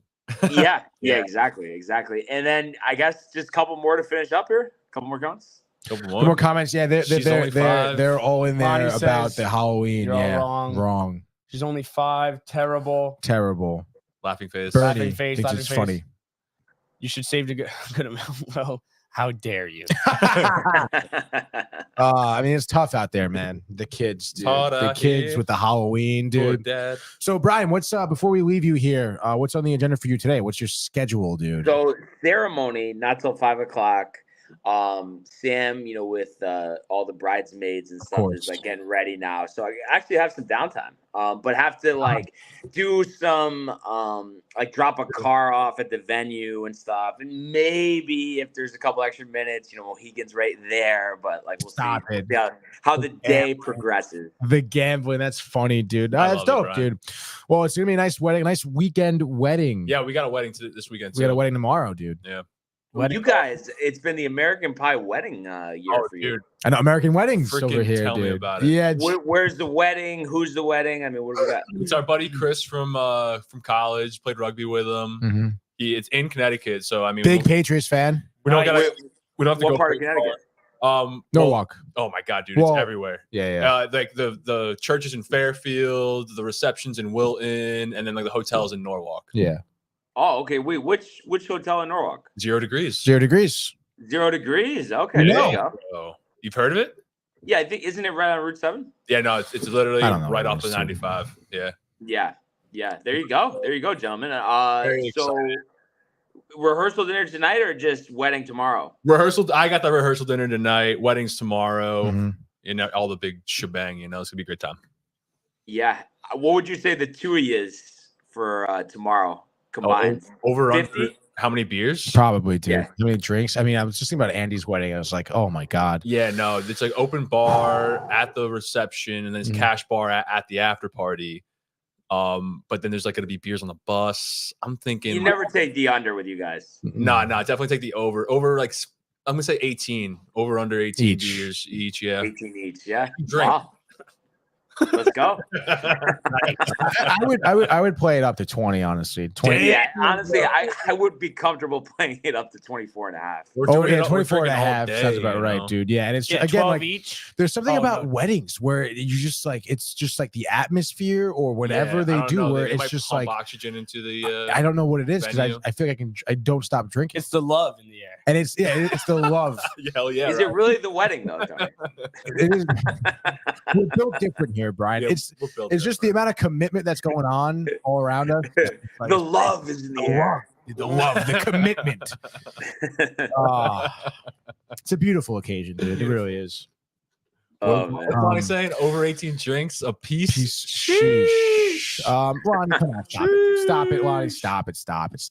Yeah, exactly. And then I guess just a couple more to finish up here. A couple more comments. Couple more comments. Yeah, they're all in there Bonnie about says the Halloween. You're all wrong. She's only 5. Terrible. Laughing face. Bernie Laughing face. thinks Laughing it's face. Funny. You should save a good amount. Well, how dare you? I mean, it's tough out there, man. The kids, dude. The kids with the Halloween, dude. Dad. So, Brian, what's before we leave you here? What's on the agenda for you today? What's your schedule, dude? So, ceremony not till 5:00. Sam, with all the bridesmaids and stuff is like getting ready now. So I actually have some downtime. But have to like do some like drop a car off at the venue and stuff. And maybe if there's a couple extra minutes, Mohegan's right there. But like we'll see how the day progresses. The gambling, that's funny, dude. That's dope, dude. Well, it's gonna be a nice wedding, nice weekend wedding. Yeah, we got a wedding this weekend. We got a wedding tomorrow, dude. Yeah. You guys, it's been the American Pie wedding year for you. Dude. I know American Weddings Freaking over here, tell me dude. about it. Yeah. Where's the wedding? Who's the wedding? I mean, what do we got? It's our buddy Chris from college. Played rugby with him. Mm-hmm. It's in Connecticut, so I mean, Big Patriots fan. We don't have to go. What part of Connecticut? Norwalk. Oh my God, dude, it's everywhere. Yeah. Like the churches in Fairfield, the receptions in Wilton, and then like the hotels in Norwalk. Yeah. Oh, okay. Wait, which hotel in Norwalk? 0 degrees. 0 degrees. 0 degrees. Okay, No. there you go. Oh, you've heard of it? Yeah, I think isn't it right on Route 7? Yeah, no, it's literally I don't know right what off the it's 95. Yeah. Yeah. There you go, gentlemen. So rehearsal dinner tonight or just wedding tomorrow? Rehearsal. I got the rehearsal dinner tonight. Weddings tomorrow. Mm-hmm. You know, all the big shebang. You know, it's gonna be a great time. Yeah. What would you say the two of you is for tomorrow combined? Over 50? under how many beers? Probably, dude. Yeah. How many drinks? I mean, I was just thinking about Andy's wedding. I was like, oh my God. Yeah, no, it's like open bar at the reception, and then it's cash bar at the after party. But then there's like gonna be beers on the bus. I'm thinking You never take the under with you guys. No, definitely take the over. Over like I'm gonna say 18. Over under 18 Each. beers each. Yeah. 18 each. Yeah. Drink. Wow. Let's go. I would play it up to 20, honestly. 20. Yeah, honestly, I would be comfortable playing it up to 24 and a half. Oh, yeah, 24 and a half sounds about right, dude. Yeah, and it's again 12 like each. there's something about weddings where you just like it's just like the atmosphere or whatever they do where it's just like oxygen into the I don't know what it is because venue. I feel like I don't stop drinking. It's the love in the air. And it's the love. Hell yeah. Is it really the wedding though, Tony? It is. We're built different here, Brian. Yeah, it's just the amount of commitment that's going on all around us. Like, The love is in the air. the love, the commitment. It's a beautiful occasion, dude. It really is. Oh, What's man. Lonnie saying? Over 18 drinks a piece. Sheesh. Lonnie, come on, stop it, Lonnie. Stop it.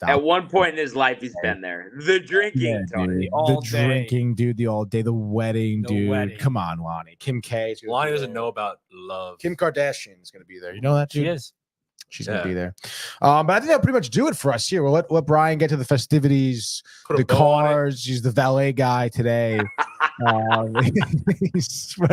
At one point in his life, he's been there. The drinking, Tony. The drinking, dude. The all day, the wedding, dude. wedding. Come on, Lonnie. Kim K. Lonnie doesn't know about love. Kim Kardashian is going to be there. You know that, dude? She is. She's going to be there. But I think that'll pretty much do it for us here. We'll let Brian get to the festivities, Put a the bow on it. cars. He's the valet guy today. But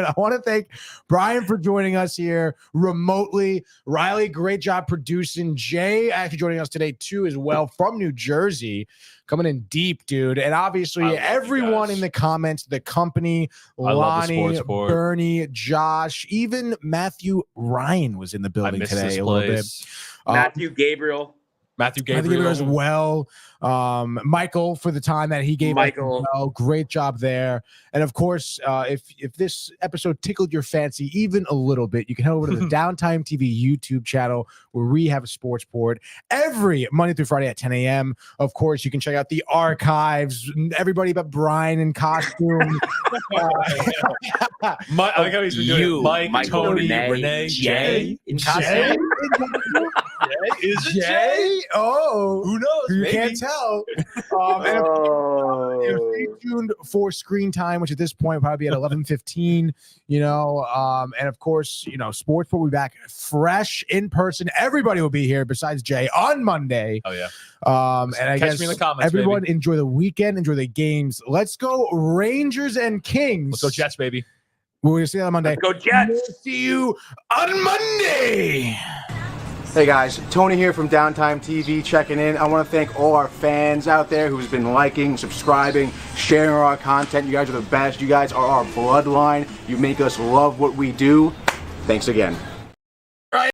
I want to thank Brian for joining us here remotely. Riley, great job producing. Jay actually joining us today too as well from New Jersey. Coming in deep, dude. And obviously everyone in the comments, the company, Lonnie, Bernie, Josh, even Matthew Ryan was in the building today a little bit. Matthew Gabriel. Matthew Gabriel as well. Michael for the time that he gave us as well. Great job there. And of course, if this episode tickled your fancy even a little bit, you can head over to the Downtime TV YouTube channel where we have a sports board every Monday through Friday at 10 a.m. Of course, you can check out the archives. Everybody but Brian in costume. I like how he's been doing it. Mike, Michael, Tony, Renee, Jay. in costume. Is it Jay? Oh, who knows? you Maybe. can't tell. And stay tuned for screen time, which at this point will probably be at 11:15. And of course, sports will be back fresh in person. Everybody will be here besides Jay on Monday. Oh yeah. And I Catch guess me in the comments, everyone baby. enjoy the weekend, enjoy the games. Let's go Rangers and Kings. Let's go Jets, baby. We're gonna see you on Monday. Let's go Jets. We'll see you on Monday. Hey guys, Tony here from Downtime TV checking in. I want to thank all our fans out there who's been liking, subscribing, sharing our content. You guys are the best. You guys are our bloodline. You make us love what we do. Thanks again.